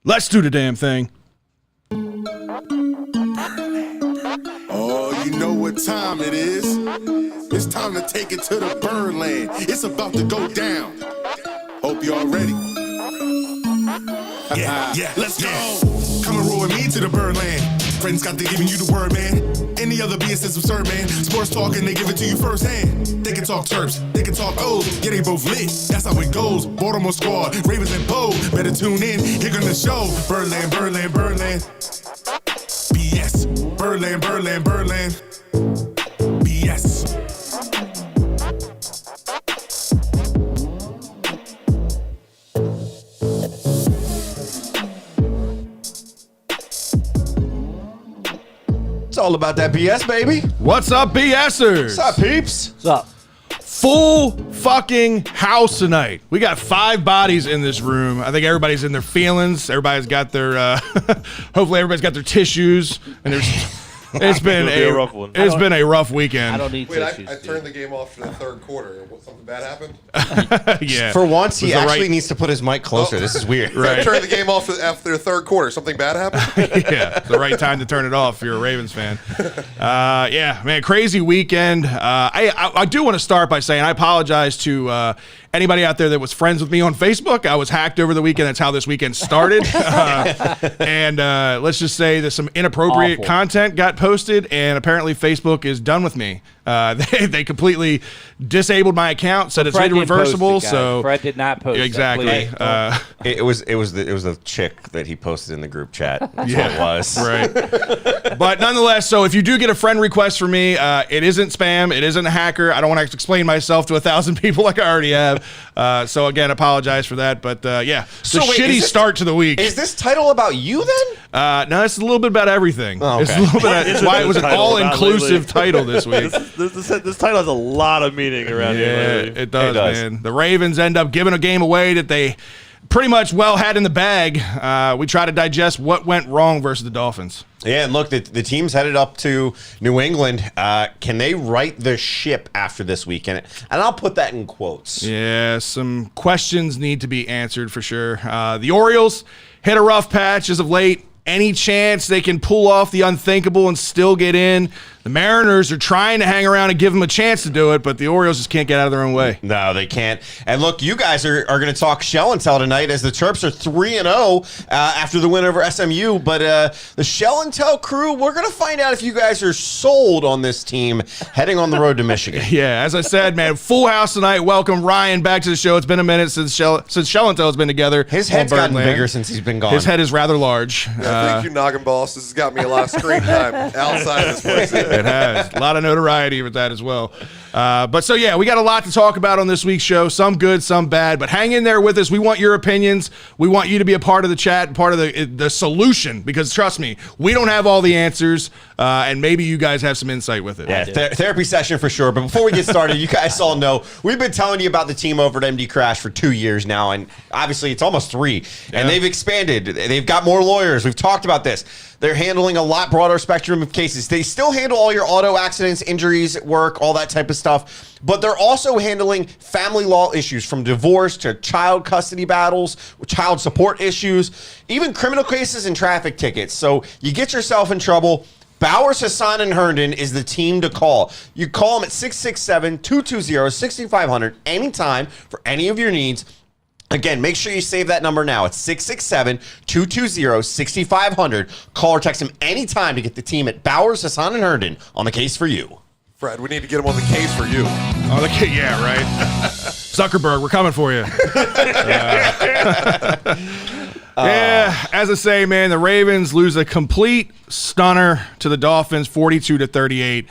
Let's do the damn thing. Oh, you know what time it is. It's time to take it to the Birdland. It's about to go down. Hope y'all ready. Yeah, let's go. Come and roll with me to the Birdland. Friends got to giving you the word, man. Any other BS is absurd, man. Sports talking, they give it to you firsthand. They can talk Terps, they can talk O's. Yeah, they both lit. That's how it goes. Baltimore squad, Ravens and Poe. Better tune in, here gonna show. Birdland, Birdland, Birdland. BS. Birdland, Birdland, Birdland. BS. It's all about that BS, baby. What's up, BSers? What's up, peeps? What's up? Full fucking house tonight. We got 5 bodies in this room. I think everybody's in their feelings. Everybody's got their, hopefully everybody's got their tissues. And it's been a rough one. It's been a rough weekend. I don't need tissues. I turned the game off for the third quarter. Something bad happened? Yeah. For once, he actually needs to put his mic closer. This is weird. Right. I turned the game off after the third quarter. Something bad happened? Yeah, it's the right time to turn it off if you're a Ravens fan. Yeah, man, crazy weekend. I do want to start by saying I apologize to anybody out there that was friends with me on Facebook. I was hacked over the weekend. That's how this weekend started. And let's just say that some inappropriate content got posted, and apparently Facebook is done with me. They completely disabled my account, said it's irreversible. So Fred did not post. Exactly. It was the chick that he posted in the group chat. That's what it was. Right. But nonetheless, so if you do get a friend request from me, it isn't spam. It isn't a hacker. I don't want to explain myself to 1,000 people like I already have. So again, apologize for that. But yeah, it's a shitty start to the week. Is this title about you then? No, it's a little bit about everything. Oh, okay. It's a little bit. That's why it was an all-inclusive title this week. This title has a lot of meaning around here. Yeah, it does, man. The Ravens end up giving a game away that they pretty much had in the bag. We try to digest what went wrong versus the Dolphins. Yeah, and look, the team's headed up to New England. Can they right the ship after this weekend? And I'll put that in quotes. Yeah, some questions need to be answered for sure. The Orioles hit a rough patch as of late. Any chance they can pull off the unthinkable and still get in? The Mariners are trying to hang around and give them a chance to do it, but the Orioles just can't get out of their own way. No, they can't. And look, you guys are going to talk Shell and Tell tonight as the Terps are 3-0 after the win over SMU. But the Shell and Tell crew, we're going to find out if you guys are sold on this team heading on the road to Michigan. Yeah, as I said, man, full house tonight. Welcome Ryan back to the show. It's been a minute since Shell and Tell has been together. His head's gotten bigger since he's been gone. His head is rather large. Thank you, Noggin Boss. This has got me a lot of screen time outside of this place. It has. A lot of notoriety with that as well. But so, yeah, we got a lot to talk about on this week's show. Some good, some bad. But hang in there with us. We want your opinions. We want you to be a part of the chat, part of the solution. Because trust me, we don't have all the answers. And maybe you guys have some insight with it. Yeah, therapy session for sure. But before we get started, you guys all know we've been telling you about the team over at MD Crash for 2 years now. And obviously, it's almost 3. And they've expanded. They've got more lawyers. We've talked about this. They're handling a lot broader spectrum of cases. They still handle all your auto accidents, injuries at work, all that type of stuff. But they're also handling family law issues from divorce to child custody battles, child support issues, even criminal cases and traffic tickets. So you get yourself in trouble, Bowers, Hassan, and Herndon is the team to call. You call them at 667-220-6500 anytime for any of your needs. Again, make sure you save that number now. It's 667-220-6500. Call or text him anytime to get the team at Bowers, Hassan, and Herndon on the case for you. Fred, we need to get him on the case for you. Oh, the case, yeah, right. Zuckerberg, we're coming for you. Yeah, as I say, man, the Ravens lose a complete stunner to the Dolphins, 42-38.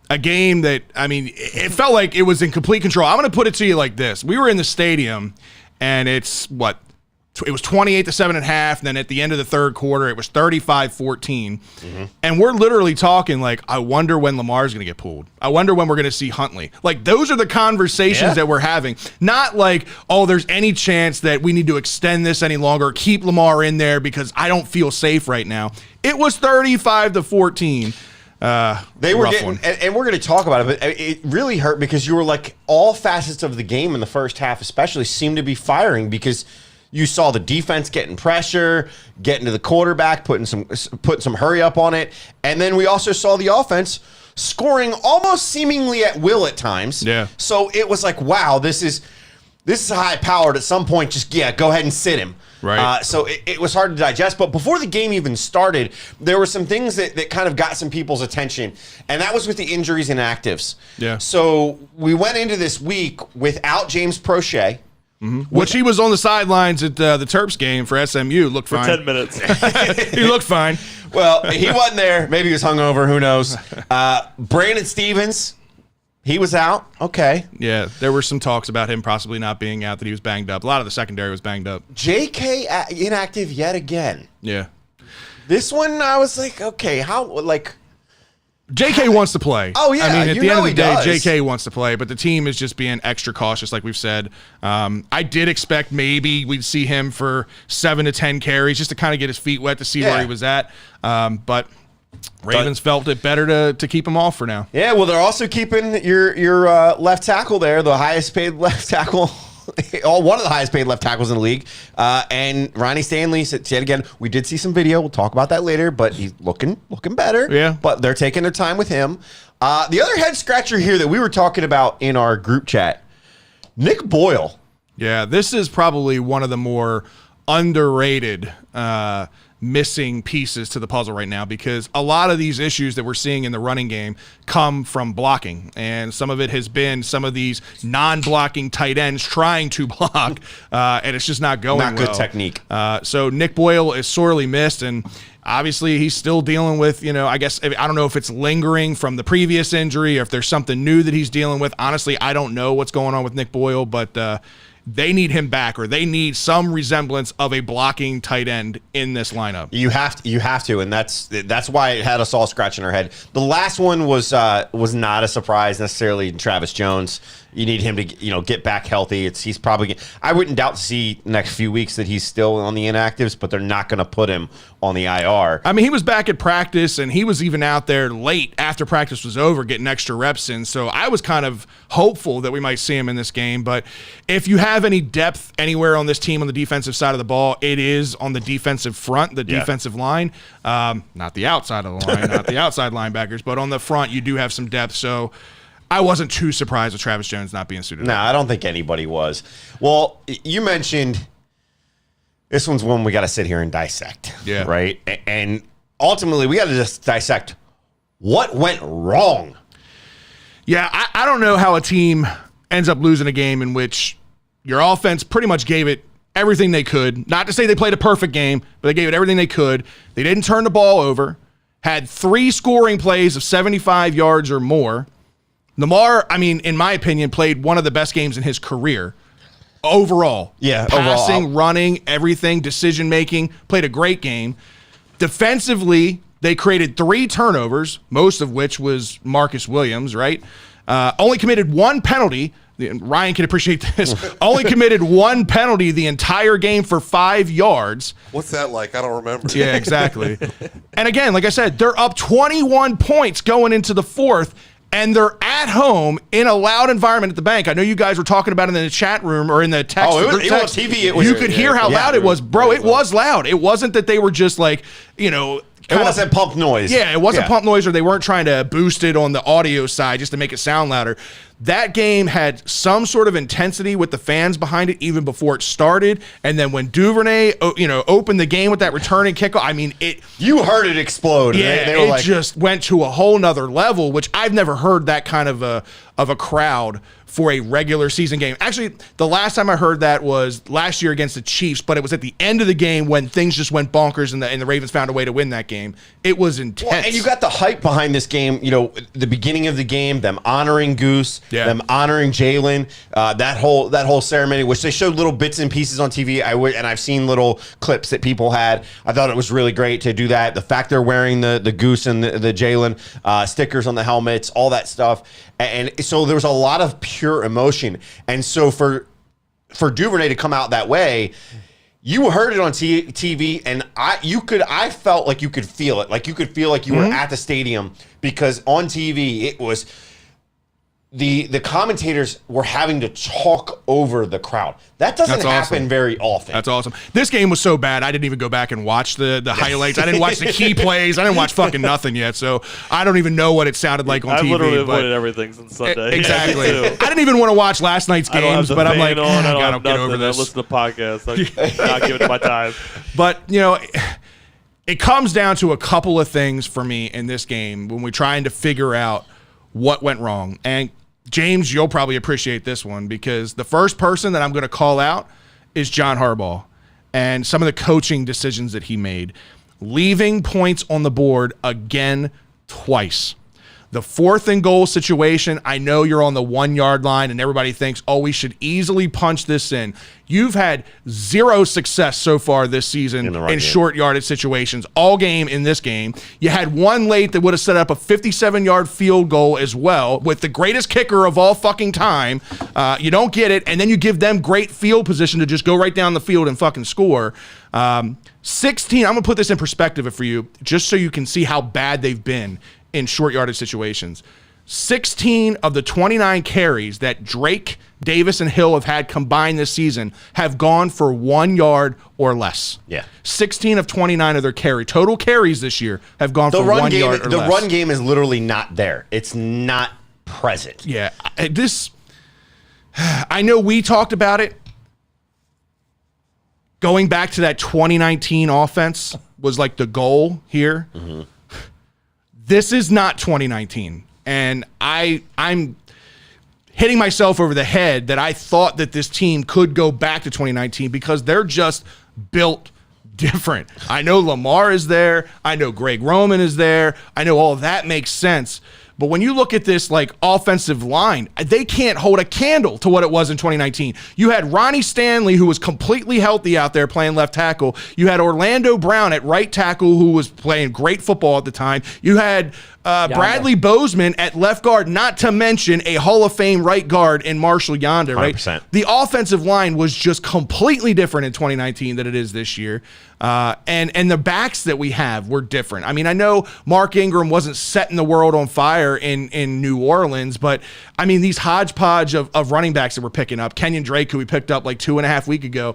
A game that, I mean, it felt like it was in complete control. I'm going to put it to you like this. We were in the stadium, and it's, what, it was 28-7 at half, and then at the end of the third quarter, it was 35-14. And we're literally talking like, I wonder when Lamar's going to get pulled. I wonder when we're going to see Huntley. Like, those are the conversations that we're having. Not like, oh, there's any chance that we need to extend this any longer, keep Lamar in there because I don't feel safe right now. It was 35-14. They were getting, and we're going to talk about it, but it really hurt because you were like all facets of the game in the first half, especially seemed to be firing because You saw the defense getting pressure, getting to the quarterback, putting some hurry up on it. And then we also saw the offense scoring almost seemingly at will at times. Yeah. So it was like, wow, this is high powered. At some point, just, go ahead and sit him. Right. So it was hard to digest. But before the game even started, there were some things that kind of got some people's attention. And that was with the injuries and actives. Yeah. So we went into this week without James Prochet. Which he was on the sidelines at the Terps game for SMU. Looked For fine. 10 minutes. He looked fine. Well, he wasn't there. Maybe he was hungover. Who knows? Brandon Stevens, he was out. Okay. Yeah, there were some talks about him possibly not being out, that he was banged up. A lot of the secondary was banged up. JK inactive yet again. Yeah. This one, I was like, okay, how, like... JK wants to play. Oh, yeah, I mean, at you the end know of the he day, does. JK wants to play, but the team is just being extra cautious, like we've said. I did expect maybe we'd see him for 7 to 10 carries just to kind of get his feet wet to see where he was at. But Ravens felt it better to keep him off for now. Yeah, well, they're also keeping your left tackle there, the highest paid left tackle. One of the highest paid left tackles in the league. And Ronnie Stanley said again, we did see some video. We'll talk about that later, but he's looking better. Yeah. But they're taking their time with him. The other head scratcher here that we were talking about in our group chat, Nick Boyle. Yeah, this is probably one of the more underrated missing pieces to the puzzle right now, because a lot of these issues that we're seeing in the running game come from blocking, and some of it has been some of these non-blocking tight ends trying to block, and it's just not going well. Not good technique. So Nick Boyle is sorely missed, and obviously he's still dealing with, I guess, I don't know if it's lingering from the previous injury or if there's something new that he's dealing with. Honestly, I don't know what's going on with Nick Boyle, but they need him back, or they need some resemblance of a blocking tight end in this lineup. You have to, and that's why it had us all scratching our head. The last one was not a surprise necessarily in Travis Jones. You need him to get back healthy. He's probably. I wouldn't doubt to see next few weeks that he's still on the inactives, but they're not going to put him on the IR. I mean, he was back at practice, and he was even out there late after practice was over getting extra reps in. So I was kind of hopeful that we might see him in this game. But if you have any depth anywhere on this team on the defensive side of the ball, it is on the defensive front, the defensive line. Not the outside of the line, not the outside linebackers, but on the front you do have some depth. So I wasn't too surprised with Travis Jones not being suited. No, I don't think anybody was. Well, you mentioned this one's one we got to sit here and dissect. Yeah. Right? And ultimately, we got to just dissect what went wrong. Yeah, I don't know how a team ends up losing a game in which your offense pretty much gave it everything they could. Not to say they played a perfect game, but they gave it everything they could. They didn't turn the ball over. Had 3 scoring plays of 75 yards or more. Lamar, I mean, in my opinion, played one of the best games in his career. Overall. Yeah, passing, running, everything, decision-making. Played a great game. Defensively, they created 3 turnovers, most of which was Marcus Williams, right? Only committed 1 penalty. Ryan can appreciate this. Only committed 1 penalty the entire game for 5 yards. What's that like? I don't remember. Yeah, exactly. And again, like I said, they're up 21 points going into the 4th. And they're at home in a loud environment at the bank. I know you guys were talking about it in the chat room or in the text. Oh, it was TV. You could hear how loud it was. Bro, it was loud. It wasn't that they were just like, it wasn't pump noise. Yeah, it wasn't pump noise, or they weren't trying to boost it on the audio side just to make it sound louder. That game had some sort of intensity with the fans behind it even before it started. And then when Duvernay, opened the game with that returning kickoff, I mean, you heard it explode. Yeah, they were just went to a whole nother level, which I've never heard that kind of a crowd for a regular season game. Actually, the last time I heard that was last year against the Chiefs, but it was at the end of the game when things just went bonkers and the Ravens found a way to win that game. It was intense. Well, and you got the hype behind this game, the beginning of the game, them honoring Goose, them honoring Jalen, that whole ceremony, which they showed little bits and pieces on TV. And I've seen little clips that people had. I thought it was really great to do that. The fact they're wearing the Goose and the Jalen stickers on the helmets, all that stuff. And so there was a lot of pure emotion. And so for Duvernay to come out that way, you heard it on TV, and I felt like you could feel it. Like you could feel like you were at the stadium, because on TV it was the commentators were having to talk over the crowd. That doesn't happen very often. That's awesome. This game was so bad, I didn't even go back and watch the highlights. I didn't watch the key plays. I didn't watch fucking nothing yet, so I don't even know what it sounded like on TV. I've literally avoided everything since Sunday. Exactly. Yeah, I didn't even want to watch last night's games, but I'm like, I gotta get over this. I listen to podcasts. I'm not giving it my time. But, you know, it comes down to a couple of things for me in this game when we're trying to figure out what went wrong. And James, you'll probably appreciate this one because the first person that I'm going to call out is John Harbaugh and some of the coaching decisions that he made. Leaving points on the board again twice. The 4th and goal situation, I know you're on the 1 yard line and everybody thinks, oh, we should easily punch this in. You've had 0 success so far this season in short yardage situations, all game in this game. You had one late that would have set up a 57-yard field goal as well with the greatest kicker of all fucking time. You don't get it, and then you give them great field position to just go right down the field and fucking score. 16, I'm going to put this in perspective for you just so you can see how bad they've been in short yardage situations. 16 of the 29 carries that Drake, Davis, and Hill have had combined this season have gone for 1 yard or less. Yeah. 16 of 29 of their total carries this year have gone for 1 yard or less. The run game is literally not there. It's not present. Yeah. I know we talked about it. Going back to that 2019 offense was like the goal here. Mm-hmm. This is not 2019. And I'm hitting myself over the head that I thought that this team could go back to 2019 because they're just built different. I know Lamar is there. I know Greg Roman is there. I know all of that makes sense. But when you look at this like offensive line, they can't hold a candle to what it was in 2019. You had Ronnie Stanley, who was completely healthy out there playing left tackle. You had Orlando Brown at right tackle, who was playing great football at the time. You had Bradley Bozeman at left guard, not to mention a Hall of Fame right guard in Marshall Yonder, right? 100%. The offensive line was just completely different in 2019 than it is this year. And the backs that we have were different. I mean, I know Mark Ingram wasn't setting the world on fire in New Orleans, but I mean, these hodgepodge of running backs that we're picking up, Kenyon Drake, who we picked up like 2.5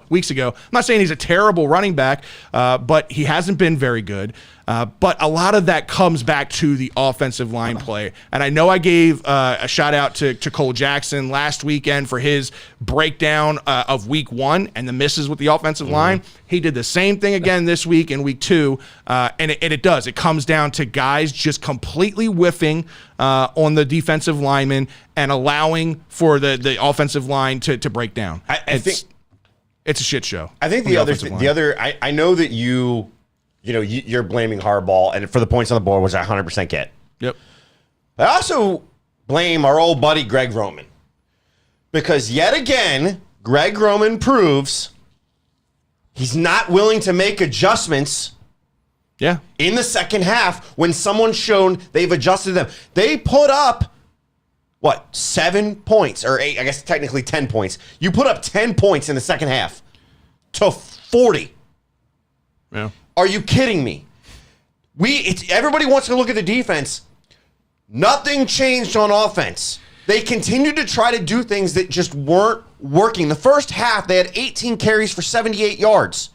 weeks ago. I'm not saying he's a terrible running back, but he hasn't been very good. But a lot of that comes back to the offensive line play. And I know I gave a shout out to Cole Jackson last weekend for his breakdown of week 1 and the misses with the offensive line. He did the same thing again this week in week 2. And it does. It comes down to guys just completely whiffing on the defensive linemen and allowing for the offensive line to break down. I think it's a shit show. I think I know that you're blaming Harbaugh, and for the points on the board, which I 100% get. Yep. I also blame our old buddy Greg Roman. Because yet again, Greg Roman proves he's not willing to make adjustments in the second half when someone's shown they've adjusted them. They put up, 7 points, or 8, I guess technically 10 points. You put up 10 points in the second half to 40. Yeah. Are you kidding me? Everybody wants to look at the defense. Nothing changed on offense. They continued to try to do things that just weren't working. The first half, they had 18 carries for 78 yards.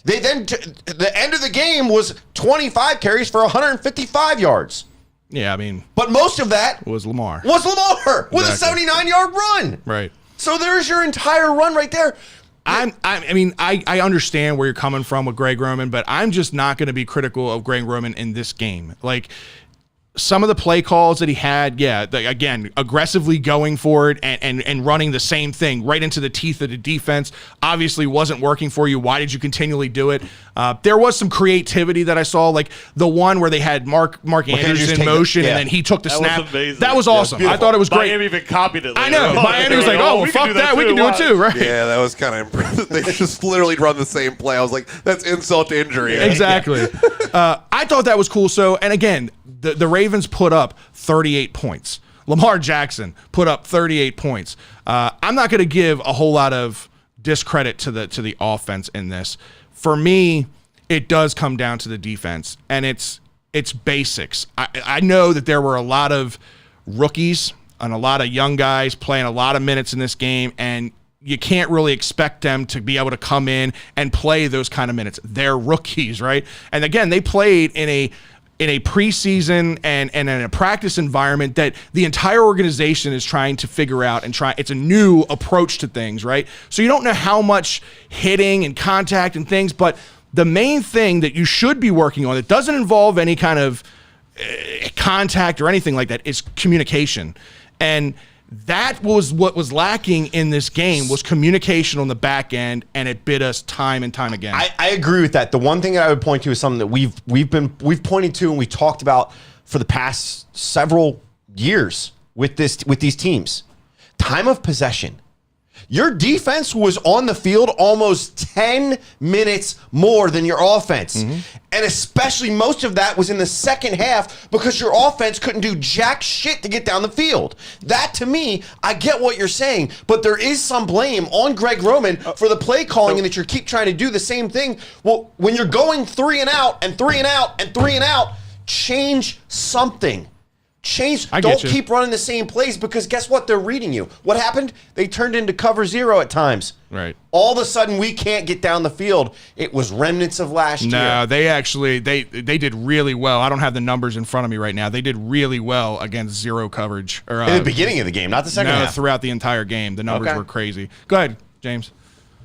They then, the end of the game was 25 carries for 155 yards. Yeah, I mean. But most of that was Lamar. With a 79-yard run. Right. So there's your entire run right there. I understand where you're coming from with Greg Roman, but I'm just not going to be critical of Greg Roman in this game. Like, some of the play calls that he had, again, aggressively going for it and running the same thing right into the teeth of the defense obviously wasn't working for you. Why did you continually do it? There was some creativity that I saw, like the one where they had Mark Andrews in motion and then he took the snap. Was amazing. That was awesome. I thought it was great. Miami even copied it later. I know. Miami was like, well, fuck that. We can do it too, right? Yeah, that was kind of impressive. They just literally run the same play. I was like, that's insult to injury. Exactly. I thought that was cool. So, and again, the Ravens put up 38 points. Lamar Jackson put up 38 points. I'm not going to give a whole lot of discredit to the offense in this. For me, it does come down to the defense, and it's basics. I know that there were a lot of rookies and a lot of young guys playing a lot of minutes in this game, and you can't really expect them to be able to come in and play those kind of minutes. They're rookies, right? And again, they played in a preseason and in a practice environment that the entire organization is trying to figure out and try. It's a new approach to things, right? So you don't know how much hitting and contact and things, but the main thing that you should be working on that doesn't involve any kind of contact or anything like that is communication. And that was what was lacking in this game, was communication on the back end, and it bit us time and time again. I agree with that. The one thing that I would point to is something that we've pointed to and we talked about for the past several years with these teams. Time of possession. Your defense was on the field almost 10 minutes more than your offense. And especially most of that was in the second half because your offense couldn't do jack shit to get down the field. That, to me, I get what you're saying, but there is some blame on Greg Roman for the play calling and that you keep trying to do the same thing. Well, when you're going 3 and out and 3 and out and 3 and out, change something. Don't keep running the same plays because guess what? They're reading you. What happened? They turned into cover 0 at times. Right. All of a sudden, we can't get down the field. It was remnants of last year. No, they actually they did really well. I don't have the numbers in front of me right now. They did really well against zero coverage. Or, in the beginning of the game, not the second half. Throughout the entire game, the numbers were crazy. Go ahead, James.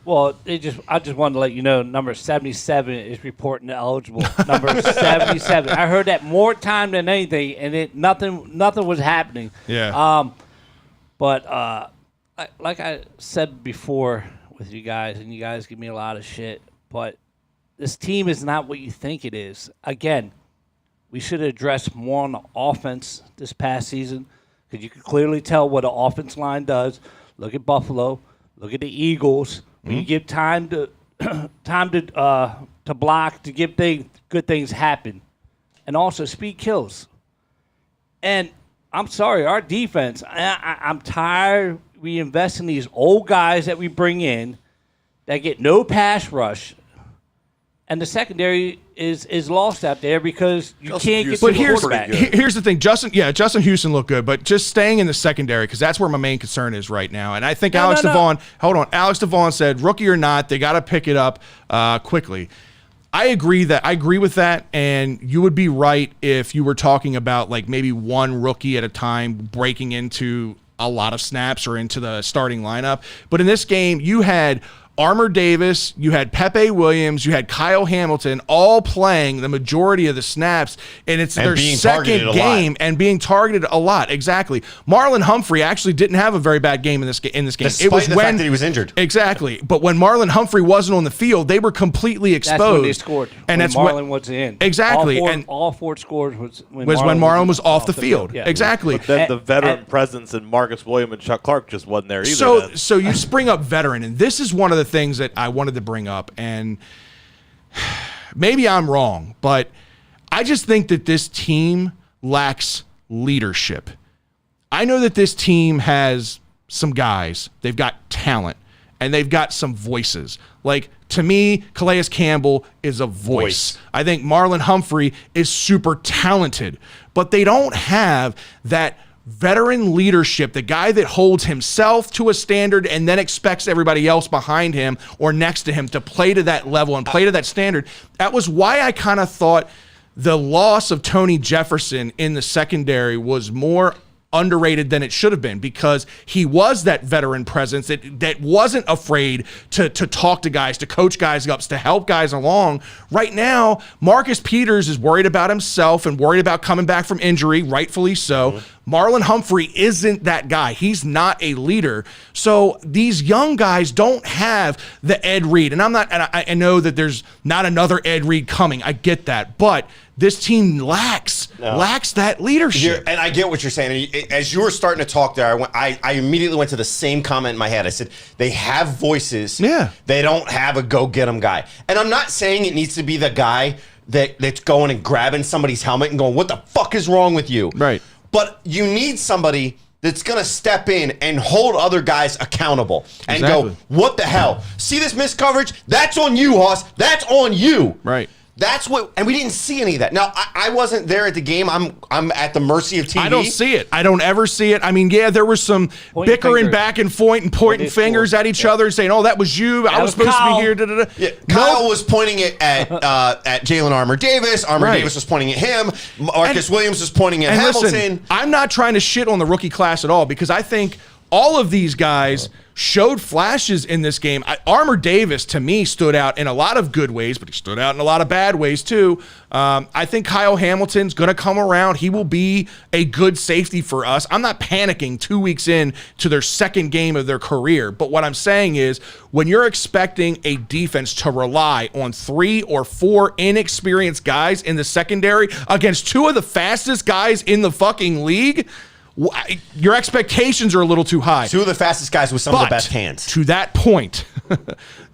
Well, I just wanted to let you know, number 77 is reporting eligible. Number 77. I heard that more time than anything, and nothing was happening. Yeah. But like I said before with you guys, and you guys give me a lot of shit, but this team is not what you think it is. Again, we should address more on the offense this past season because you can clearly tell what the offense line does. Look at Buffalo. Look at the Eagles. When you give time to block, to give good things happen, and also speed kills. And I'm sorry, our defense. I'm tired. We invest in these old guys that we bring in that get no pass rush, and the secondary is lost out there because you can't get to the quarterback. Here's the thing, Justin Houston looked good, but just staying in the secondary because that's where my main concern is right now. And I think Alex Devon said, rookie or not, they got to pick it up quickly. I agree with that, and you would be right if you were talking about like maybe one rookie at a time breaking into a lot of snaps or into the starting lineup. But in this game, you had Armour Davis, you had Pepe Williams, you had Kyle Hamilton all playing the majority of the snaps, and it's their second game and being targeted a lot. Exactly. Marlon Humphrey actually didn't have a very bad game in this game. Despite the fact that he was injured. Exactly. But when Marlon Humphrey wasn't on the field, they were completely exposed. That's when they scored. And that's Marlon was in. Exactly. All four scores was when Marlon was off the field. Yeah. Exactly. But then the veteran presence in Marcus Williams and Chuck Clark just wasn't there either. So you spring up veteran, and this is one of the things that I wanted to bring up, and maybe I'm wrong, but I just think that this team lacks leadership. I know that this team has some guys. They've got talent, and they've got some voices. Like, to me, Calais Campbell is a voice. I think Marlon Humphrey is super talented, but they don't have that veteran leadership, the guy that holds himself to a standard and then expects everybody else behind him or next to him to play to that level and play to that standard. That was why I kind of thought the loss of Tony Jefferson in the secondary was more underrated than it should have been, because he was that veteran presence that wasn't afraid to talk to guys, to coach guys up, to help guys along. Right now, Marcus Peters is worried about himself and worried about coming back from injury, rightfully so. Mm-hmm. Marlon Humphrey isn't that guy. He's not a leader. So these young guys don't have the Ed Reed. And I know that there's not another Ed Reed coming. I get that. But this team lacks that leadership. And I get what you're saying. As you were starting to talk there, I immediately went to the same comment in my head. I said, they have voices. Yeah. They don't have a go-get-em guy. And I'm not saying it needs to be the guy that's going and grabbing somebody's helmet and going, what the fuck is wrong with you? Right. But you need somebody that's going to step in and hold other guys accountable and go, what the hell? See this missed coverage? That's on you, Hoss. That's on you. Right. That's what, and we didn't see any of that. Now, I wasn't there at the game. I'm at the mercy of TV. I don't see it. I don't ever see it. I mean, yeah, there was some bickering back and forth and pointing fingers at each other, saying, "Oh, that was you. I was supposed to be here." Da, da, da. Yeah, Kyle was pointing it at Jalen Armour Davis. Armour Davis was pointing at him. Marcus Williams was pointing at Hamilton. Listen, I'm not trying to shit on the rookie class at all because I think all of these guys showed flashes in this game. Armour Davis, to me, stood out in a lot of good ways, but he stood out in a lot of bad ways, too. I think Kyle Hamilton's going to come around. He will be a good safety for us. I'm not panicking 2 weeks in to their second game of their career, but what I'm saying is when you're expecting a defense to rely on 3 or 4 inexperienced guys in the secondary against 2 of the fastest guys in the fucking league, your expectations are a little too high. 2 of the fastest guys with some of the best hands. To that point,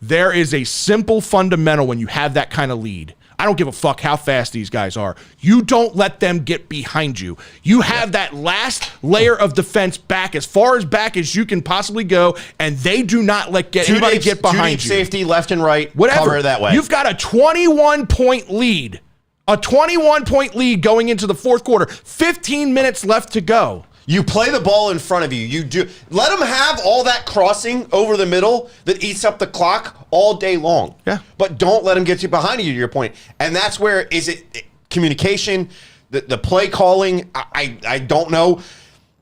there is a simple fundamental when you have that kind of lead. I don't give a fuck how fast these guys are. You don't let them get behind you. You have that last layer of defense back as far as back as you can possibly go, and they do not let anybody get behind you. Safety, left and right, whatever. Cover that way. You've got a 21-point lead. A 21-point lead going into the fourth quarter. 15 minutes left to go. You play the ball in front of you. You do let them have all that crossing over the middle that eats up the clock all day long. Yeah. But don't let them get you behind you, to your point. And that's where is it communication, the play calling. I don't know.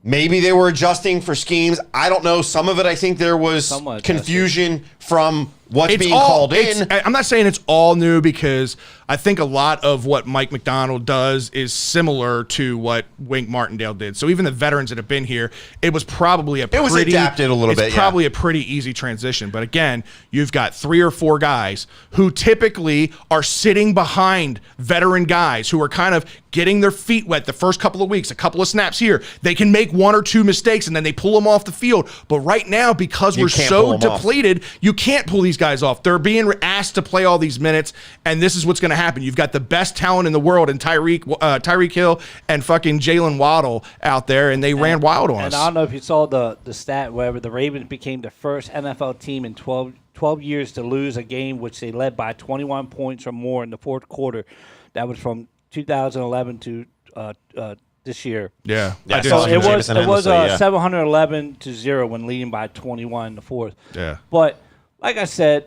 Maybe they were adjusting for schemes. I don't know. Some of it, I think there was confusion from what's being called in. I'm not saying it's all new because I think a lot of what Mike McDonald does is similar to what Wink Martindale did. So even the veterans that have been here, it was probably adapted a little bit. It's probably a pretty easy transition. But again, you've got 3 or 4 guys who typically are sitting behind veteran guys who are kind of getting their feet wet the first couple of weeks, a couple of snaps here. They can make 1 or 2 mistakes and then they pull them off the field. But right now, because we're so depleted, you can't pull these guys off. They're being asked to play all these minutes, and this is what's going to happen. You've got the best talent in the world in Tyreek Hill and fucking Jalen Waddle out there, and they ran wild on us. And I don't know if you saw the stat where the Ravens became the first NFL team in 12 years to lose a game which they led by 21 points or more in the fourth quarter. That was from 2011 to this year. Yeah. So it was 711-0 when leading by 21 in the fourth. Yeah. But like I said,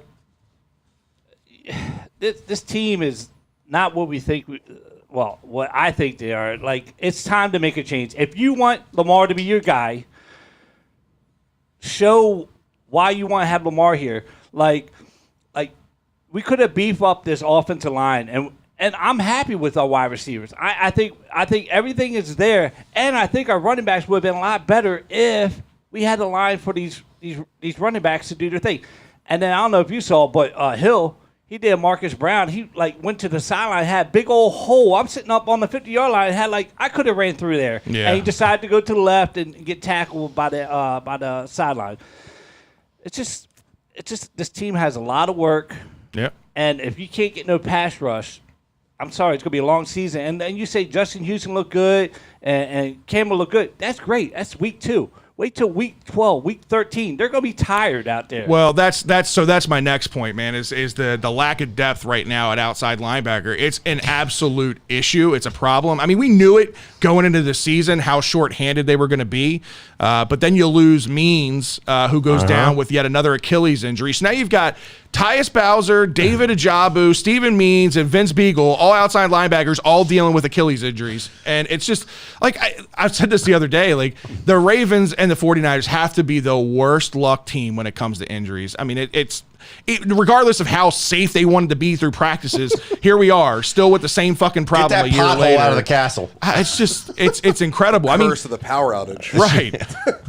this team is not what we think. What I think they are. Like, it's time to make a change. If you want Lamar to be your guy, show why you want to have Lamar here. Like we could have beefed up this offensive line, and I'm happy with our wide receivers. I think everything is there, and I think our running backs would have been a lot better if we had the line for these running backs to do their thing. And then I don't know if you saw, but Hill, he did Marcus Brown. He went to the sideline, had a big old hole. I'm sitting up on the 50-yard line, had I could have ran through there. Yeah. And he decided to go to the left and get tackled by the sideline. It's just this team has a lot of work. Yeah. And if you can't get no pass rush, I'm sorry, it's going to be a long season. And then you say Justin Houston looked good and Campbell looked good. That's great. That's week 2. Wait till week 12, week 13. They're going to be tired out there. Well, that's my next point, man, is the lack of depth right now at outside linebacker. It's an absolute issue. It's a problem. I mean, we knew it going into the season how shorthanded they were going to be. But then you lose Means, who goes down with yet another Achilles injury. So now you've got Tyus Bowser, David Ajabu, Steven Means, and Vince Beagle, all outside linebackers, all dealing with Achilles injuries. And it's just, like, I said this the other day, like, the Ravens and the 49ers have to be the worst luck team when it comes to injuries. I mean, regardless of how safe they wanted to be through practices, here we are, still with the same fucking problem a year later. Get that pothole out of the castle. It's just, it's incredible. I mean, Curse of the power outage. Right.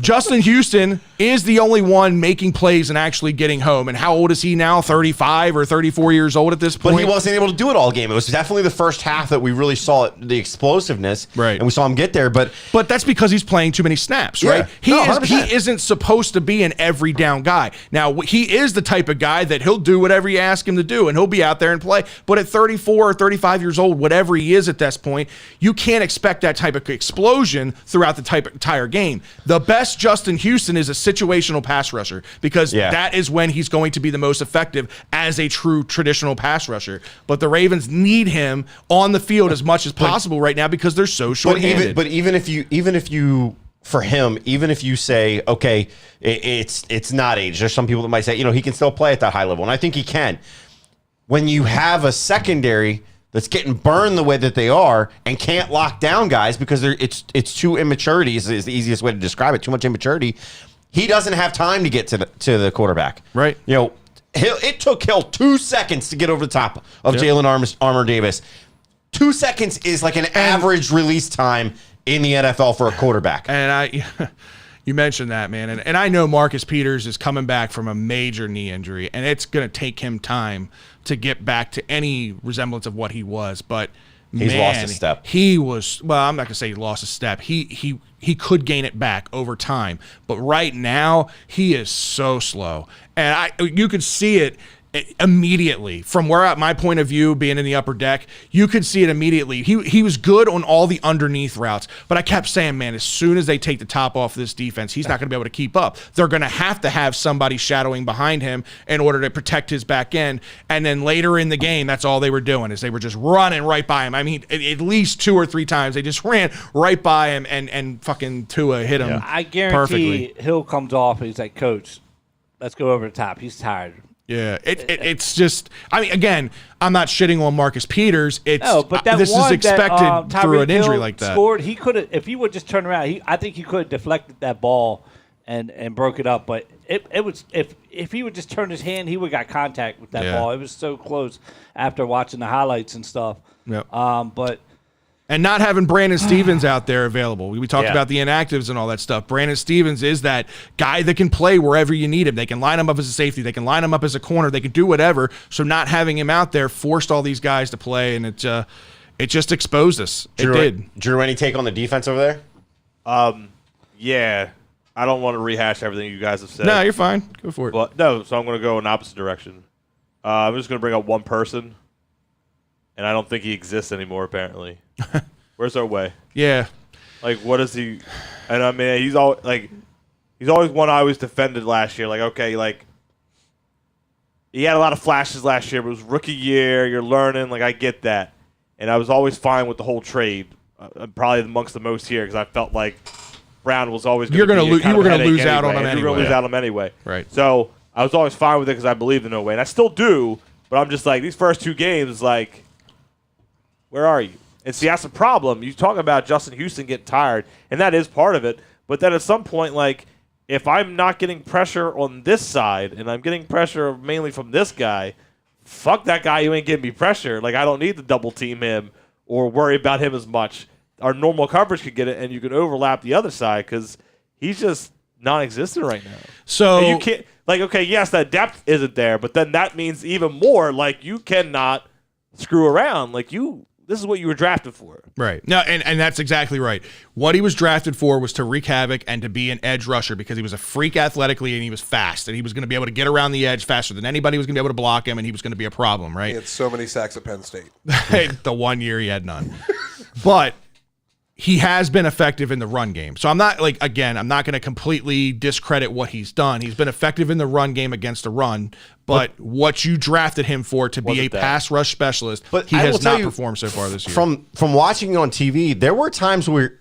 Justin Houston is the only one making plays and actually getting home. And how old is he now? 35 or 34 years old at this point? But he wasn't able to do it all game. It was definitely the first half that we really saw the explosiveness. Right. And we saw him get there. But that's because he's playing too many snaps, right? Yeah. He isn't supposed to be an every down guy. Now, he is the type of guy that he'll do whatever you ask him to do, and he'll be out there and play. But at 34 or 35 years old, whatever he is at this point, you can't expect that type of explosion throughout the entire game. The best Justin Houston is a situational pass rusher because that is when he's going to be the most effective as a true traditional pass rusher. But the Ravens need him on the field as much as possible right now because they're so short-handed. But even if you for him, even if you say, okay, it's not age. There's some people that might say, he can still play at that high level, and I think he can. When you have a secondary that's getting burned the way that they are and can't lock down guys because it's too immaturity is the easiest way to describe it. Too much immaturity. He doesn't have time to get to the quarterback. Right. It took Hill 2 seconds to get over the top of Jalen Armour Davis. 2 seconds is like an average release time in the NFL for a quarterback. And you mentioned that, man. And I know Marcus Peters is coming back from a major knee injury, and it's going to take him time to get back to any resemblance of what he was. But he's lost a step. He was, well, I'm not going to say he lost a step. He could gain it back over time. But right now, he is so slow. And you could see it immediately from my point of view, being in the upper deck. You could see it immediately. He was good on all the underneath routes, but I kept saying, man, as soon as they take the top off this defense, he's not going to be able to keep up. They're going to have somebody shadowing behind him in order to protect his back end. And then later in the game, that's all they were doing is they were just running right by him. I mean, at least 2 or 3 times they just ran right by him and fucking Tua hit him. I guarantee Hill comes off and he's like, Coach, let's go over the top. He's tired. Yeah, it's just. I mean, again, I'm not shitting on Marcus Peters. But this is expected through an injury like that. Scored. He could have, if he would just turn around. I think he could have deflected that ball and broke it up. But it was if he would just turn his hand, he would have got contact with that ball. It was so close after watching the highlights and stuff. Yep. But. And not having Brandon Stevens out there available. We talked about the inactives and all that stuff. Brandon Stevens is that guy that can play wherever you need him. They can line him up as a safety. They can line him up as a corner. They can do whatever. So not having him out there forced all these guys to play, and it just exposed us. Drew, it did. Drew, any take on the defense over there? Yeah. I don't want to rehash everything you guys have said. No, you're fine. Go for it. But no, so I'm going to go in opposite direction. I'm just going to bring up one person, and I don't think he exists anymore, apparently. Where's our way? Yeah. Like, what is he? And I mean, he's always one I always defended last year. Like, okay, like he had a lot of flashes last year, but it was rookie year. You're learning. Like, I get that, and I was always fine with the whole trade. Probably amongst the most here because I felt like Brown was always going to be you were going to lose out on him anyway. You were going to lose out on him anyway. Right. So I was always fine with it because I believed in no way, and I still do. But I'm just like these first 2 games, like, where are you? And see, that's the problem. You talk about Justin Houston getting tired, and that is part of it. But then at some point, like, if I'm not getting pressure on this side and I'm getting pressure mainly from this guy, fuck that guy who ain't giving me pressure. Like, I don't need to double team him or worry about him as much. Our normal coverage could get it, and you can overlap the other side because he's just non-existent right now. So and you can't, like, okay, yes, that depth isn't there, but then that means even more, like, you cannot screw around. Like, this is what you were drafted for. Right. No, and that's exactly right. What he was drafted for was to wreak havoc and to be an edge rusher because he was a freak athletically and he was fast and he was going to be able to get around the edge faster than anybody was going to be able to block him and he was going to be a problem, right? He had so many sacks at Penn State. The 1 year he had none. But he has been effective in the run game. So I'm not going to completely discredit what he's done. He's been effective in the run game against the run, but what you drafted him for to be a pass rush specialist, but he has not performed so far this year. From watching on TV, there were times where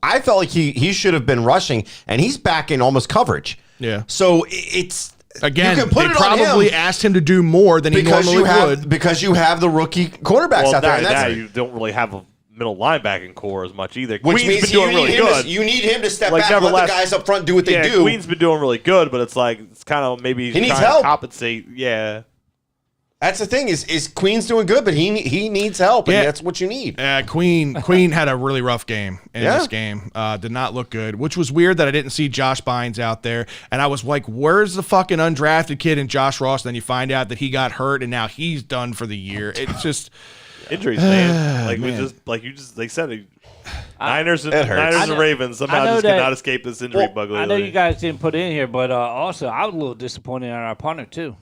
I felt like he should have been rushing, and he's back in almost coverage. Yeah. So it's again, you can put they it probably on him asked him to do more than he normally would because you have the rookie quarterbacks out there. And you don't really have a middle linebacking core as much either. Which Queen's means been doing really good. You need him to step back and let the guys up front do what they do. Queen's been doing really good, but it's like it's kind of maybe he needs trying help. To compensate. Yeah. That's the thing is Queen's doing good, but he needs help, and that's what you need. Queen had a really rough game in this game. Did not look good, which was weird that I didn't see Josh Bynes out there. And I was like, where's the fucking undrafted kid in Josh Ross? And then you find out that he got hurt, and now he's done for the year. It's just injuries, man. They said Niners and Ravens somehow just cannot escape this injury bug lately. I know you guys didn't put it in here, but also I was a little disappointed in our punter too.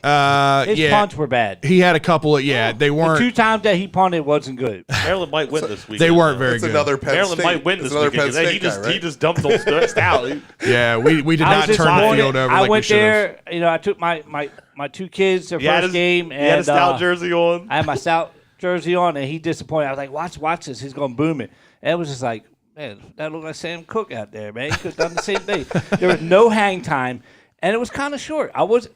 His punts were bad. He had a couple of they The weren't. 2 times that he punted wasn't good. Maryland might win this week. They weren't very It's good. another Penn Maryland State. might win It's this another weekend. Penn He State just guy, he right? just dumped old Stout. Yeah, we did I not was turn the disappointed. field over I like we went should have. there. You know, I took my 2 kids their He had first his- game, He had a and Stout jersey on. I had my Stout jersey on, and he disappointed. I was like, watch this. He's going to boom it. And it was just like, man, that looked like Sam Cooke out there, man. He could have done the same thing. There was no hang time, and it was kind of short. I was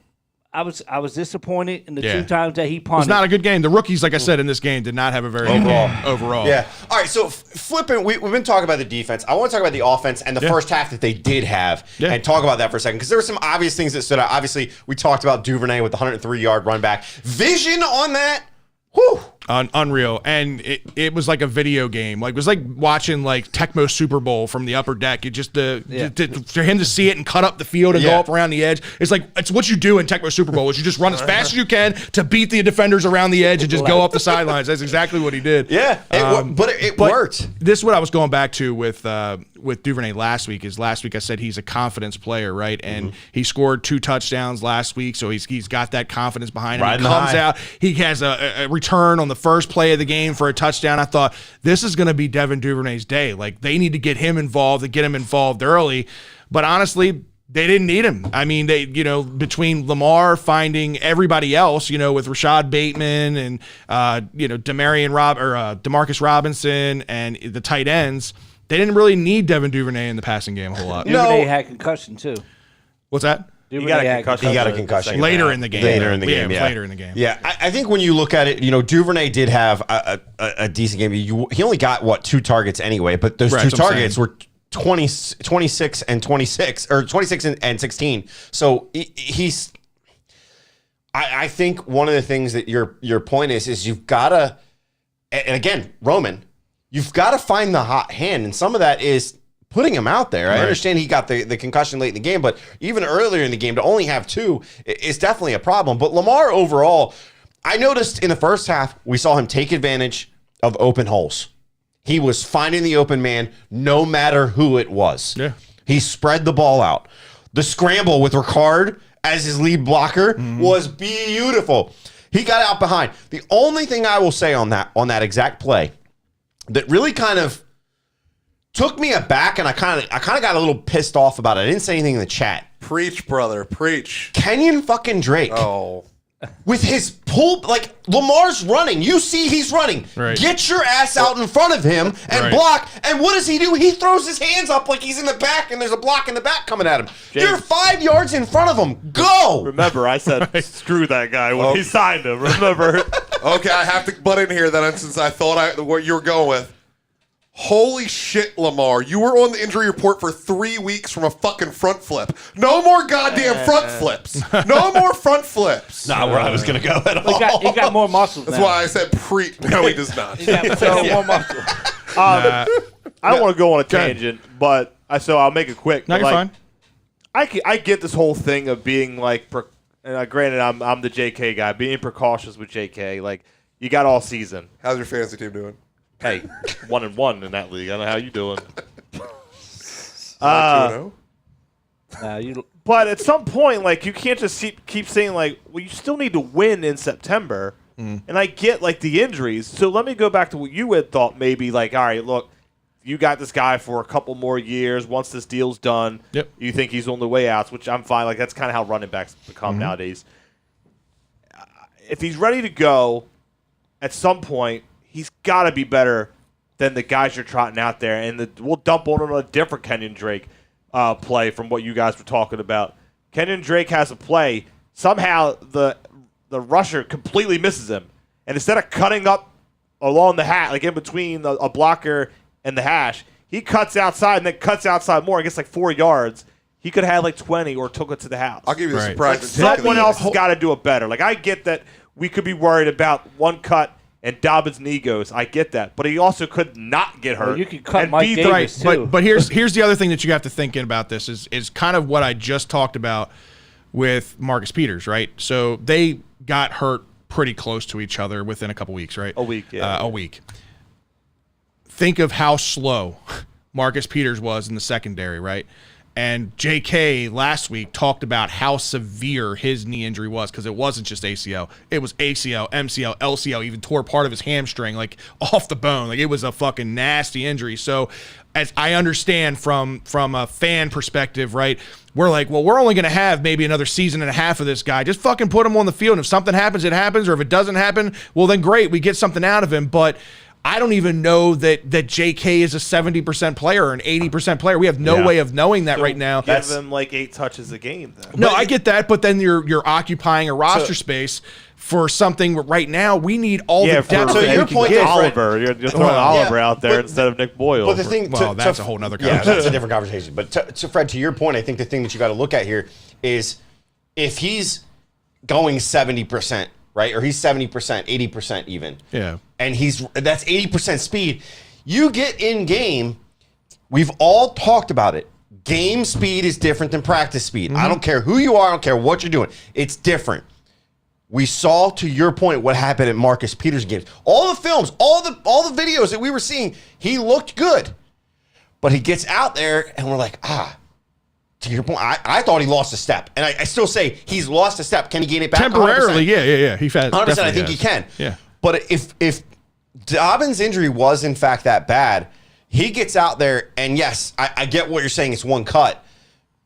disappointed in the 2 times that he punted. It's not a good game. The rookies, like I said, in this game did not have a very good game overall. Yeah. All right. So flipping, we've been talking about the defense. I want to talk about the offense and the first half that they did have, and talk about that for a second because there were some obvious things that stood out. Obviously, we talked about Duvernay with the 103-yard run back. Vision on that. Whew. Unreal, and it was like a video game. Like it was like watching like Tecmo Super Bowl from the upper deck. It just for him to see it and cut up the field and go up around the edge. It's like it's what you do in Tecmo Super Bowl. Is you just run as fast as you can to beat the defenders around the edge and just go up the sidelines. That's exactly what he did. Yeah, but it worked. This is what I was going back to with Duvernay last week. Is last week I said he's a confidence player, right? And he scored 2 touchdowns last week, so he's got that confidence behind him. He comes out, he has a return on the first play of the game for a touchdown. I thought this is going to be Devin Duvernay's day. Like they need to get him involved, to get him involved early. But honestly, they didn't need him. I mean, they, between Lamar finding everybody else, with Rashad Bateman and Demarcus Robinson and the tight ends, they didn't really need Devin Duvernay in the passing game a whole lot. Duvernay had concussion too. What's that? He got a concussion. Later in the game. Later in the game. Yeah, I think when you look at it, Duvernay did have a decent game. He only got 2 targets anyway, but those 2 targets were 26 and 26 or 26 and 16. So he's. I think one of the things that your point is you've got to, and again, Roman, you've got to find the hot hand, and some of that is putting him out there. I understand he got the concussion late in the game, but even earlier in the game to only have 2 is definitely a problem. But Lamar overall, I noticed in the first half, we saw him take advantage of open holes. He was finding the open man no matter who it was. Yeah. He spread the ball out. The scramble with Ricard as his lead blocker was beautiful. He got out behind. The only thing I will say on that exact play that really kind of took me aback, and I kind of got a little pissed off about it. I didn't say anything in the chat. Preach, brother, preach. Kenyon fucking Drake. Oh. With his pull, like Lamar's running. You see he's running. Right. Get your ass out in front of him and block. And what does he do? He throws his hands up like he's in the back and there's a block in the back coming at him. James, you're 5 yards in front of him. Go. Remember, I said screw that guy when he signed him. Remember? Okay, I have to butt in here then since I thought what you were going with. Holy shit, Lamar. You were on the injury report for 3 weeks from a fucking front flip. No more goddamn front flips. No more front flips. Not where I was going to go at all. He got more muscles That's now. why I said No, he does not. He got more muscle. I don't want to go on a tangent, but so I'll make it quick. No, you're fine. I get this whole thing of being like, granted, I'm the JK guy, being precautious with JK. Like, you got all season. How's your fantasy team doing? Hey, 1-1 in that league. I don't know how you doing. But at some point, like, you can't just keep saying, like, well, you still need to win in September. And I get, like, the injuries. So let me go back to what you had thought maybe, like, all right, look, you got this guy for a couple more years. Once this deal's done, you think he's on the way out, which I'm fine. Like, that's kind of how running backs become nowadays. If he's ready to go at some point, he's got to be better than the guys you're trotting out there. And we'll dump on a different Kenyon Drake play from what you guys were talking about. Kenyon Drake has a play. Somehow the rusher completely misses him. And instead of cutting up along the hash, like in between a blocker and the hash, he cuts outside and then cuts outside more and gets like 4 yards. He could have had like 20 or took it to the house. I'll give you the surprise. Someone else has got to do it better. Like, I get that we could be worried about one cut and Dobbins' knee goes. I get that. But he also could not get hurt. Well, you could cut and Mike Davis, too. But here's the other thing that you have to think in about this is kind of what I just talked about with Marcus Peters, right? So they got hurt pretty close to each other within a couple weeks, right? A week, yeah. A week. Think of how slow Marcus Peters was in the secondary, right? And JK last week talked about how severe his knee injury was, because it wasn't just ACL. It was ACL, MCL, LCL, even tore part of his hamstring, like off the bone. Like, it was a fucking nasty injury. So as I understand from a fan perspective, right, we're like, well, we're only going to have maybe another season and a half of this guy. Just fucking put him on the field. And if something happens, it happens. Or if it doesn't happen, well, then great. We get something out of him. But I don't even know that JK is a 70% player or an 80% player. We have no way of knowing that right now. Give him like 8 touches a game, then. No, I get that, but then you're occupying a roster space for something right now. We need all the depth. So your point is is Oliver. You're throwing Oliver out there instead of Nick Boyle. But the thing, that's a whole nother yeah, conversation. that's a different conversation. But to Fred, to your point, I think the thing that you got to look at here is if he's going 70%, right, or he's 70%, 80% even, Yeah, and that's 80% speed. You get in game. We've all talked about it. Game speed is different than practice speed. I don't care who you are. I don't care what you're doing. It's different. We saw, to your point, what happened at Marcus Peters games. All the films, all the videos that we were seeing, he looked good. But he gets out there, and we're like, to your point, I thought he lost a step. And I still say he's lost a step. Can he gain it back? temporarily. 100%? Yeah. He 100%, I think he can. Yeah. But if Dobbins' injury was, in fact, that bad, he gets out there, and yes, I get what you're saying. It's one cut.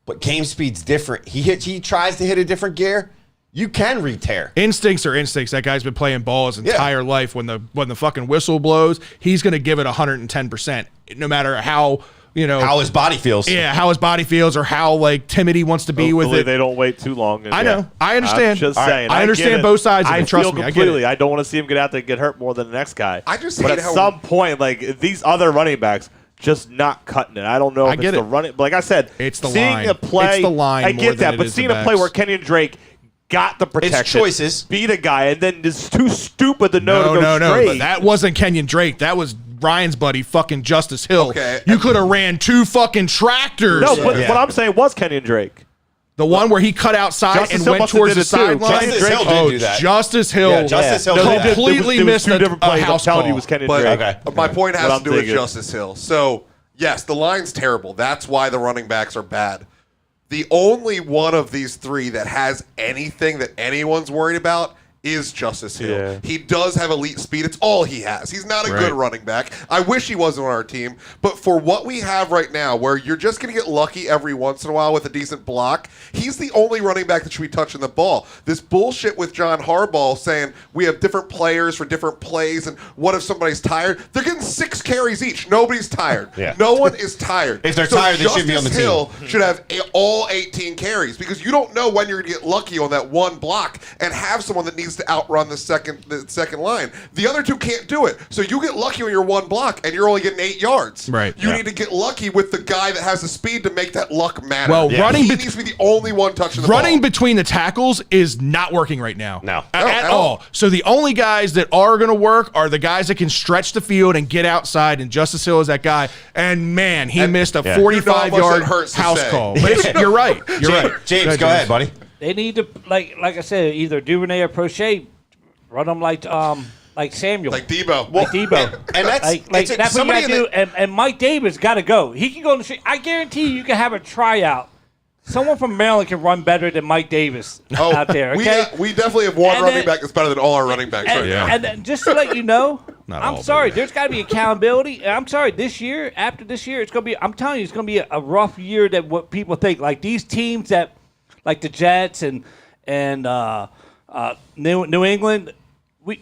But game speed's different. He tries to hit a different gear. You can re-tear. Instincts are instincts. That guy's been playing ball his entire life. When the fucking whistle blows, he's going to give it 110%, no matter how how his body feels. Yeah, how his body feels, or how like timid he wants to be with it. They don't wait too long. I know. I understand. I'm just saying. I understand both sides of it. Trust me, I get it. I don't want to see him get out there and get hurt more than the next guy. I just but hate at how some point, like these other running backs, just not cutting it. I don't know if it's the running. Like I said, it's the seeing line. a play. It's the line. I more get than that, it but is seeing the a play backs. where Kenyon Drake got the protection, It's choices. beat a guy, and then is too stupid to know to go straight. But that wasn't Kenyon Drake. That was Ryan's buddy, fucking Justice Hill. Okay. You could have ran 2 fucking tractors. No, but what I'm saying was Kenyon Drake. The one where he cut outside Justice and Hill went must have towards did the it too. sideline. Justice Hill did do that. Justice Hill. Yeah, Justice Hill No, did they that. did. Completely There was missed two different a plays. house I'm telling call. you, it was Kenyon But Drake. Okay. my point What has I'm to do with thinking. Justice Hill. So, yes, the line's terrible. That's why the running backs are bad. The only one of these three that has anything that anyone's worried about is Justice Hill. Yeah. He does have elite speed. It's all he has. He's not a good running back. I wish he wasn't on our team. But for what we have right now, where you're just going to get lucky every once in a while with a decent block, he's the only running back that should be touching the ball. This bullshit with John Harbaugh saying we have different players for different plays, and what if somebody's tired? They're getting 6 carries each. Nobody's tired. Yeah. No one is tired. If they're tired, they should be on the Justice Hill should have all 18 carries, because you don't know when you're going to get lucky on that one block and have someone that needs to outrun the second line. The other two can't do it. So you get lucky on your one block and you're only getting 8 yards. Right. You need to get lucky with the guy that has the speed to make that luck matter. Well, running he bet- needs to be the only one touching the Running ball. between the tackles is not working right now. No. At all. So the only guys that are going to work are the guys that can stretch the field and get outside, and Justice Hill is that guy. And, man, he missed a You know how much 45-yard that hurts to house say. call. But you're right. You're right. James, go ahead, buddy. They need to, like I said, either Duvernay or Prochet, run them like Samuel. Like Debo. Like Debo. And that's that's what you got to do. And Mike Davis got to go. He can go on the street. I guarantee you can have a tryout. Someone from Maryland can run better than Mike Davis out there, okay? We definitely have one And running then- back that's better than all our running backs right now. And then just to let you know, Not I'm all, sorry, but- there's got to be accountability. And I'm sorry, after this year, it's going to be, I'm telling you, it's going to be a rough year than what people think. Like these teams that, like the Jets and New England, we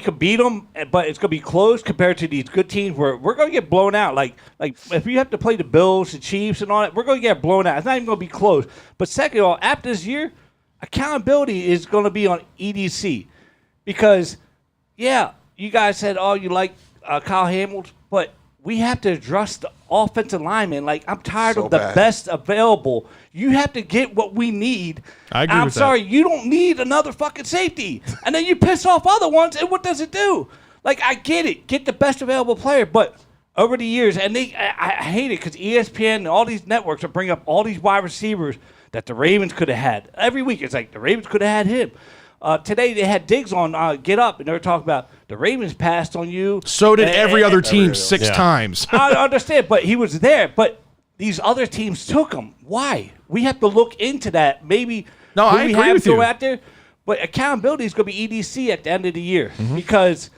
could beat them, but it's going to be close compared to these good teams where we're going to get blown out. Like if you have to play the Bills, the Chiefs, and all that, we're going to get blown out. It's not even going to be close. But second of all, after this year, accountability is going to be on EDC because, yeah, you guys said, oh, you like Kyle Hamilton, but we have to address the offensive lineman. Like, I'm tired So of the bad. best available. You have to get what we need. I agree I'm with that. sorry, you don't need another fucking safety. And then you piss off other ones, and what does it do? Like, I get it. Get the best available player, but over the years, and I hate it because ESPN and all these networks are bringing up all these wide receivers that the Ravens could have had. Every week, it's like the Ravens could have had him. Today, they had Diggs on Get Up, and they were talking about the Ravens passed on you. So did every other team and- 6 times. I understand, but he was there. But these other teams took him. Why? We have to look into that. Maybe No, I we agree have with to go you. out there, but accountability is going to be EDC at the end of the year Mm-hmm. because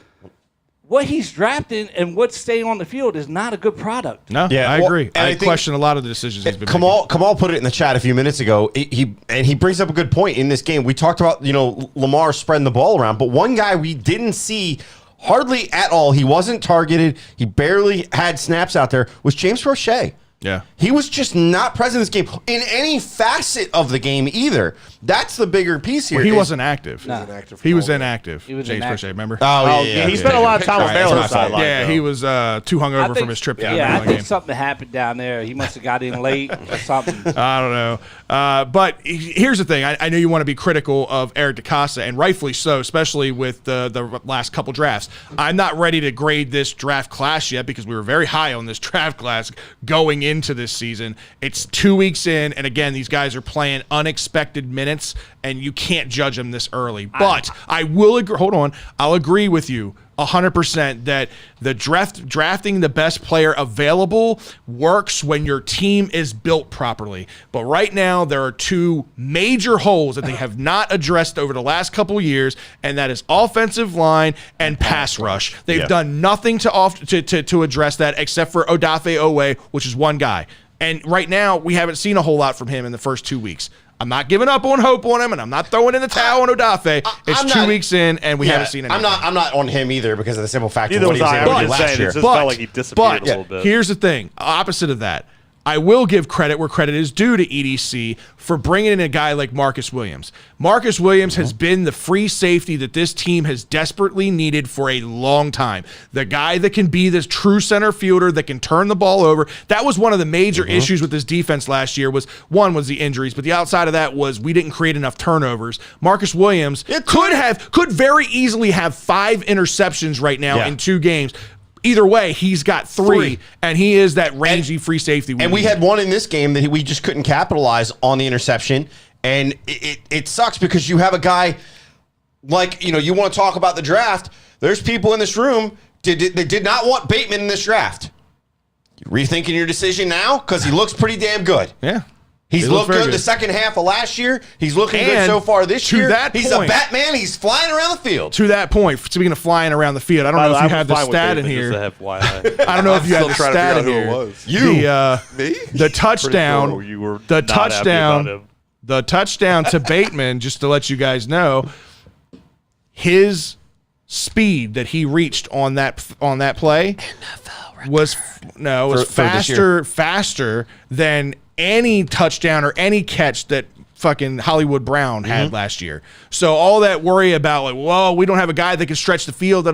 what he's drafting and what's staying on the field is not a good product. No, Yeah, I well, agree. and I I think- question a lot of the decisions he's been making. Kamal put it in the chat a few minutes ago. He brings up a good point in this game. We talked about Lamar spreading the ball around, but one guy we didn't see hardly at all. He wasn't targeted. He barely had snaps out there. Was James Prochet. Yeah. He was just not present in this game in any facet of the game either. That's the bigger piece here. Well, he is- wasn't active. Inactive He was for all inactive. He was James inactive. Prochet, remember? Oh, He spent a lot of time with Right, Baylor that's my fault. sideline. yeah, he was too hungover from his trip down Yeah, there. I in the think game. something happened down there. He must have got in late or something. I don't know. But here's the thing. I know you want to be critical of Eric DeCosta, and rightfully so, especially with the last couple drafts. I'm not ready to grade this draft class yet because we were very high on this draft class going into this season. It's 2 weeks in, and again, these guys are playing unexpected minutes, and you can't judge them this early. But I will agree. Hold on. I'll agree with you 100% that the drafting the best player available works when your team is built properly. But right now, there are two major holes that they have not addressed over the last couple of years, and that is offensive line and pass rush. They've done nothing to address that except for Odafe Owe, which is one guy. And right now, we haven't seen a whole lot from him in the first 2 weeks. I'm not giving up on hope on him, and I'm not throwing in the towel on Odafe. It's I'm 2 not- weeks in, and we haven't seen anything. I'm not on him either because of the simple fact Neither of what he was was I. able I to do was just last saying, year. it just felt like he disappeared a little bit. Here's the thing. Opposite of that. I will give credit where credit is due to EDC for bringing in a guy like Marcus Williams. Marcus Williams has been the free safety that this team has desperately needed for a long time. The guy that can be this true center fielder that can turn the ball over. That was one of the major issues with this defense last year was the injuries, but the outside of that was we didn't create enough turnovers. Marcus Williams could very easily have 5 interceptions right now in 2 games. Either way, he's got 3, and he is that rangy free safety. And we had one in this game that we just couldn't capitalize on the interception. And it sucks because you have a guy like, you want to talk about the draft. There's people in this room that did not want Bateman in this draft. You rethinking your decision now? Because he looks pretty damn good. Yeah. He's He looks looked very good the second half of last year. He's looking good And so far this to year. that He's point- a Batman. He's flying around the field. To that point, speaking of flying around the field, I don't know if you have the stat in here. I don't know if you have the still trying to stat in figure out who here. it was. You. Me? The touchdown, sure you were the not happy about touchdown, him. the touchdown to Bateman. Just to let you guys know, his speed that he reached on that play was For this year. faster than any touchdown or any catch that fucking Hollywood Brown had last year. So all that worry about like, whoa, we don't have a guy that can stretch the field.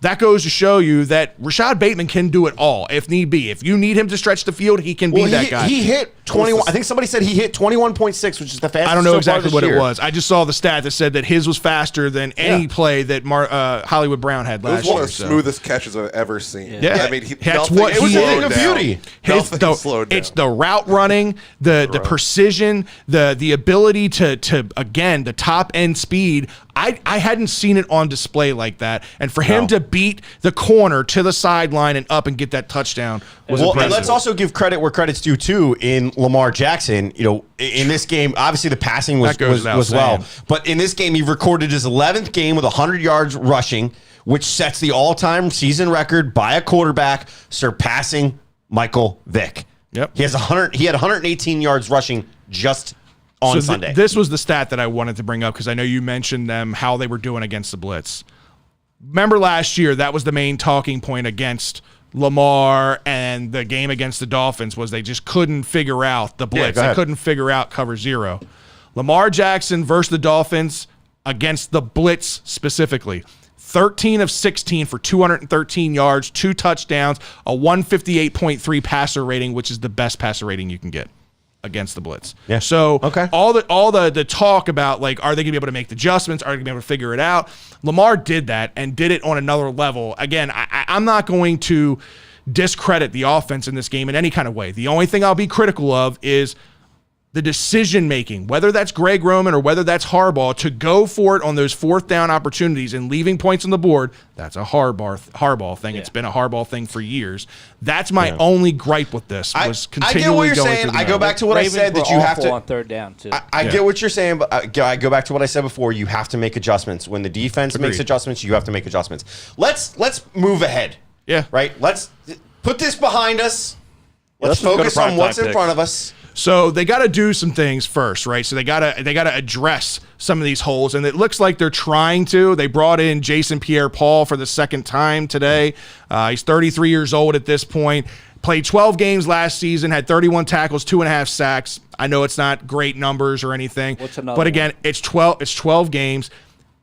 That goes to show you that Rashad Bateman can do it all if need be. If you need him to stretch the field, he can be that guy. He hit 21. I think somebody said he hit 21.6, which is the fastest. I don't know so far exactly this what year. it was. I just saw the stat that said that his was faster than any play that Hollywood Brown had It last was one year. of the So. smoothest catches I've ever seen. Yeah. I mean, That's nothing what It was a he thing is. of beauty. Nothing slowed down. It's the route running, the precision, the ability to again, the top end speed. I hadn't seen it on display like that. And for him to beat the corner to the sideline and up and get that touchdown was Well, impressive. and let's also give credit where credit's due too in Lamar Jackson. In this game, obviously the passing was That goes without well, saying. but in this game, he recorded his 11th game with 100 yards rushing, which sets the all-time season record by a quarterback, surpassing Michael Vick. Yep. He had 118 yards rushing just on Sunday. This was the stat that I wanted to bring up because I know you mentioned them, how they were doing against the blitz. Remember last year, that was the main talking point against Lamar and the game against the Dolphins was they just couldn't figure out the blitz. go They ahead. couldn't figure out cover 0. Lamar Jackson versus the Dolphins against the blitz specifically. 13 of 16 for 213 yards, 2 touchdowns, a 158.3 passer rating, which is the best passer rating you can get against the blitz. Yeah. So Okay. all the talk about like, are they gonna be able to make the adjustments? Are they gonna be able to figure it out? Lamar did that and did it on another level. Again, I'm not going to discredit the offense in this game in any kind of way. The only thing I'll be critical of is the decision making, whether that's Greg Roman or whether that's Harbaugh, to go for it on those fourth down opportunities and leaving points on the board, that's a Harbaugh thing. Yeah. It's been a Harbaugh thing for years. That's my only gripe with this. Was I get what you're saying. I go back to what Ravens I said that you have to on third down too. I get what you're saying, but I go back to what I said before. You have to make adjustments. When the defense makes adjustments, you have to make adjustments. Let's move ahead. Yeah. Right. Let's put this behind us. Let's focus on what's in front of us. So they got to do some things first, right? So they got to address some of these holes, and it looks like they're trying to. They brought in Jason Pierre-Paul for the second time today. He's 33 years old at this point. Played 12 games last season, had 31 tackles, 2.5 sacks. I know it's not great numbers or anything, but again, it's 12 games.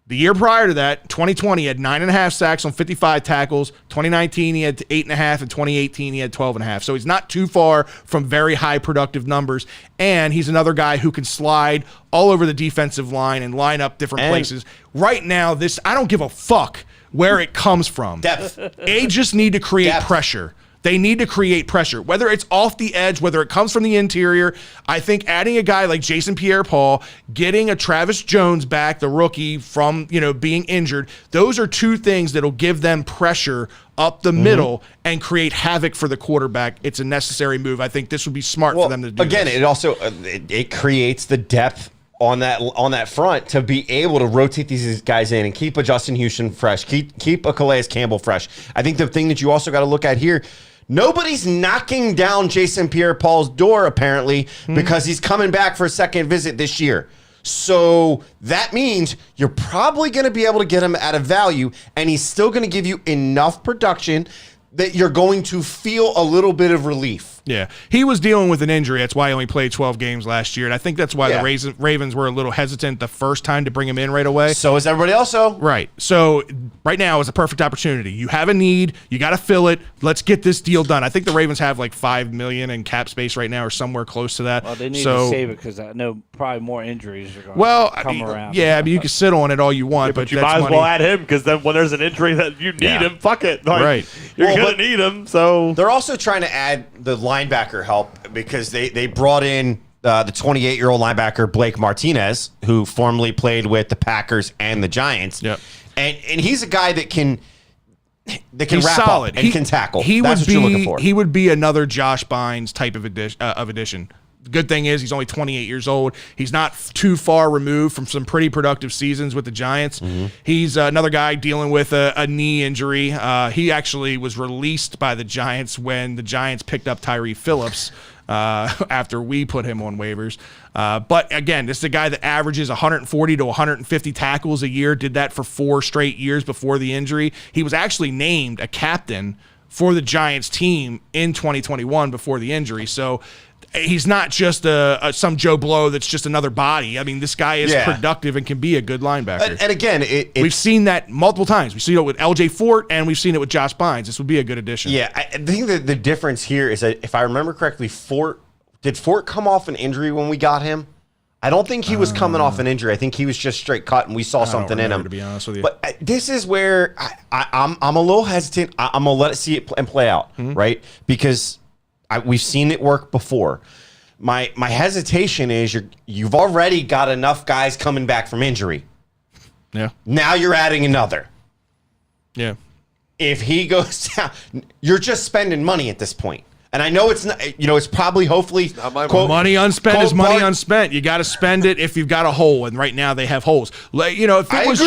The year prior to that, 2020, he had 9.5 sacks on 55 tackles. 2019, he had 8.5, and 2018, he had 12.5. So he's not too far from very high productive numbers. And he's another guy who can slide all over the defensive line and line up different places. Right now, I don't give a fuck where it comes from. Depth. They just need to create pressure. They need to create pressure, whether it's off the edge, whether it comes from the interior. I think adding a guy like Jason Pierre-Paul, getting a Travis Jones back, the rookie, from being injured, those are two things that'll give them pressure up the middle and create havoc for the quarterback. It's a necessary move. I think this would be smart for them to do. Again, it also it creates the depth on that front to be able to rotate these guys in and keep a Justin Houston fresh, keep a Calais Campbell fresh. I think the thing that you also got to look at here, nobody's knocking down Jason Pierre-Paul's door, apparently, because he's coming back for a second visit this year. So that means you're probably going to be able to get him at a value, and he's still going to give you enough production that you're going to feel a little bit of relief. Yeah, he was dealing with an injury. That's why he only played 12 games last year, and I think that's why the Ravens were a little hesitant the first time to bring him in right away. So is everybody else, though. Right. So right now is a perfect opportunity. You have a need. You got to fill it. Let's get this deal done. I think the Ravens have like $5 million in cap space right now, or somewhere close to that. Well, they need to save it because I know probably more injuries are going to come around. Yeah, I mean, you can sit on it all you want, but you might as well add him, because then when there's an injury that you need him, fuck it. Like, right. You're going to need him. So they're also trying to add the linebacker help, because they brought in the 28-year-old linebacker Blake Martinez, who formerly played with the Packers and the Giants. Yep. And he's a guy that can he's wrap solid. up and can tackle. That's what you're looking for. He would be another Josh Bynes type of addition. The good thing is he's only 28 years old. He's not too far removed from some pretty productive seasons with the Giants. He's another guy dealing with a knee injury. He actually was released by the Giants when the Giants picked up Tyree Phillips after we put him on waivers. But again, this is a guy that averages 140 to 150 tackles a year, did that for 4 straight years before the injury. He was actually named a captain for the Giants team in 2021 before the injury. So he's not just some Joe Blow that's just another body. I mean, this guy is productive and can be a good linebacker. And again, we've seen that multiple times. We've seen it with LJ Fort, and we've seen it with Josh Bynes. This would be a good addition. Yeah, I think that the difference here is that, if I remember correctly, did Fort come off an injury when we got him? I don't think he was coming off an injury. I think he was just straight cut, and we saw something in him. To be honest with you, but this is where I'm a little hesitant. I'm gonna let it see it and play out, right? Because we've seen it work before. My hesitation is you've already got enough guys coming back from injury. Yeah. Now you're adding another. Yeah. If he goes down, you're just spending money at this point. And I know it's not, it's probably, hopefully, quote, money unspent is money Bart, unspent. You got to spend it if you've got a hole, and right now they have holes. If it was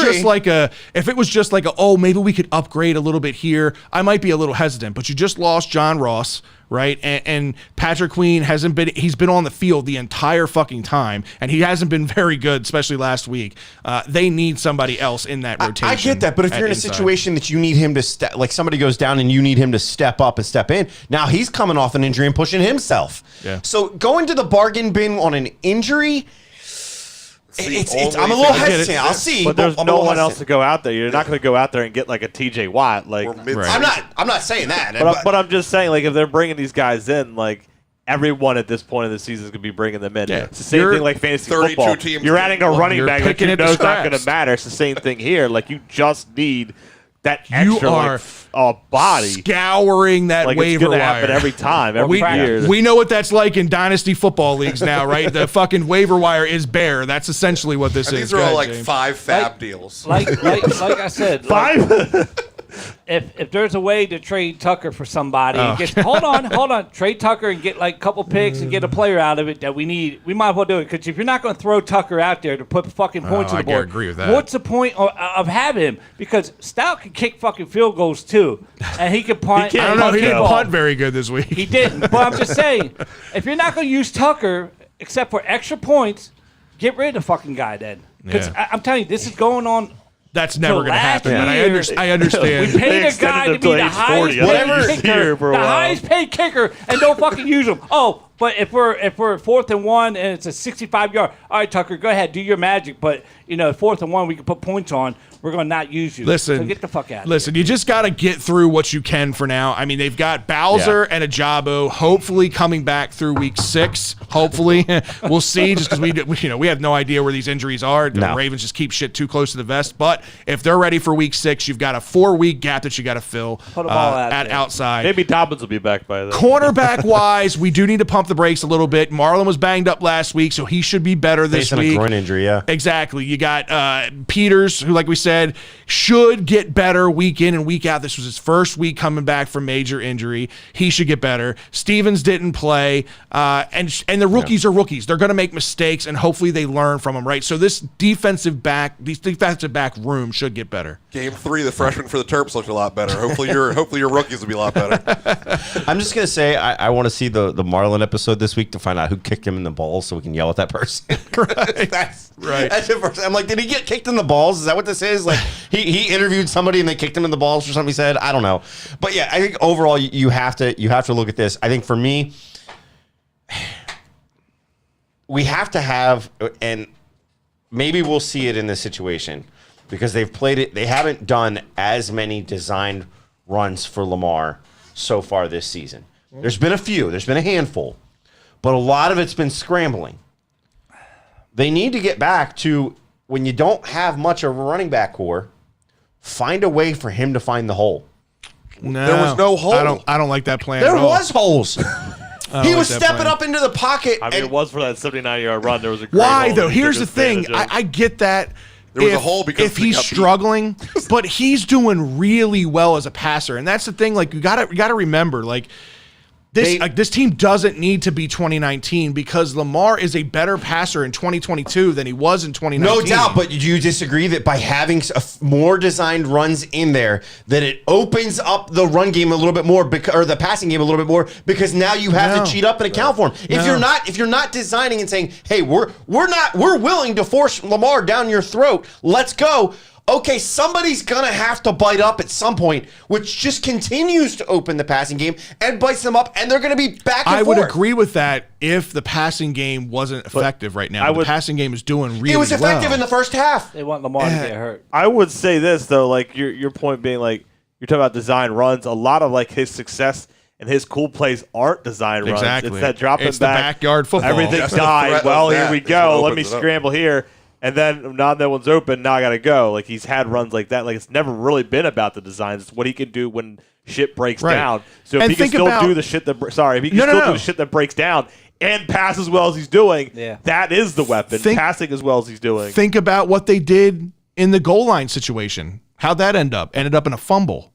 just like a, maybe we could upgrade a little bit here, I might be a little hesitant. But you just lost John Ross, right? And Patrick Queen he's been on the field the entire fucking time, and he hasn't been very good, especially last week. They need somebody else in that rotation. I get that, but if you're in a situation that you need him to somebody goes down and you need him to step up and step in, now he's coming off an injury and pushing himself. Yeah. So going to the bargain bin on an injury, I'm a little hesitant. I'll see. But there's no one else to go out there. You're not going to go out there and get like a TJ Watt. Like, I'm not saying that. But I'm just saying, like, if they're bringing these guys in, like, everyone at this point of the season is going to be bringing them in. Yeah. It's the same thing like fantasy football. Teams you're adding a running back that you know is not going scraps. to matter. It's the same thing here. Like, you just need that You extra are body. scouring that Like waiver it's gonna wire happen every time, every year. We know what that's like in dynasty football leagues now, right? The fucking waiver wire is bare. That's essentially what this And is. these are Go all ahead, like James. 5 fab deals. Like I said, like, 5. if there's a way to trade Tucker for somebody, and hold on, trade Tucker and get like a couple picks and get a player out of it that we need, we might as well do it. Because if you're not going to throw Tucker out there to put fucking points on the board, agree with that. what's the point of having him? Because Stout can kick fucking field goals too, and he can punt. I don't know. He didn't ball. punt very good this week. He didn't. But I'm just saying, if you're not going to use Tucker except for extra points, get rid of the fucking guy then. Because Yeah. I'm telling you, this is going on. That's never going to last happen. And year, I understand. We paid a extended guy him to till be the age 40. highest Whatever paid year kicker, for a the while. highest paid kicker, and don't fucking use him. Oh, but if we're 4th and 1 and it's a 65-yard, all right, Tucker, go ahead, do your magic. But 4th and 1, we can put points on. We're going to not use you. Listen, so get the fuck out. Listen, you just got to get through what you can for now. I mean, they've got Bowser and Ajabo hopefully coming back through week 6. Hopefully, we'll see. Just because we have no idea where these injuries are. The Ravens just keep shit too close to the vest. But if they're ready for week 6, you've got a 4-week gap that you got to fill Put 'em all out at there. outside. Maybe Dobbins will be back by then. Cornerback wise, we do need to pump the brakes a little bit. Marlon was banged up last week, so he should be better this Facing week. a groin injury, yeah. Exactly. You got Peters, who, like we said, should get better week in and week out. This was his first week coming back from major injury. He should get better. Stevens didn't play, and the rookies are rookies. They're going to make mistakes, and hopefully they learn from them, right? So this defensive back room should get better. Game 3, the freshman for the Terps looked a lot better. Hopefully your rookies will be a lot better. I'm just going to say I want to see the Marlon episode this week to find out who kicked him in the balls so we can yell at that person. Right. That's Right. That's the first. I'm like, did he get kicked in the balls? Is that what this is? Like, he interviewed somebody and they kicked him in the balls or something he said? I don't know. But yeah, I think overall you have to look at this. I think for me, we have to have, and maybe we'll see it in this situation because they've played it. They haven't done as many designed runs for Lamar so far this season. There's been a few. There's been a handful. But a lot of it's been scrambling. They need to get back to, when you don't have much of a running back core, find a way for him to find the hole. No, There was no hole. I don't like that plan. There at all. was holes. He like was that stepping plan. up into the pocket. I mean, and it was for that 79-yard run. There was a great Why hole though? that he Here's took the thing. advantage of. I get that. There was a hole because if he he's got beat. struggling, but he's doing really well as a passer, and that's the thing. Like you gotta remember, like. This team doesn't need to be 2019 because Lamar is a better passer in 2022 than he was in 2019. No doubt, but do you disagree that by having more designed runs in there, that it opens up the run game a little bit more, or the passing game a little bit more, because now you have No. to cheat up and account for him. If you're not designing and saying, hey, we're willing to force Lamar down your throat, let's go. Okay, somebody's going to have to bite up at some point, which just continues to open the passing game and bites them up, and they're going to be back and I forth. would agree with that if the passing game wasn't effective right now. The passing game is doing really well. It was effective in the first half. They want Lamar to get hurt. I would say this though, like your point being like you're talking about design runs. A lot of like his success and his cool plays aren't design runs. Exactly. It's that dropping It's the back, backyard football. Everything That's the died. threat Well, of here that, we is go. it Let me opens it up. scramble here. And then now that one's open, now I got to go. Like he's had runs like that. Like it's never really been about the designs. It's what he can do when shit breaks Right. down. So if And he can think still about- do the shit that if he can No, still no. do the shit that breaks down and pass as well as he's doing, that is the weapon. Passing as well as he's doing. Think about what they did in the goal line situation. How'd that end up? Ended up in a fumble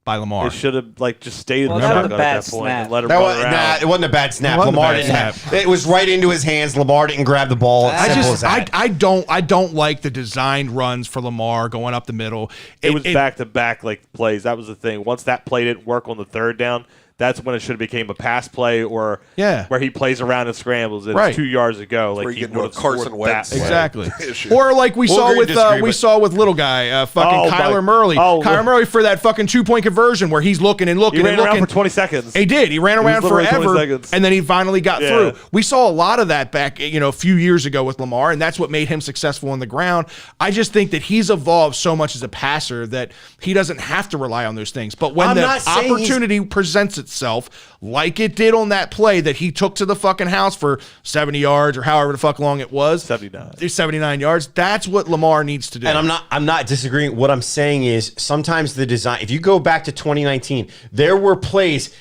by Lamar. They should have like just stayed Well, in the that was shotgun a at bad that point snap. and let him That run was, around. it wasn't a bad snap. It wasn't a Lamar bad didn't snap. have. It was right into his hands. Lamar didn't grab the ball. It's simple as that. I don't like the designed runs for Lamar going up the middle. It was back to back like plays. That was the thing. Once that play didn't work on the third down, that's when it should have became a pass play or where he plays around and scrambles. And it's 2 yards ago. Like Where you he get into a would've Carson scored Wentz that play. Exactly. issue. Or like we We'll saw agree with to disagree, we but- saw with little guy, fucking Kyler Murray. Kyler Murray for that fucking 2-point conversion where he's looking and looking He ran and looking around for 20 seconds. He did. He ran around literally 20 forever, seconds. and then he finally got Yeah. through. We saw a lot of that back, a few years ago with Lamar, and that's what made him successful on the ground. I just think that he's evolved so much as a passer that he doesn't have to rely on those things. But when I'm the not saying opportunity presents itself like it did on that play that he took to the fucking house for 70 yards or however the fuck long it was. 79 yards. That's what Lamar needs to do. And I'm not disagreeing. What I'm saying is sometimes the design, if you go back to 2019, there were plays.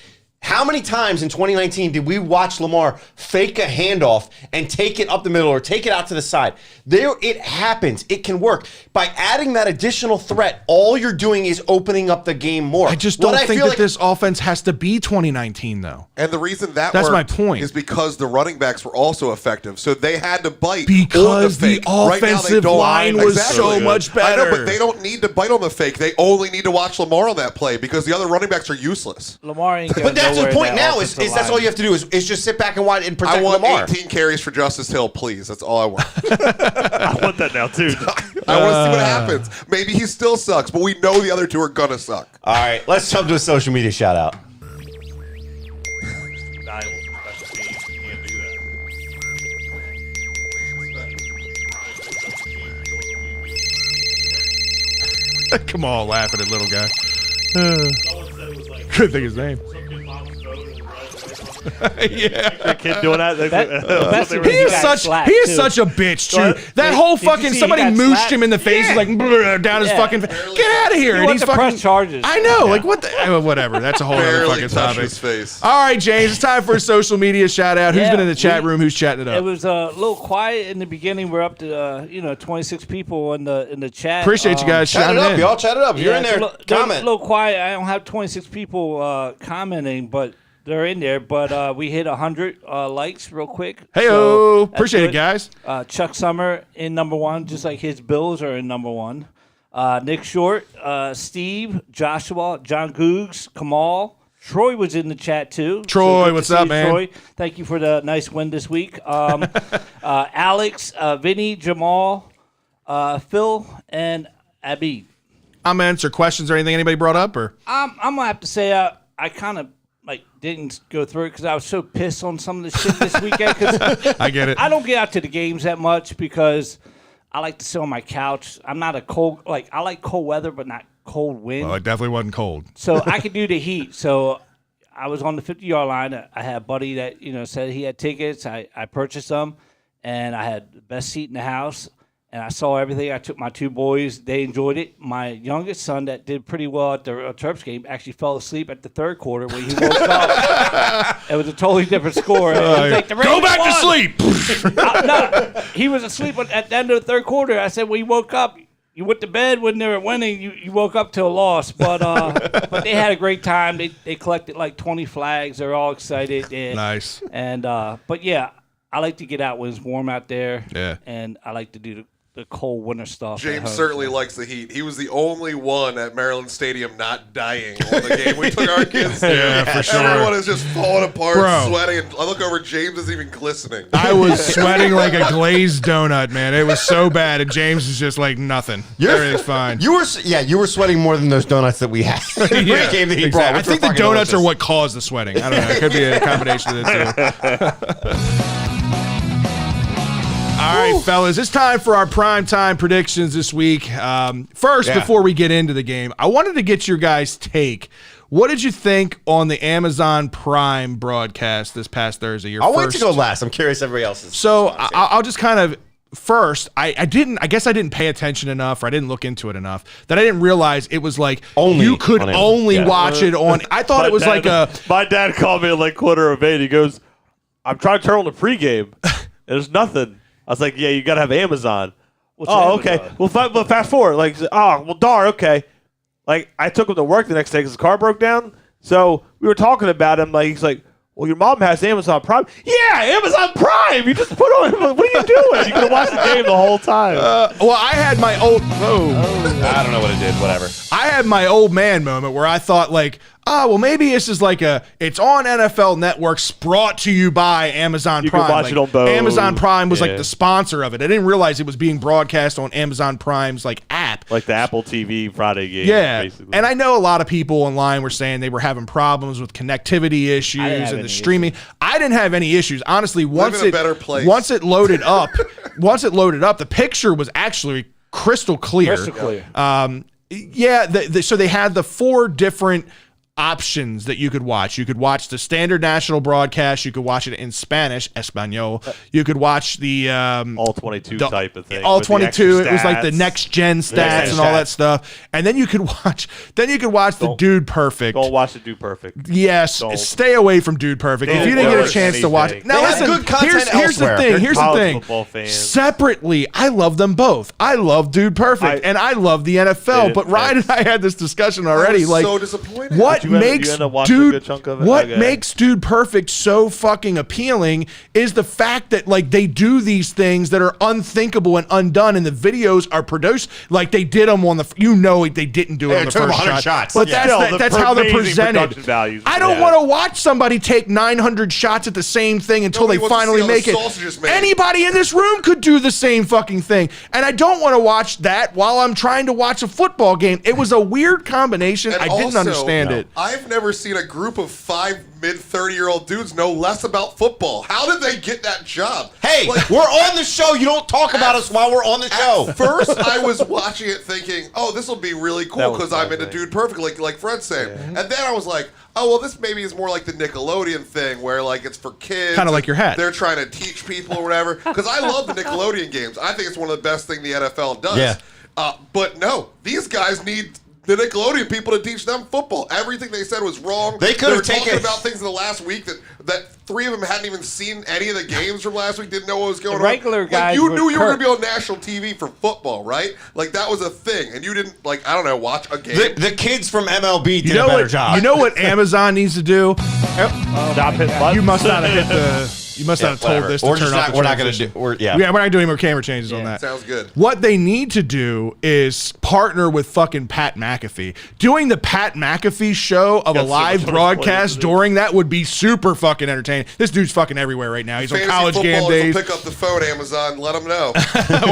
How many times in 2019 did we watch Lamar fake a handoff and take it up the middle or take it out to the side? It happens. It can work. By adding that additional threat, all you're doing is opening up the game more. I just don't think that this offense has to be 2019, though. And the reason that's my point is because the running backs were also effective, so they had to bite because on the fake. Offensive line was so much better. I know, but they don't need to bite on the fake. They only need to watch Lamar on that play because the other running backs are useless. Lamar ain't But that's the point now. Is that's all you have to do is just sit back and watch and protect Lamar. I want 18 carries for Justice Hill, please. That's all I want. I want that now too. I want to see what happens. Maybe he still sucks, but we know the other two are gonna suck. All right, let's jump to a social media shout out. Come on, laughing at little guy. Couldn't think his name. Yeah, that kid doing that. He is such a bitch too. That whole fucking somebody mooshed him in the face, like down his fucking. Get out of here! And he's fucking press charges. I know, like what the whatever. That's a whole other fucking topic. His face. All right, James, it's time for a social media shout out. Who's been in the chat room? Who's chatting it up? It was a little quiet in the beginning. We're up to 26 people in the chat. Appreciate you guys chat shouting it up, in. y'all. Chat it up. You're in there. Comment. A little quiet. I don't have 26 people commenting, but. They're in there, but we hit 100 likes real quick. Hey-o. Appreciate it, guys. Chuck Summer in number one, just like his Bills are in number one. Nick Short, Steve, Joshua, John Googs, Kamal. Troy was in the chat, too. Troy, what's up, man? Troy, thank you for the nice win this week. Alex, Vinny, Jamal, Phil, and Abid. I'm going to answer questions or anything anybody brought up. Or I'm going to have to say I kind of didn't go through it because I was so pissed on some of the shit this weekend. Cause I get it. I don't get out to the games that much because I like to sit on my couch. I'm not a cold I like cold weather, but not cold wind. Well, it definitely wasn't cold. So I could do the heat. So I was on the 50-yard line. I had a buddy that said he had tickets. I purchased them, and I had the best seat in the house. And I saw everything. I took my two boys. They enjoyed it. My youngest son that did pretty well at the Terps game actually fell asleep at the third quarter when he woke up. It was a totally different score. Go back to sleep. No, he was asleep at the end of the third quarter. I said, well, you woke up. You went to bed when they were winning. You woke up to a loss. But they had a great time. They collected like 20 flags. They're all excited. Nice. And but, yeah, I like to get out when it's warm out there. Yeah. And I like to do the cold winter stuff. James certainly likes the heat. He was the only one at Maryland Stadium not dying on the game we took our kids to. Yeah, for sure. Everyone is just falling apart, Bro. sweating. And I look over, James is even glistening. I was sweating like a glazed donut, man. It was so bad, and James is just like nothing. Everything's fine. You were sweating more than those donuts that we had. Yeah, Game that he exactly. brought, I think the donuts are what caused the sweating. I don't know. It could be a combination of the two. All right, fellas, it's time for our primetime predictions this week. Before we get into the game, I wanted to get your guys' take. What did you think on the Amazon Prime broadcast this past Thursday? I'll wait to go last. I'm curious everybody else's. So I'll just kind of first. I guess I didn't pay attention enough, or I didn't look into it enough that I didn't realize it was like you could only watch it on. I thought it was like a. My dad called me at like 7:15. He goes, "I'm trying to turn on the pregame. There's nothing." I was like, yeah, you got to have Amazon. Okay. Well, fast forward. Like, okay. Like, I took him to work the next day because his car broke down. So we were talking about him. Like, he's like, well, your mom has Amazon Prime. Yeah, Amazon Prime. You just put on. What are you doing? You could have watched the game the whole time. Well, I had my old. I don't know what it did. Whatever. I had my old man moment where I thought like, well, maybe this is like it's on NFL Networks, brought to you by Amazon Prime. You can watch it on both. Amazon Prime was like the sponsor of it. I didn't realize it was being broadcast on Amazon Prime's like app. Like the Apple TV Friday game. Yeah. Basically. And I know a lot of people online were saying they were having problems with connectivity issues and the streaming. I didn't have any issues. Honestly, once it loaded up, the picture was actually crystal clear. Crystal clear. So they had the four different options that you could watch. You could watch the standard national broadcast. You could watch it in Spanish, Espanol. You could watch the all 22 type of thing. All with the 22. extra It was like the stats. next gen stats and all that stuff. And then you could watch. the Dude Perfect. Don't watch the Dude Perfect. Yes, Don't. stay away from Dude Perfect. If Don't you didn't get a watch chance to watch it, anything. now They have listen. good content Here's the elsewhere. thing. They're Here's the college thing. football fans. Separately, I love them both. I love Dude Perfect, and I love the NFL. But Ryan and I had this discussion already. was like, so disappointed. what Did you makes end up watching a Dude? good chunk of it? What Okay. makes Dude Perfect so fucking appealing is the fact that like they do these things that are unthinkable and undone, and the videos are produced like they did them on the. They didn't do it on it the took them first 100 shot. shots. But Yeah. that's Still, that's how they're amazing presented. production values. I don't Yeah. want to watch somebody take 900 shots at the same thing until Nobody they wants to finally see how the make it. sausage is made. Anybody in this room could do the same fucking thing, and I don't want to watch that while I'm trying to watch a football game. It was a weird combination. And I didn't also, understand it. I've never seen a group of 5 mid-30-year-old dudes know less about football. How did they get that job? Hey, Like, we're on the show. You don't talk about us while we're on the show. At first, I was watching it thinking, "Oh, this will be really That cool was because I'm my into thing. Dude Perfect, like Fred's saying." And then I was like, "Oh, well, this maybe is more like the Nickelodeon thing, where like it's for kids, Kinda like your hat. They're trying to teach people or whatever." Because I love the Nickelodeon games. I think it's one of the best things the NFL does. Yeah. But no, these guys need the Nickelodeon people to teach them football. Everything they said was wrong. They could have were talking taken- about things in the last week that 3 of them hadn't even seen any of the games from last week, didn't know what was going on. regular guys Like, you would knew you were going Kirk. to be on national TV for football, right? Like, that was a thing. And you didn't, like, I don't know, watch a game. The kids from MLB did You know a better what? job. You know what Amazon needs to do? Stop hitting buttons. You must not have hit the. You must not have told Whatever. this to We're turn just off not. the We're not going to transition. do. We're, Yeah, we're not doing more camera changes on Yeah. that. Sounds good. What they need to do is partner with fucking Pat McAfee. Doing the Pat McAfee show of a Got so live much broadcast to do. during that would be super fucking entertaining. This dude's fucking everywhere right now. He's on Fantasy college game footballers days. will pick up the phone, Amazon, let them know.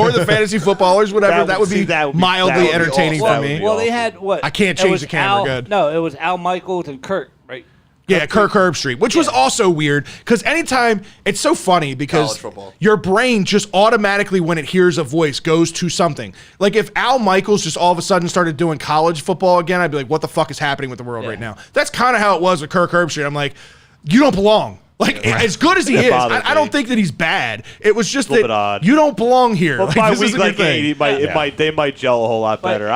Or the fantasy footballers, whatever. That would be that mildly be entertaining awesome. for me. Well, they had what? I can't It change was the camera, Al, good. No, it was Al Michaels and Kirk, right? Yeah, Kirk Herbstreit, which was also weird because anytime it's so funny because College football. your brain just automatically, when it hears a voice, goes to something. Like if Al Michaels just all of a sudden started doing college football again, I'd be like, what the fuck is happening with the world right now? That's kind of how it was with Kirk Herbstreit. I'm like, you don't belong. Like as good as he is, bothers I don't me. think that he's bad. It was just A little that bit odd. you don't belong here. Well, Like, by this week isn't your like thing. 8, they might gel a whole lot But- better.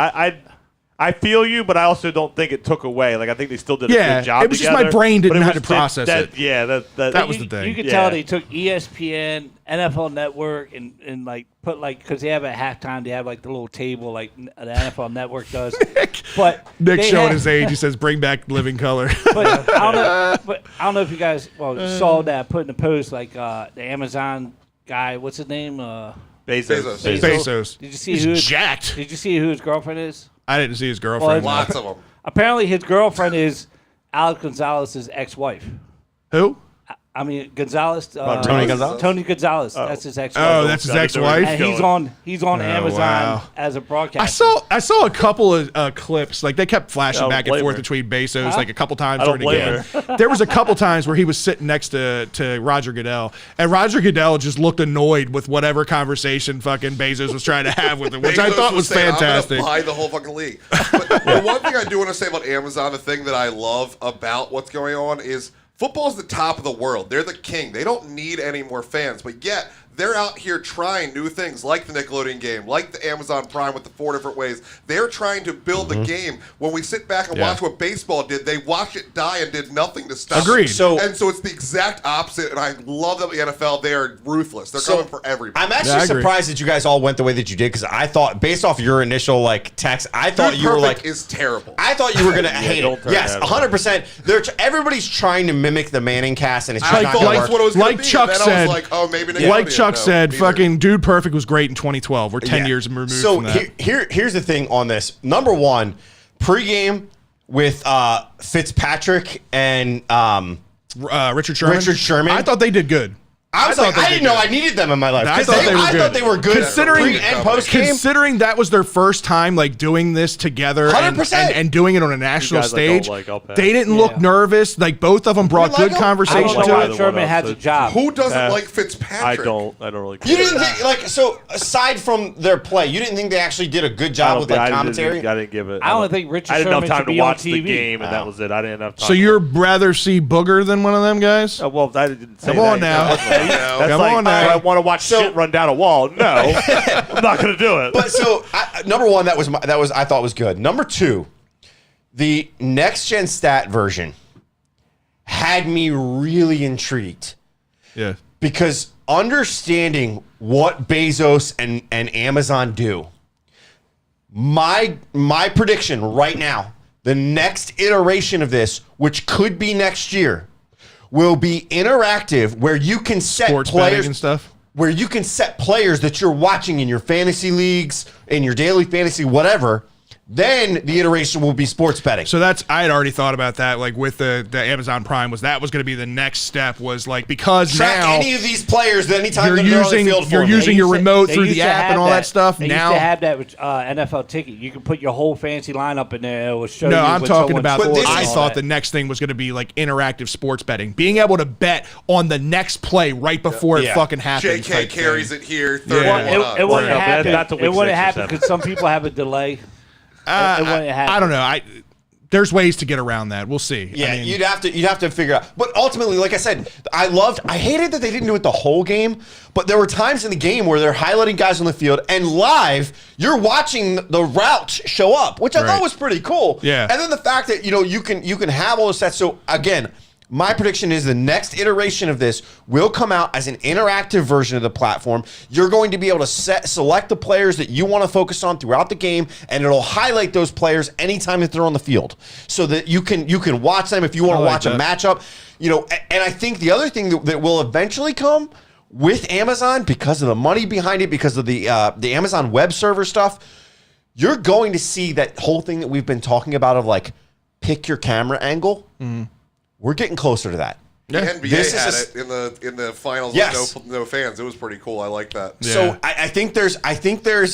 I feel you, but I also don't think it took away. Like I think they still did a Yeah, good job. it was just my together, brain didn't but it know how was to process it. Yeah, That was the thing. You could Yeah. tell they took ESPN, NFL Network, and like put like because they have at halftime they have like the little table like the NFL Network does. But Nick they showing had- his age. He says, "Bring back living color." But I don't know if you guys saw that I put in the post like the Amazon guy. What's his name? Bezos. Bezos. Did you see He's who? jacked. Did you see who his girlfriend is? I didn't see his girlfriend. Well, Lots of them. Apparently, his girlfriend is Alex Gonzalez's ex-wife. Who? I mean, Gonzalez. Tony Gonzalez? Tony Gonzalez. That's his ex-wife. Oh, that's his ex-wife. And he's on Amazon wow. as a broadcaster. I saw a couple of clips. Like they kept flashing I don't back and blame forth her. between Bezos like a couple times I don't during the game. There was a couple times where he was sitting next to Roger Goodell, and Roger Goodell just looked annoyed with whatever conversation fucking Bezos was trying to have with him, which I Bezos thought was saying, fantastic. I'm gonna buy the whole fucking league. But the one thing I do want to say about Amazon, the thing that I love about what's going on is football's the top of the world. They're the king. They don't need any more fans, but yet they're out here trying new things like the Nickelodeon game, like the Amazon Prime with the 4 different ways. They're trying to build the game. When we sit back and watch what baseball did, they watched it die and did nothing to stop Agreed. it. So- and so it's the exact opposite, and I love that the NFL, they are ruthless. They're So, coming for everybody. I'm Yeah, I actually agree. surprised that you guys all went the way that you did because I thought, based off your initial like text, I thought Dude you were Perfect like, is terrible. I thought you were gonna hate don't it. turn Yes, that on. 100%. Everybody's trying to mimic the Manning cast, and it's just I not thought gonna that's work. what it was going Like to be. Chuck and then I said- was like, oh, maybe Like Nickelodeon. Chuck No, said, neither. fucking Dude Perfect was great in 2012. We're 10 Yeah. years removed So from that. here's the thing on this. Number one, pregame with Fitzpatrick and Richard Sherman. Richard Sherman. I thought they did good. I didn't know I needed them in my life. I thought they were good. Considering pre and post game. Considering that was their first time like doing this together 100%. and doing it on a national guys, stage, I'll pass. they didn't look nervous. Like both of them brought good I conversation don't know to why it. Sherman has a job. Who doesn't Yeah. like Fitzpatrick? I don't really care. You didn't think so aside from their play, you didn't think they actually did a good job with like commentary? I didn't give it. I don't think Richard I didn't Sherman have time should to be on watch the TV. game, and that was it. I didn't have time. So you'd rather see Booger than one of them guys? well, I didn't say Come on that. now. That's Come like, on now. I want to watch shit run down a wall. No, I'm not going to do it. But so number one, that was I thought was good. Number two, the next gen stat version had me really intrigued Yeah. because understanding what Bezos and Amazon do, my prediction right now, the next iteration of this, which could be next year, will be interactive where you can set Sports players betting and stuff. where you can set players that you're watching in your fantasy leagues, in your daily fantasy, whatever. Then the iteration will be sports betting. So I had already thought about that, like with the Amazon Prime, was going to be the next step, was like, because Track now any of these players that anytime you're they're on the using field for you're me. using your remote They through used the to app have and all that stuff. They Now used to have that with NFL ticket. You can put your whole fancy lineup in there. It will show you. no, I'm what talking someone about. scored and I all thought that. the next thing was going to be like interactive sports betting, being able to bet on the next play right before it Yeah. fucking happens. JK type carries thing. it here. Yeah. 31 Well, it wouldn't No, happen. that's a week It wouldn't 6 or happen 7. because some people have a delay. It wouldn't happen. I don't know. There's ways to get around that. We'll see. Yeah, I mean, you'd have to figure out. But ultimately, like I said, I hated that they didn't do it the whole game, but there were times in the game where they're highlighting guys on the field and live, you're watching the routes show up, which I Right. thought was pretty cool. Yeah. And then the fact that, you can have all this stats. So again, my prediction is the next iteration of this will come out as an interactive version of the platform. You're going to be able to select the players that you want to focus on throughout the game, and it'll highlight those players anytime that they're on the field, so that you can watch them if you want to watch a matchup. And I think the other thing that will eventually come with Amazon, because of the money behind it, because of the Amazon web server stuff, you're going to see that whole thing that we've been talking about of like pick your camera angle. Mm-hmm. We're getting closer to that. The NBA This had is it in the finals Yes. with no fans. It was pretty cool. I like that. Yeah. So I think there's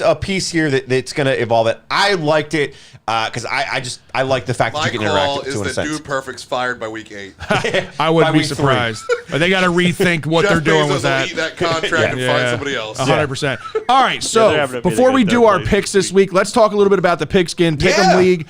a piece here that's going to evolve. It. I liked it because I like the fact My that you can call interact is to in a that sense. Dude Perfect's fired by week 8. I wouldn't By be week 3. surprised. But they got to rethink what Jeff they're doing Bezos with that. will eat that contract and find somebody else. 100%. All right, they're so having a before we meeting do with our them picks this week, let's talk a little bit about the Pigskin Pick'em Yeah. League.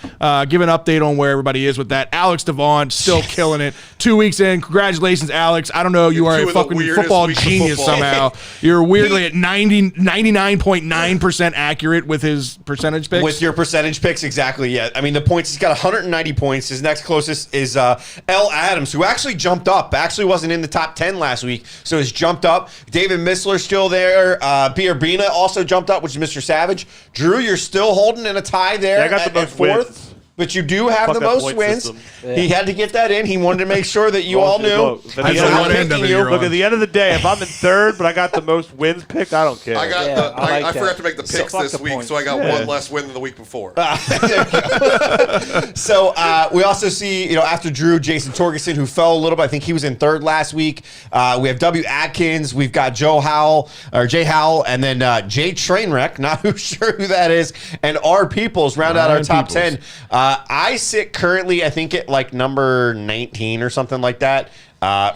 Give an update on where everybody is with that. Alex Devon still killing it. 2 weeks in. Congratulations, Alex. I don't know. You are Two a of the fucking weirdest football weeks of genius football. somehow. You're weirdly at 99.9% accurate with his percentage picks. With your percentage picks, exactly. Yeah, I mean the points. He's got 190 points. His next closest is L. Adams, who actually jumped up. Actually wasn't in the top 10 last week, so he's jumped up. David Missler still there. Bina also jumped up, which is Mr. Savage. Drew, you're still holding in a tie there. Yeah, I got the most fourth. wins. But you do have Fuck the that most point wins. system. He had to get that in. He wanted to make sure that you all knew. Look, He's at I the know not what end of picking it you. you're Look, on. at the end of the day, if I'm in third, but I got the most wins picked, I don't care. I got Yeah, I like I forgot that. to make the So picks fuck this the week, points. so I got one less win than the week before. So we also see, after Drew, Jason Torgerson, who fell a little bit. I think he was in third last week. We have W. Atkins. We've got Jay Howell, and then Jay Trainwreck. Not sure who that is. And R. Peoples round out our Ryan top Peoples. 10. I sit currently, I think, at like number 19 or something like that.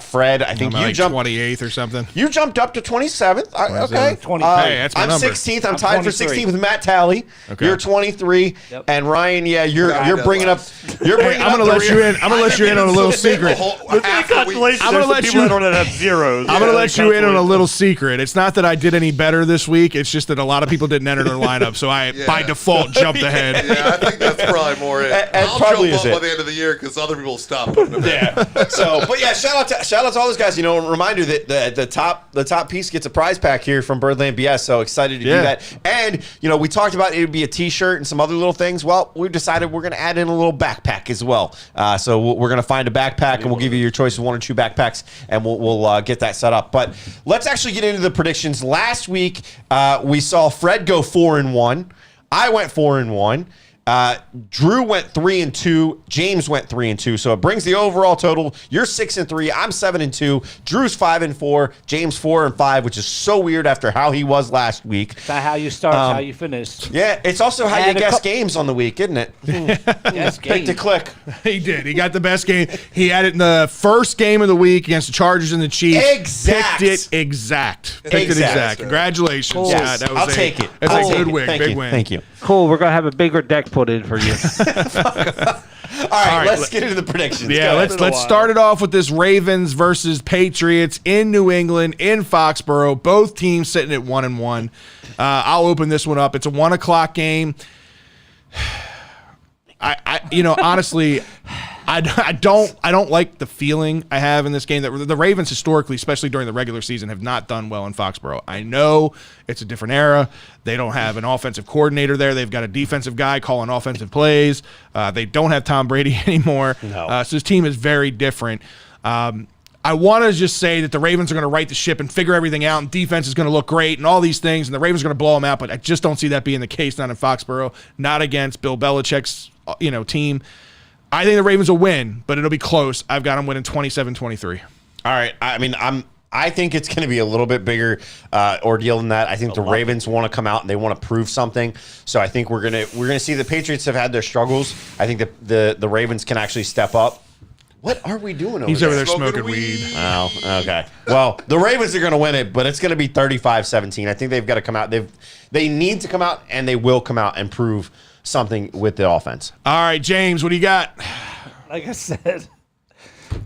Fred, I think I'm you like jumped. 28th or something. You jumped up to 27th. Okay. 20. Hey, that's my I'm number. 16th. I'm I'm tied for 23. 16th with Matt Talley. Okay. You're 23. Yep. And Ryan, yeah, you're Yeah, bringing up. You're Hey, bringing I'm up gonna the let you rear- in. I'm gonna let you in on a little secret. Congratulations. I'm gonna There's let some people you- that don't have zeros. I'm going to let you in on a little secret. It's not that I did any better this week. It's just that a lot of people didn't enter their lineup, so I, by default, jumped ahead. Yeah, I think that's probably more it. That I'll probably jump is up it. by the end of the year because other people will stop putting them in. Yeah. So, but yeah, shout out to all those guys. Reminder that the top piece gets a prize pack here from Birdland BS. So excited to do that. And we talked about it would be a T-shirt and some other little things. Well, we've decided we're going to add in a little backpack as well. So we're going to find a backpack and we'll give you your choice of 1 or 2 backpacks, and we'll get that set up. But let's actually get into the predictions. Last week we saw Fred go 4-1. I went 4-1. Drew went 3-2. James went 3-2. So it brings the overall total. You're 6-3. I'm 7-2. Drew's 5-4. James 4-5, which is so weird after how he was last week. It's not how you start, it's how you finish. Yeah, it's also how you guess games on the week, isn't it? Yes, Pick to click. He did. He got the best game. He had it in the first game of the week against the Chargers and the Chiefs. Exact. Picked it exact. Congratulations, Cool. Scott. That was I'll take it. That's I'll a take good it. win. Thank Big you. win. Thank you. Cool. We're going to have a bigger deck put in for you. All right, let's get into the predictions. Yeah, Go ahead. let's start it off with this Ravens versus Patriots in New England, in Foxborough. Both teams sitting at 1-1. I'll open this one up. It's a 1:00 game. Honestly, I don't like the feeling I have in this game that the Ravens historically, especially during the regular season, have not done well in Foxborough. I know it's a different era. They don't have an offensive coordinator there. They've got a defensive guy calling offensive plays. They don't have Tom Brady anymore. No. So this team is very different. I want to just say that the Ravens are going to right the ship and figure everything out, and defense is going to look great and all these things, and the Ravens are going to blow them out, but I just don't see that being the case not in Foxborough, not against Bill Belichick's team. I think the Ravens will win, but it'll be close. I've got them winning 27-23. All right. I think it's going to be a little bit bigger ordeal than that. I think the Ravens want to come out and they want to prove something. So I think we're gonna see the Patriots have had their struggles. I think the Ravens can actually step up. What are we doing over there? He's over there Smoking smoking weed. Oh, okay. Well, the Ravens are going to win it, but it's going to be 35-17. I think they've got to come out. They need to come out, and they will come out and prove something with the offense. All right, James, what do you got? Like I said,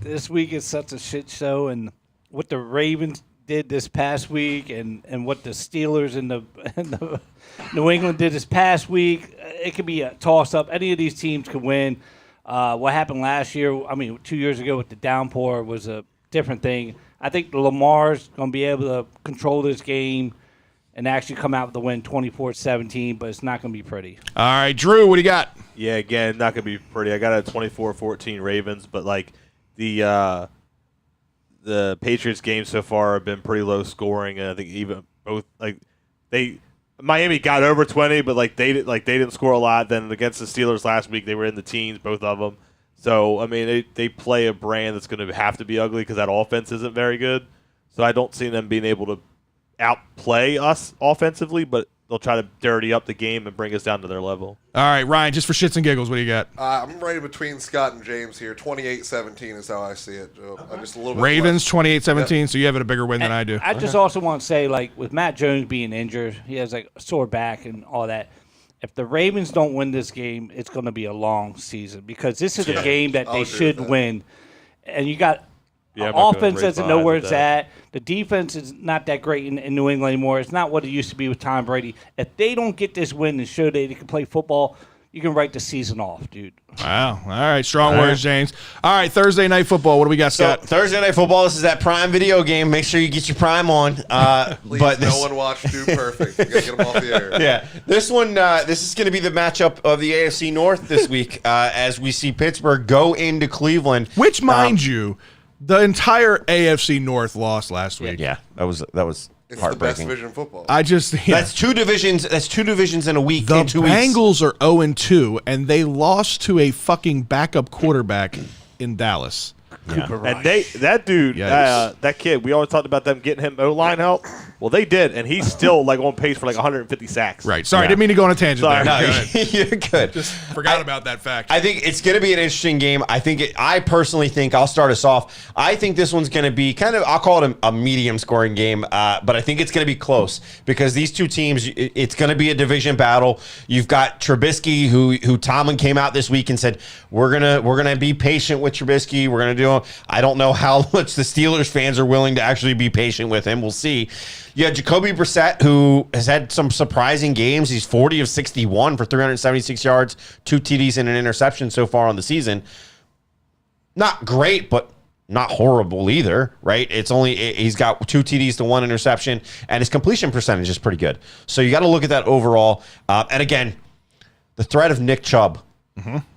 this week is such a shit show, and what the Ravens did this past week and what the Steelers and the New England did this past week, it could be a toss-up. Any of these teams could win. What happened last year, 2 years ago with the downpour was a different thing. I think Lamar's going to be able to control this game and actually come out with the win 24-17, but it's not going to be pretty. All right, Drew, what do you got? Yeah, again, not going to be pretty. I got a 24-14 Ravens, but like the Patriots games so far have been pretty low scoring, and I think even both Miami got over 20, but they didn't score a lot. Then against the Steelers last week, they were in the teens, both of them. So they play a brand that's going to have to be ugly because that offense isn't very good. So I don't see them being able to outplay us offensively, but they'll try to dirty up the game and bring us down to their level. All right, Ryan, just for shits and giggles, what do you got? I'm right in between Scott and James here. 28-17 is how I see it, Joe. I'm just a little bit Ravens less. 28-17, so you have it a bigger win than I do. I just also want to say, with Matt Jones being injured, he has a sore back and all that. If the Ravens don't win this game, it's going to be a long season because this is a game that they should win. And you got offense doesn't know where it's at. The defense is not that great in New England anymore. It's not what it used to be with Tom Brady. If they don't get this win and show that they can play football, you can write the season off, dude. Wow. All right, strong words, James. All right, Thursday Night Football. What do we got, Scott? Thursday Night Football, this is that Prime Video game. Make sure you get your Prime on. Please, no one watched Dude Perfect. You got to get them off the air. Yeah. This one, this is going to be the matchup of the AFC North this week as we see Pittsburgh go into Cleveland. Which, mind you, the entire AFC North lost last week. Yeah, that was It's the best heartbreaking. division of football. That's two divisions. That's two divisions in a week. The in 2 weeks. Bengals are 0-2, and they lost to a fucking backup quarterback in Dallas. And that dude, Yikes. that kid, we always talked about them getting him O-line help. Well, they did, and he's still on pace for 150 sacks. Right. Sorry, Yeah. didn't mean to go on a tangent Sorry. there. No, Go ahead. you're good. Just forgot about that fact. I think it's going to be an interesting game. I personally think I'll start us off. I think this one's going to be I'll call it a medium scoring game, but I think it's going to be close because these two teams, it's going to be a division battle. You've got Trubisky, who Tomlin came out this week and said we're gonna be patient with Trubisky. We're gonna do. I don't know how much the Steelers fans are willing to actually be patient with him. We'll see. You had Jacoby Brissett, who has had some surprising games. He's 40 of 61 for 376 yards, 2 TDs and an interception so far on the season. Not great, but not horrible either, right? He's got 2 TDs to 1 interception, and his completion percentage is pretty good. So you got to look at that overall. And again, the threat of Nick Chubb,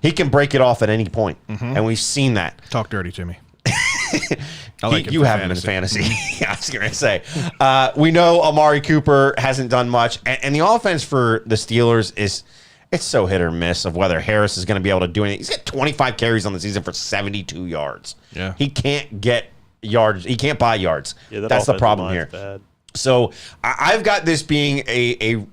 he can break it off at any point, and we've seen that. Talk dirty to me. I like You have him in fantasy. I was going to say. We know Amari Cooper hasn't done much, and the offense for the Steelers is it's so hit or miss of whether Harris is going to be able to do anything. He's got 25 carries on the season for 72 yards. Yeah. He can't get yards. He can't buy yards. Yeah, that's the offensive problem line's here. bad. So I've got this being a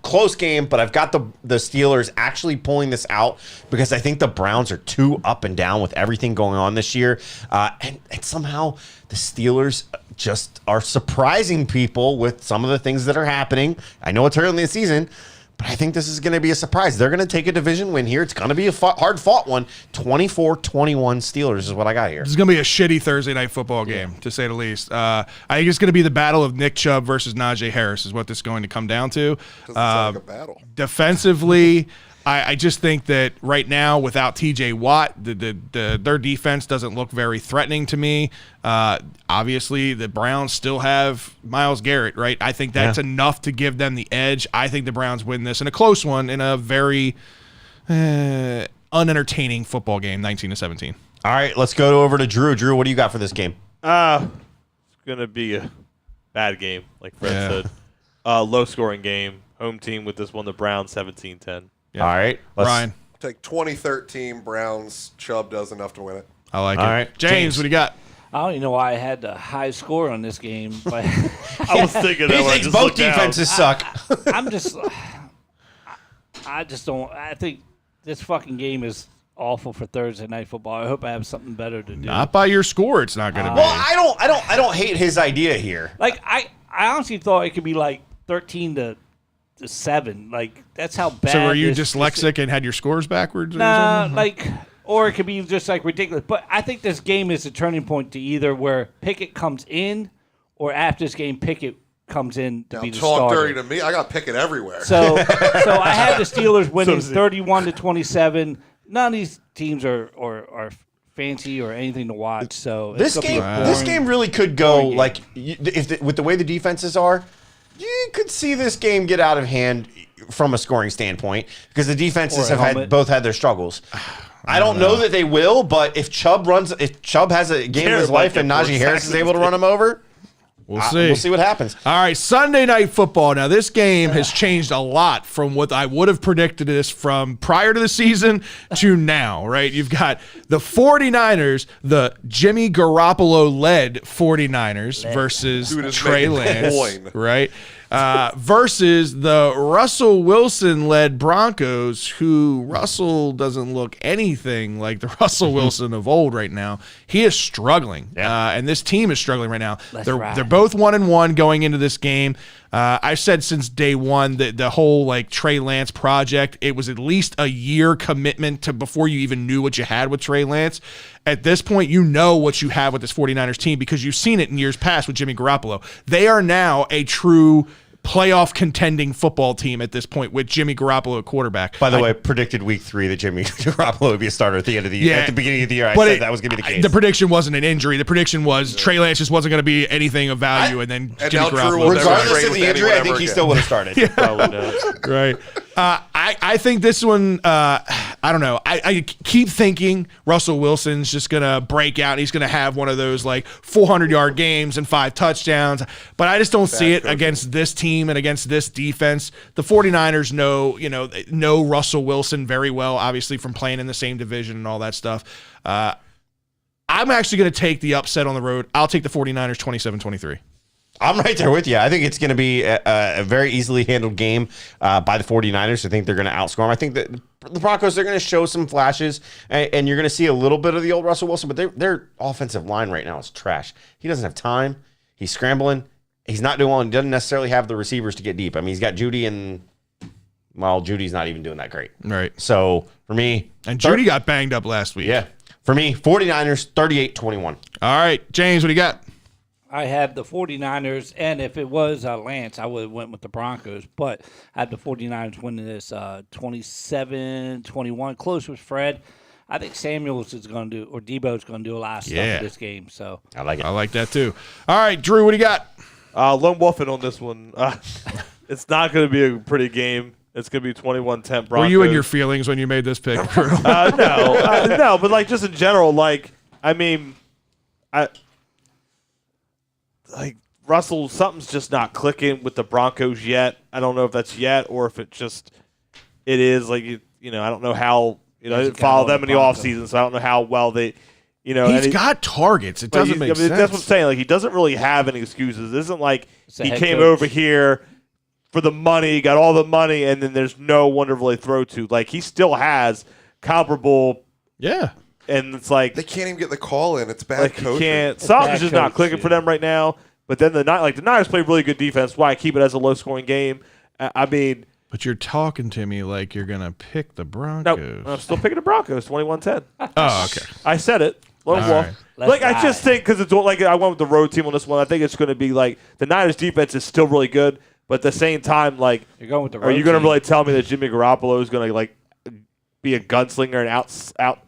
close game, but I've got the Steelers actually pulling this out because I think the Browns are too up and down with everything going on this year. And somehow the Steelers just are surprising people with some of the things that are happening. I know it's early in the season, but I think this is going to be a surprise. They're going to take a division win here. It's going to be a hard-fought one. 24-21 Steelers is what I got here. This is going to be a shitty Thursday night football game, to say the least. I think it's going to be the battle of Nick Chubb versus Najee Harris is what this is going to come down to. Doesn't sound like a battle. Defensively, I just think that right now, without TJ Watt, their defense doesn't look very threatening to me. Obviously, the Browns still have Myles Garrett, right? I think that's enough to give them the edge. I think the Browns win this in a close one, in a very unentertaining football game, 19-17. All right, let's go over to Drew. Drew, what do you got for this game? It's going to be a bad game, like Fred said. Low-scoring game. Home team with this one, the Browns, 17-10. Yeah. All right. Ryan. Take 2013 Browns. Chubb does enough to win it. I like it. All right. James, what do you got? I don't even know why I had the high score on this game, but I was thinking that He when I thinks just both looked down. defenses suck. I'm just, I just don't. I think this fucking game is awful for Thursday night football. I hope I have something better to do. Not by your score, it's not going to be. Well, I don't hate his idea here. Like I honestly thought it could be like 13-7. Like that's how bad. So were you this- dyslexic and had your scores backwards? Or Nah, something? like, or it could be just like ridiculous. But I think this game is a turning point to either where Pickett comes in, or after this game, Pickett comes in to be the Talk starter. dirty to me. I got Pickett everywhere. So I have the Steelers winning does he. 31-27. None of these teams are fancy or anything to watch. So it's This gonna be game, boring. this game really could go boring game. like with the way the defenses are. You could see this game get out of hand from a scoring standpoint because the defenses Or a have helmet. both had their struggles. I don't know that they will, but if Chubb has a game of his life and Najee Harris is able to run him over, We'll see. we'll see what happens. All right, Sunday Night Football. Now, this game has changed a lot from what I would have predicted this from prior to the season to now, right? You've got the 49ers, the Jimmy Garoppolo-led 49ers versus Dude is Trey making Lance, coin. right? Versus the Russell Wilson-led Broncos, who Russell doesn't look anything like the Russell Wilson of old right now. He is struggling, and this team is struggling right now. They're both 1-1 going into this game. I've said since day one that the whole like Trey Lance project, it was at least a year commitment to before you even knew what you had with Trey Lance. At this point, you know what you have with this 49ers team because you've seen it in years past with Jimmy Garoppolo. They are now a true playoff contending football team at this point with Jimmy Garoppolo at quarterback. By the way, predicted week 3 that Jimmy Garoppolo would be a starter at the end of the year. Yeah. At the beginning of the year, I But said that was going to be the case. The prediction wasn't an injury. The prediction was Trey Lance just wasn't going to be anything of value, and then And Jimmy now Drew Garoppolo. will never Regardless trade of with the injury, anyone I think ever he again. still would have started. Probably not. Right. I think this one, I don't know. I keep thinking Russell Wilson's just going to break out. And he's going to have one of those like 400-yard games and 5 touchdowns. But I just don't see it against this team and against this defense. The 49ers know Russell Wilson very well, obviously from playing in the same division and all that stuff. I'm actually going to take the upset on the road. I'll take the 49ers 27-23. I'm right there with you. I think it's going to be a very easily handled game by the 49ers. I think they're going to outscore them. I think that the Broncos, they're going to show some flashes, and you're going to see a little bit of the old Russell Wilson, but their offensive line right now is trash. He doesn't have time. He's scrambling. He's not doing well and doesn't necessarily have the receivers to get deep. I mean, he's got Judy and, well, Judy's not even doing that great. Right. So, for me... And Judy got banged up last week. Yeah. For me, 49ers, 38-21. All right. James, what do you got? I had the 49ers, and if it was Lance, I would have went with the Broncos. But I had the 49ers winning this 27-21. Close with Fred. I think Samuels is going to do, or Debo's going to do a lot of stuff in this game. So I like it. I like that too. All right, Drew, what do you got? Lone Wolfing on this one. It's not going to be a pretty game. It's going to be 21-10 Broncos. Were you in your feelings when you made this pick, Drew? No, but like just in general, like I mean, like Russell, something's just not clicking with the Broncos yet. I don't know if that's yet or if it just it is. Like I don't know how I didn't got follow all them the in the Broncos. offseason, so I don't know how well they. He's got targets. It doesn't make sense. That's what I'm saying. Like he doesn't really have any excuses. It isn't like a he head came coach. over here for the money, got all the money, and then there's no one to really throw to. Like he still has comparable. Yeah. And it's like They can't even get the call in. It's bad like coaching. you can't. It's Something's bad just not coach, clicking for yeah. them right now. But then the Niners play really good defense. Why I keep it as a low scoring game? I mean, But you're talking to me like you're going to pick the no, Broncos. I'm still picking the Broncos 21-10. Oh, okay. I said it. Let 'em All walk. right. Let's Like I just die. think because it's like I went with the road team on this one. I think it's going to be like the Niners defense is still really good, but at the same time, like, You're going with the are road you going to team. really tell me that Jimmy Garoppolo is going to like be a gunslinger and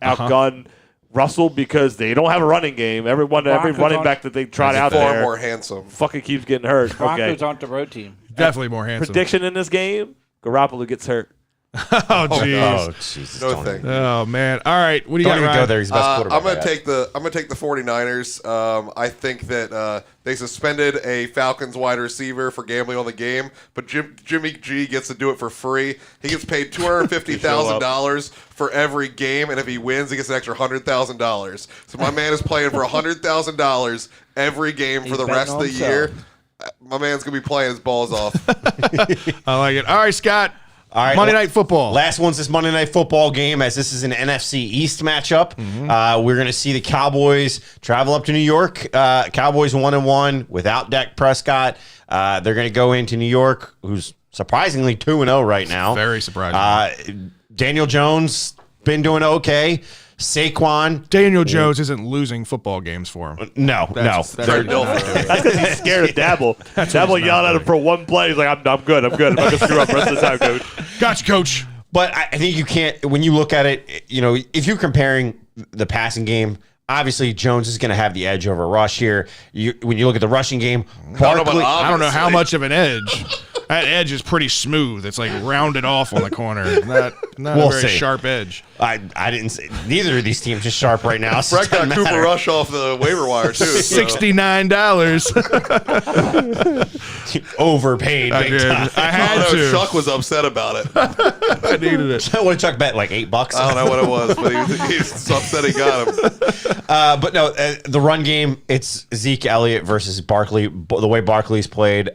outgun Russell because they don't have a running game? Every Broncos running aren't- back that they trot out Far there more handsome. fucking keeps getting hurt. Broncos Okay, aren't the road team. Definitely more handsome. prediction in this game: Garoppolo gets hurt. Oh, jeez. Oh, Jesus. No don't thing. Oh, man. All right. What do you don't got, even Ryan? go there. He's the best quarterback. I'm gonna take the 49ers. I think that they suspended a Falcons wide receiver for gambling on the game, but Jimmy G gets to do it for free. He gets paid $250,000 for every game, and if he wins, he gets an extra $100,000. So my man is playing for $100,000 every game for He's the betting rest of on the year. My man's gonna be playing his balls off. I like it. All right, Scott. All right, Monday Night Football. Last one's this Monday Night Football game, as this is an NFC East matchup. We're going to see the Cowboys travel up to New York. Cowboys 1-1 without Dak Prescott. They're going to go into New York, who's surprisingly 2-0 right now. Very surprising. Daniel Jones been doing okay. Saquon, Daniel Jones isn't losing football games for him. no. That's They're- That's because he's scared of Dabble. Dabble yelled at him for one play. He's like, I'm good. I'm not going to screw up the rest of the time, coach. Gotcha, coach. But I think you can't, when you look at it, if you're comparing the passing game, obviously Jones is going to have the edge over Rush here. When you look at the rushing game, Barkley, I don't know how much of an edge. That edge is pretty smooth. It's like rounded off on the corner. Not We'll a very see. sharp edge. I didn't say, neither of these teams is sharp right now. So Brett it got doesn't Cooper matter. Rush off the waiver wire too. So. $69. Overpaid I big did. time. I had Oh, no, to. Chuck was upset about it. I needed it. What did Chuck bet? Like $8? I don't know what it was, but he's upset he got him. But no, the run game, it's Zeke Elliott versus Barkley. The way Barkley's played,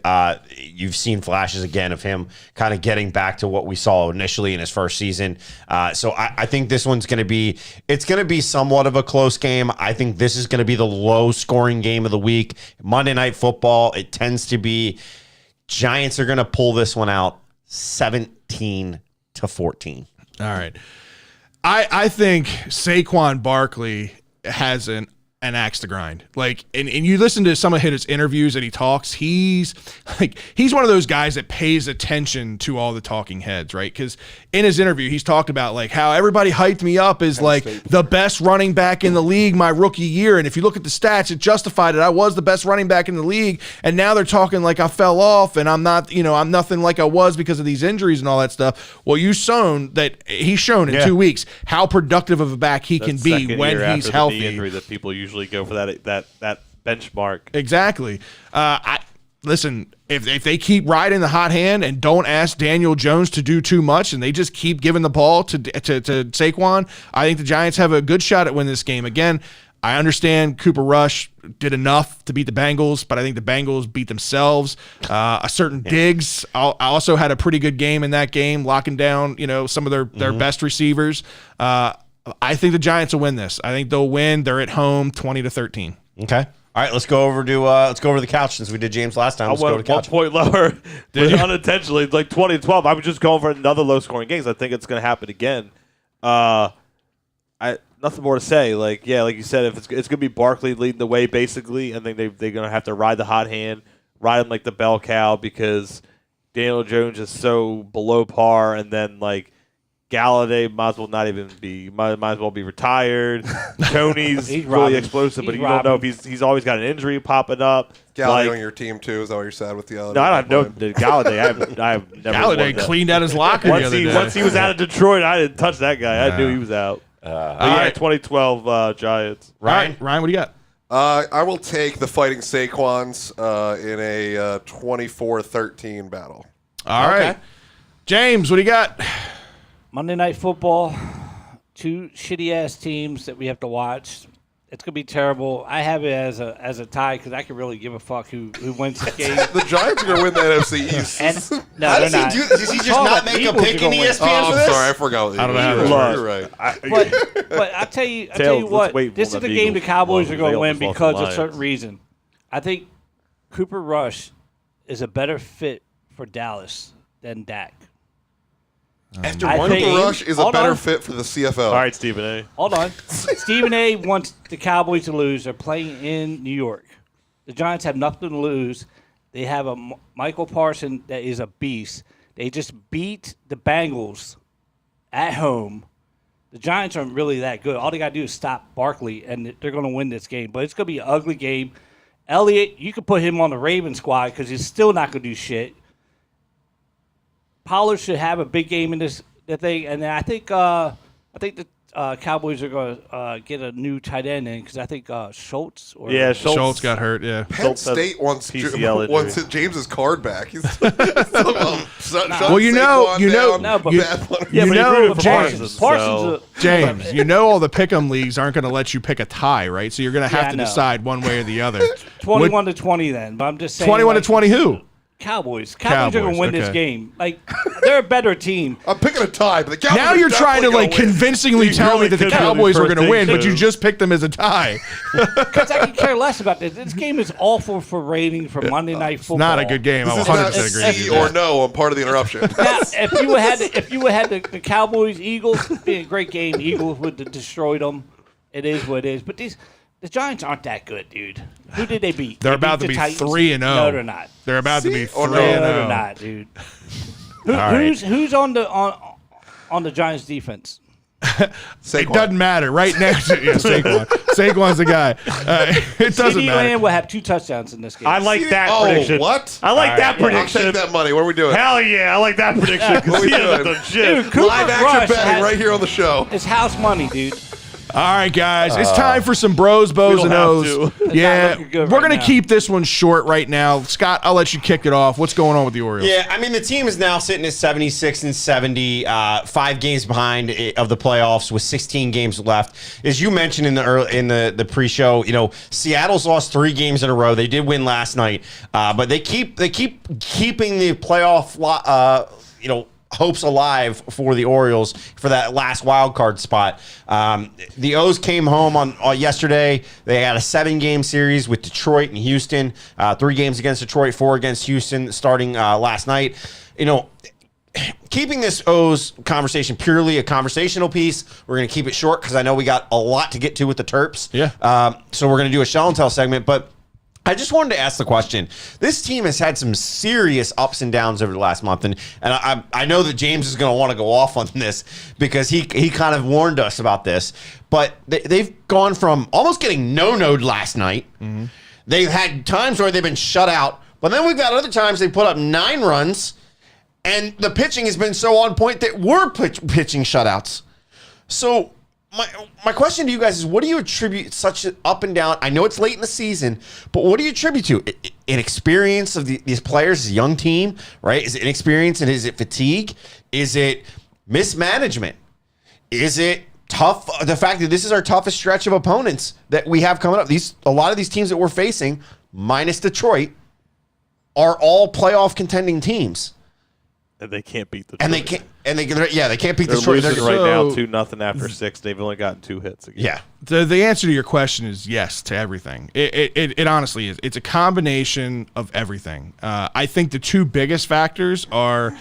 you've seen flashes again of him kind of getting back to what we saw initially in his first season. So I think this one's going to be somewhat of a close game. I think this is going to be the low scoring game of the week. Monday Night Football, it tends to be Giants are going to pull this one out 17-14. All right. I think Saquon Barkley has an axe to grind. Like, and you listen to some of his interviews and he talks, he's one of those guys that pays attention to all the talking heads, right? Because in his interview, he's talked about like how everybody hyped me up as like the best running back in the league my rookie year. And if you look at the stats, it justified it. I was the best running back in the league. And now they're talking like I fell off and I'm not, I'm nothing like I was because of these injuries and all that stuff. Well, he's shown in 2 weeks how productive of a back he can be Second when year he's after the knee healthy. injury that people usually go for that benchmark. Exactly. Listen, if they keep riding the hot hand and don't ask Daniel Jones to do too much and they just keep giving the ball to Saquon, I think the Giants have a good shot at winning this game. Again, I understand Cooper Rush did enough to beat the Bengals, but I think the Bengals beat themselves. A certain Diggs also had a pretty good game in that game, locking down some of their best receivers. I think the Giants will win this. I think they'll win. They're at home, 20-13. Okay. All right, let's go over to the couch since we did James last time. Let's go to the 1 couch. point lower, Did you? unintentionally, like 20-12. I was just going for another low-scoring game. I think it's going to happen again. Nothing more to say. Like you said, if it's going to be Barkley leading the way, basically, I think they're going to have to ride the hot hand, ride him like the bell cow because Daniel Jones is so below par, and then like Galladay might as well not even be, might as well be retired. Tony's He's really robbing. explosive, but He's you don't know if robbing. he's always got an injury popping up. Gallagher Like- on your team too. Is that what you're sad with the other? No, I have no Galladay. I have never. Galladay wanted that. cleaned out his locker the other day. Once he was out of Detroit, I didn't touch that guy. I knew he was out. But yeah, right. 2012 Giants. Ryan? Ryan, what do you got? I will take the Fighting Saquons in a 24-13 battle. All right. James, what do you got? Monday Night Football, 2 shitty-ass teams that we have to watch. It's going to be terrible. I have it as a tie because I can really give a fuck who wins the game. The Giants are going to win the NFC East. And, no, How they're does he not. do? Does he just not make a Eagles pick are in gonna win. ESPN Oh, for I'm this? sorry. I forgot. I don't know how You're that right. You're right. But I tell you Tails, let's what, wait this for is the the game the Eagles. Cowboys are going to They win almost lost because the of a Lions. certain reason. I think Cooper Rush is a better fit for Dallas than Dak. After I one think- game, Rush is a Hold better on. fit for the CFL. All right, Stephen A. Hold on. Stephen A. wants the Cowboys to lose. They're playing in New York. The Giants have nothing to lose. They have a Michael Parsons that is a beast. They just beat the Bengals at home. The Giants aren't really that good. All they got to do is stop Barkley, and they're going to win this game. But it's going to be an ugly game. Elliott, you could put him on the Ravens squad because he's still not going to do shit. Pollard should have a big game in this thing, and then I think the Cowboys are going to get a new tight end in because I think Schultz or Schultz got hurt. Yeah. Penn Schultz has State wants PCL injury. James's card back. He's Well, you know- No, but- Bad one. Yeah, You but he know, rooted for James, Parsons, so- James, you know all the pick'em leagues aren't going to let you pick a tie, right? So you're going to have Yeah, I to know. decide one way or the other. 21 to 20 then. But I'm just saying 21 to like, 20 who? Cowboys. Cowboys are going Cowboys, to win this okay. game. Like they're a better team. I'm picking a tie, but the Cowboys Now are you're trying to definitely like gonna win. convincingly You tell me really that the could do Cowboys the were going to first win, thing, but you too. just picked them as a tie. Because I can care less about this. This game is awful for ratings for Monday Night Football. Not a good game. I This is 100% not agree with C you. or there. no. I'm part of the interruption. Now, if you had the Cowboys Eagles, it'd be a great game. Eagles would have destroyed them. It is what it is. But the Giants aren't that good, dude. Who did they beat? They're They about beat to the be Titans? 3-0. No, they're not. They're about to be 3-0. or no? No, they're not, dude. Who's on the Giants defense? It Saquon. doesn't matter. Right next to Saquon. Saquon's the guy. It doesn't CeeDee matter. Lamb will have 2 touchdowns in this game. I like that Oh, prediction. what? I like that I'll prediction. take that money. What are we doing? Hell yeah, I like that prediction because What we he hasn't doing? done shit. Dude, Cooper Live action Rush betting has- right here on the show. It's house money, dude. All right, guys. It's time for some bros, bows, don't and have O's. to. Yeah, not looking good we're right going to now. keep this one short right now. Scott, I'll let you kick it off. What's going on with the Orioles? Yeah, I mean the team is now sitting at 76 and 70, 5 games behind of the playoffs with 16 games left. As you mentioned in the pre-show, Seattle's lost 3 games in a row. They did win last night, but they keep keeping the playoff hopes alive for the Orioles for that last wild card spot. The O's came home on yesterday. They had a 7-game series with Detroit and Houston. 3 games against Detroit, 4 against Houston, starting last night. Keeping this O's conversation purely a conversational piece, we're going to keep it short because I know we got a lot to get to with the Terps. Yeah. So we're going to do a show and tell segment, but I just wanted to ask the question. This team has had some serious ups and downs over the last month, and I know that James is going to want to go off on this because he kind of warned us about this. But they've gone from almost getting no-no'd last night. Mm-hmm. They've had times where they've been shut out, but then we've got other times they put up 9 runs, and the pitching has been so on point that we're pitching shutouts. So my question to you guys is, what do you attribute such an up and down? I know it's late in the season, but what do you attribute to? Inexperience of these players, a young team, right? Is it inexperience and is it fatigue? Is it mismanagement? Is it tough? The fact that this is our toughest stretch of opponents that we have coming up. A lot of these teams that we're facing, minus Detroit, are all playoff contending teams. And they can't beat the. And they can't beat They're Detroit. losing They're- right now So- 2-0 after 6. They've only gotten 2 hits again. Yeah. The answer to your question is yes to everything. It honestly is. It's a combination of everything. I think the 2 biggest factors are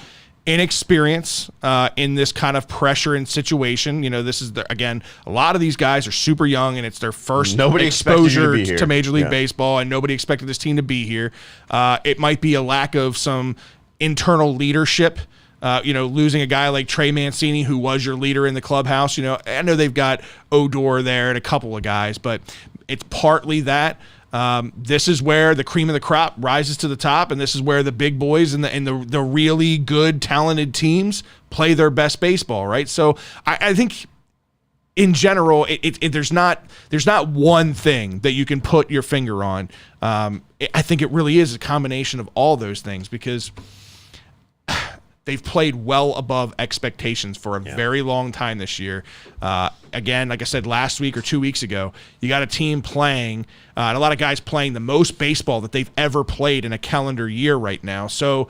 inexperience in this kind of pressure and situation. This is again, a lot of these guys are super young and it's their first Nobody expected you to exposure be here. to Major League Yeah. Baseball, and nobody expected this team to be here. It might be a lack of some internal leadership. Losing a guy like Trey Mancini, who was your leader in the clubhouse. I know they've got Odor there and a couple of guys, but it's partly that. This is where the cream of the crop rises to the top, and this is where the big boys and the really good, talented teams play their best baseball, right? So I think in general, there's not one thing that you can put your finger on. I think it really is a combination of all those things because they've played well above expectations for a very long time this year. Again, like I said last week or 2 weeks ago, you got a team playing, and a lot of guys playing the most baseball that they've ever played in a calendar year right now. So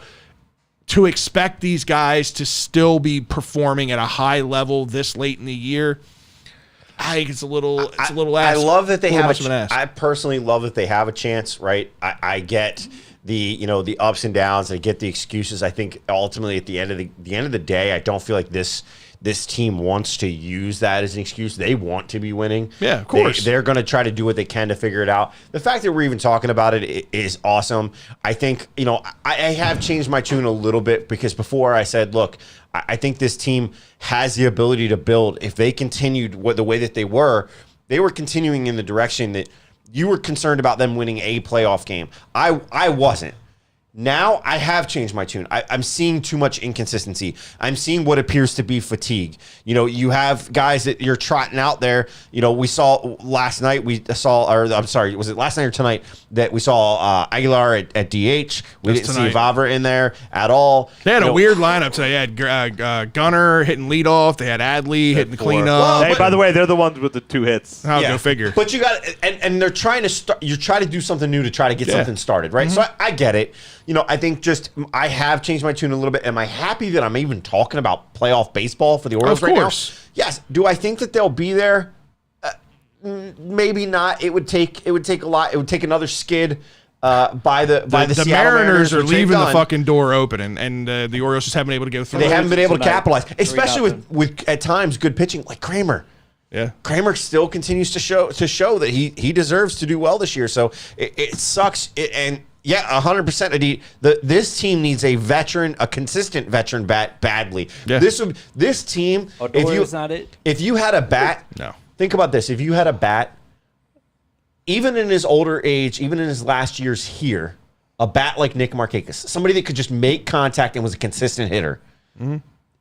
to expect these guys to still be performing at a high level this late in the year, I think it's a little I love that they have much of an ask. I personally love that they have a chance, right? I get the ups and downs. I get the excuses. I think ultimately at the end of the day, I don't feel like this team wants to use that as an excuse. They want to be winning. Yeah, of course. They're going to try to do what they can to figure it out. The fact that we're even talking about it is awesome. I think, I have changed my tune a little bit because before I said, look, I think this team has the ability to build. If they continued the way that they were continuing in the direction that you were concerned about them winning a playoff game. I wasn't. Now I have changed my tune. I'm seeing too much inconsistency. I'm seeing what appears to be fatigue. You have guys that you're trotting out there. We saw last night. Was it last night or tonight that we saw Aguilar at DH? We didn't see Vavra in there at all. They had a weird lineup today. They had Gunnar hitting leadoff. They had Adley hitting the cleanup. Hey, by the way, they're the ones with the 2 hits. Go figure. But you got and they're trying to start. You try to do something new to try to get something started, right? So I get it. I think I have changed my tune a little bit. Am I happy that I'm even talking about playoff baseball for the Orioles right now? Yes. Do I think that they'll be there? Maybe not. It would take a lot. It would take another skid by the Seattle Mariners are leaving the done. fucking door open, and the Orioles just haven't been able to go through. They haven't been able to capitalize, especially with at times good pitching like Kramer. Yeah, Kramer still continues to show that he deserves to do well this year. So it sucks. Yeah, 100%. Adi, this team needs a consistent veteran bat badly. Yeah. This team. If you had a bat, no. Think about this. If you had a bat, even in his older age, even in his last years here, a bat like Nick Markakis, somebody that could just make contact and was a consistent hitter,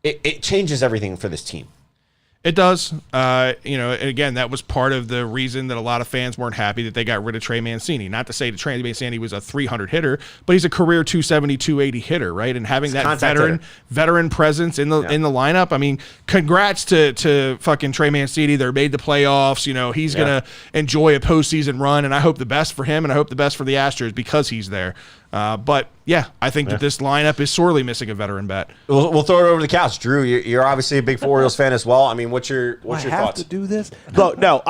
it changes everything for this team. It does. Again, that was part of the reason that a lot of fans weren't happy that they got rid of Trey Mancini. Not to say that Trey Mancini was a 300 hitter, but he's a career 270, 280 hitter, right? And having that veteran presence in the lineup. I mean, congrats to fucking Trey Mancini. They made the playoffs. He's gonna enjoy a postseason run, and I hope the best for him, and I hope the best for the Astros because he's there. But yeah, I think that this lineup is sorely missing a veteran bat. We'll throw it over the couch, Drew. You're obviously a big Orioles fan as well. I mean, what's your thoughts? Have to do this? No.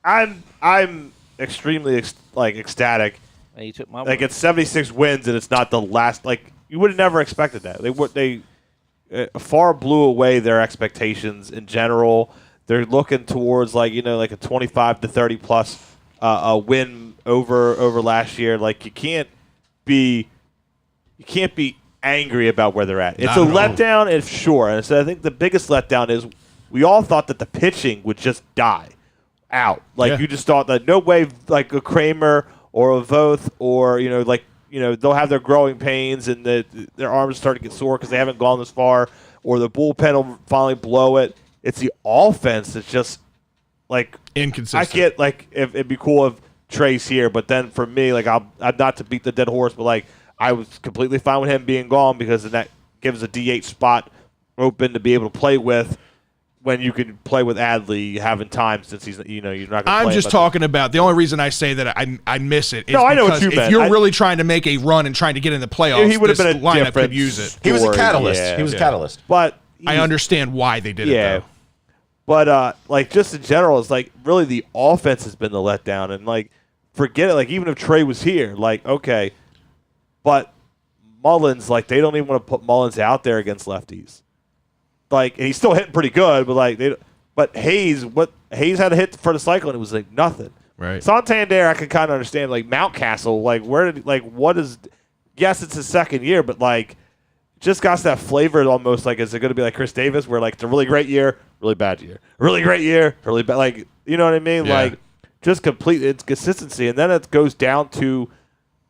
I'm extremely ecstatic. You took my it's 76 wins and it's not the last. You would have never expected that. They far blew away their expectations in general. They're looking towards like a 25 to 30 plus a win over last year. You can't be angry about where they're at. It's a letdown, if sure. And so I think the biggest letdown is we all thought that the pitching would just die out. You just thought that no way, a Kramer or a Voth or they'll have their growing pains and their arms start to get sore because they haven't gone this far, or the bullpen will finally blow it. It's the offense that's just inconsistent. I get if it'd be cool if Trey's here, but then for me, I'm not to beat the dead horse, but I was completely fine with him being gone because then that gives a DH spot open to be able to play with when you can play with Adley having time since he's you're not going to play. I'm just talking about the only reason I say that I miss it is I know because what you meant. If you're really trying to make a run and trying to get in the playoffs, he would have been a lineup different could use it. He was a catalyst. Yeah. He was a catalyst. But I understand why they did it though. But just in general, it's really the offense has been the letdown, and forget it. Even if Trey was here, okay, but Mullins, they don't even want to put Mullins out there against lefties. And he's still hitting pretty good, but Hayes had a hit for the cycle and it was nothing. Right. Santander, I can kind of understand. Mountcastle, where did what is? Yes, it's his second year, but just got that flavor almost is it going to be like Chris Davis, where it's a really great year, really bad year, really great year, really bad. You know what I mean? Yeah. Just complete its consistency, and then it goes down to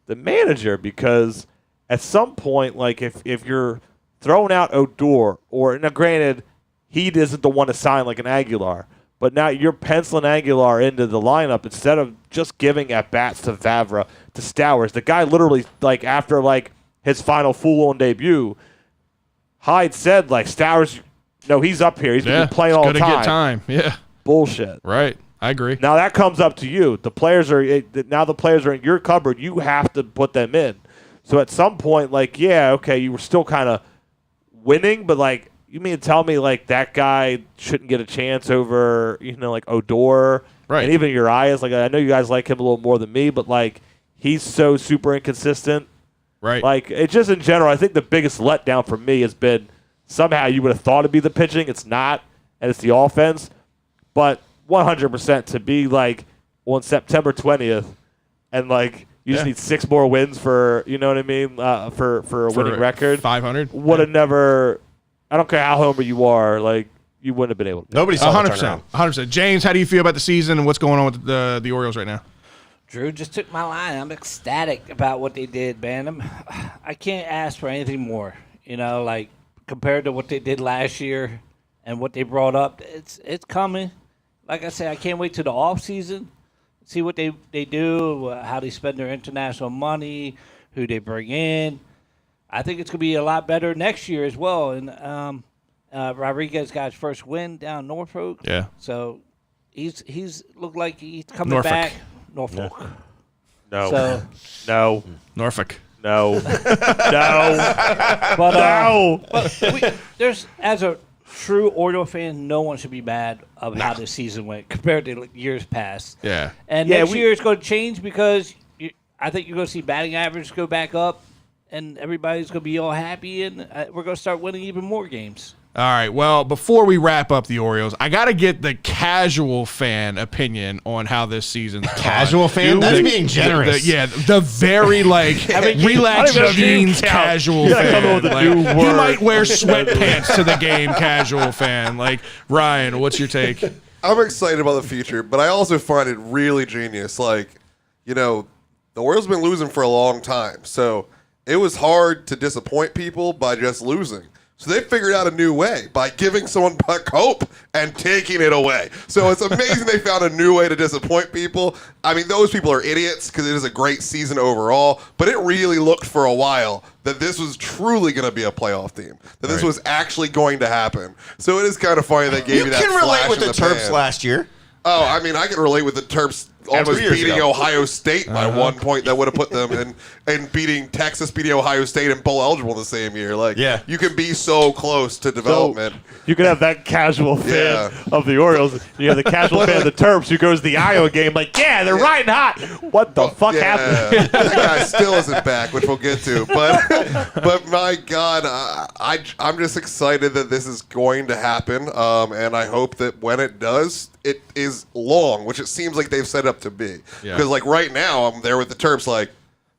the manager because at some point, if you're throwing out Odor, or now granted, he isn't the one to sign an Aguilar, but now you're penciling Aguilar into the lineup instead of just giving at bats to Vavra, to Stowers. The guy literally after his final full-on debut Hyde said, like, Stowers, no, he's up here. He's going to be playing all the time. Gonna get time. Yeah. Bullshit. Right. I agree. Now that comes up to you. The players are in your cupboard. You have to put them in. So at some point, like, yeah, okay, you were still kind of winning, but like, you mean to tell me like that guy shouldn't get a chance over, like Odor, right? And even Urias. Like, I know you guys like him a little more than me, but like, he's so super inconsistent, right? Like, it's just in general. I think the biggest letdown for me has been somehow you would have thought it'd be the pitching. It's not, and it's the offense, but 100% to be like on September 20th, and like you just need 6 more wins for for a winning record. 500 would have never. I don't care how homer you are, like you wouldn't have been able to. Nobody saw the turnaround. 100%. James, how do you feel about the season and what's going on with the Orioles right now? Drew just took my line. I'm ecstatic about what they did, man. I can't ask for anything more. Like compared to what they did last year and what they brought up, it's coming. Like I said, I can't wait till the off season, see what they do, how they spend their international money, who they bring in. I think it's going to be a lot better next year as well. And Rodriguez got his first win down Norfolk. Yeah. So he's looked like he's coming back. Norfolk. No. So, no. Norfolk. No. No. But, no. But there's as a true Orioles fan, no one should be mad of how this season went compared to years past. Yeah. And next year it's going to change because I think you're going to see batting average go back up, and everybody's going to be all happy, and we're going to start winning even more games. All right. Well, before we wrap up the Orioles, I got to get the casual fan opinion on how this season's Casual fan? That's being generous. The very relaxed jeans casual fan. You might wear sweatpants to the game, casual fan. Like, Ryan, what's your take? I'm excited about the future, but I also find it really genius. Like, the Orioles have been losing for a long time, so it was hard to disappoint people by just losing. So they figured out a new way by giving someone back hope and taking it away. So it's amazing they found a new way to disappoint people. I mean, those people are idiots because it is a great season overall, but it really looked for a while that this was truly going to be a playoff team, that this was actually going to happen. So it is kind of funny they gave you that You can relate with the Terps pan. last year. Oh, I mean, I can relate with the Terps almost beating Ohio State by 1 point that would have put them in, and beating Texas, beating Ohio State and bowl eligible the same year. Like, you can be so close to development. So you can have that casual fan of the Orioles. You have the casual fan of the Terps who goes to the Iowa game like, they're riding hot. What the fuck happened? That guy still isn't back, which we'll get to. But my God, I'm just excited that this is going to happen, and I hope that when it does, it is long, which it seems like they've set up to be. Because like right now, I'm there with the Terps like,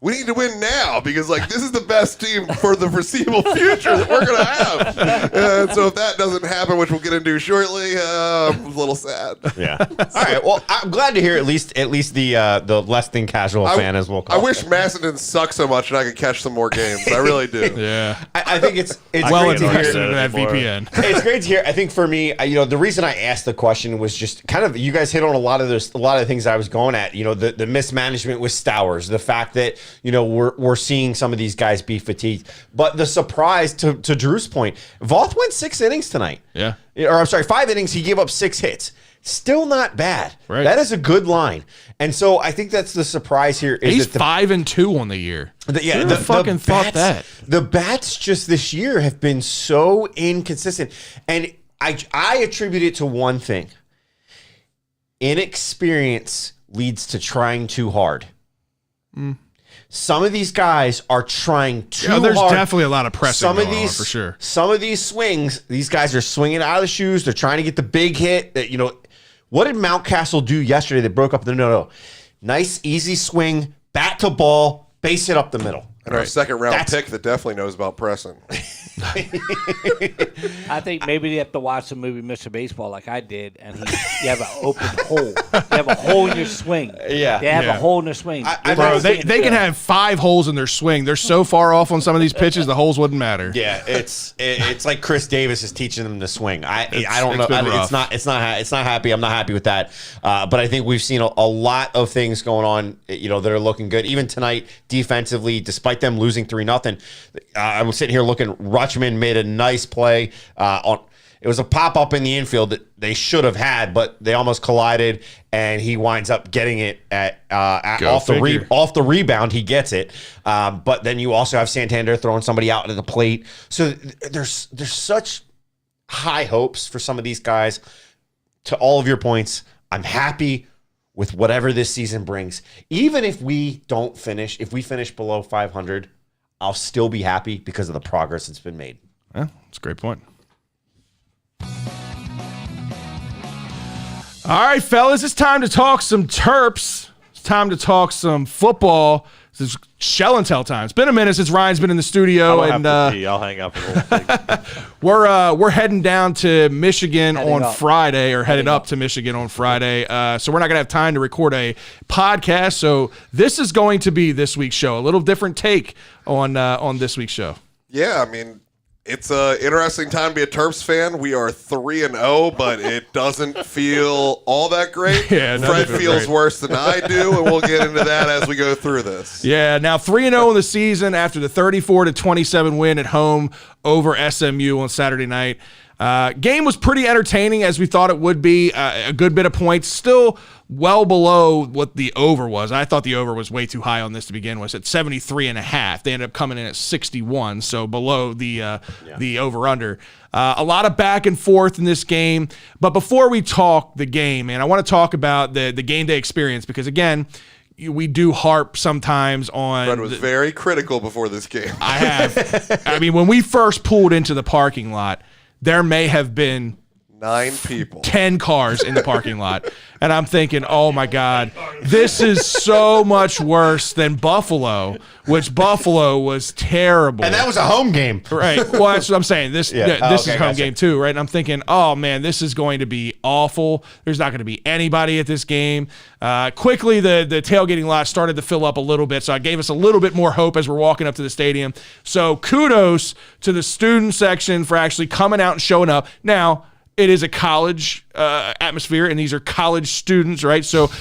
we need to win now because like this is the best team for the foreseeable future that we're going to have. And so if that doesn't happen, which we'll get into shortly, I'm a little sad. Yeah. All right. Well, I'm glad to hear at least the less than casual fan as we'll call I wish Masson didn't suck so much and I could catch some more games. I really do. Yeah. I think it's well great to hear invested in that VPN. It's great to hear. I think for me, the reason I asked the question was just kind of you guys hit on a lot of the things I was going at. The mismanagement with Stowers, the fact that we're seeing some of these guys be fatigued, but the surprise to Drew's point, Voth went 6 innings tonight. Yeah, or I'm sorry, 5 innings. He gave up 6 hits. Still not bad. Right. That is a good line, and so I think that's the surprise here. He's 5-2 on the year. Who fucking thought that? The bats just this year have been so inconsistent, and I attribute it to one thing: inexperience leads to trying too hard. Some of these guys are trying too hard. There's definitely a lot of pressing going on for sure. Some of these swings, these guys are swinging out of the shoes. They're trying to get the big hit. That what did Mountcastle do yesterday that broke up the no? Nice, easy swing, bat to ball, base hit up the middle. And our second round pick that definitely knows about pressing. I think maybe you have to watch the movie Mr. Baseball like I did, and you have an open hole. You have a hole in your swing. Yeah. They have a hole in their swing. Bro, they can have 5 holes in their swing. They're so far off on some of these pitches, the holes wouldn't matter. Yeah, it's like Chris Davis is teaching them to swing. I don't know. It's not happy. I'm not happy with that. But I think we've seen a lot of things going on, that are looking good. Even tonight, defensively, despite despite them losing 3-0. I was sitting here looking. Rutschman made a nice play it was a pop-up in the infield that they should have had, but they almost collided, and he winds up getting it off the rebound. He gets it. But then you also have Santander throwing somebody out to the plate. So there's such high hopes for some of these guys. To all of your points, I'm happy with whatever this season brings. Even if we don't finish, if we finish below 500, I'll still be happy because of the progress that's been made. Yeah, that's a great point. All right, fellas, it's time to talk some Terps. It's time to talk some football. This is Shell and Tell time. It's been a minute since Ryan's been in the studio, and I'll hang up a little thing. we're heading down to Michigan on Friday, or headed up to Michigan on Friday. So we're not gonna have time to record a podcast. So this is going to be this week's show. A little different take on this week's show. Yeah, I mean, it's an interesting time to be a Terps fan. We are 3-0, but it doesn't feel all that great. Yeah, Fred feels worse than I do, and we'll get into that as we go through this. Yeah, now 3-0 in the season after the 34-27 win at home over SMU on Saturday night. Game was pretty entertaining, as we thought it would be. A good bit of points, still well below what the over was. I thought the over was way too high on this to begin with. At 73.5, they ended up coming in at 61, so below the over/under. A lot of back and forth in this game. But before we talk the game, man, I want to talk about the game day experience, because again, we do harp sometimes on. Fred was very critical before this game. I have. I mean, when we first pulled into the parking lot, there may have been 9 people, 10 cars in the parking lot. And I'm thinking, oh my God, this is so much worse than Buffalo, which Buffalo was terrible. And that was a home game. Right. Well, that's what I'm saying. This is home gotcha. game too, right? And I'm thinking, oh man, this is going to be awful. There's not going to be anybody at this game. Quickly, the tailgating lot started to fill up a little bit, so it gave us a little bit more hope as we're walking up to the stadium. So kudos to the student section for actually coming out and showing up. Now, it is a college atmosphere, and these are college students, right? So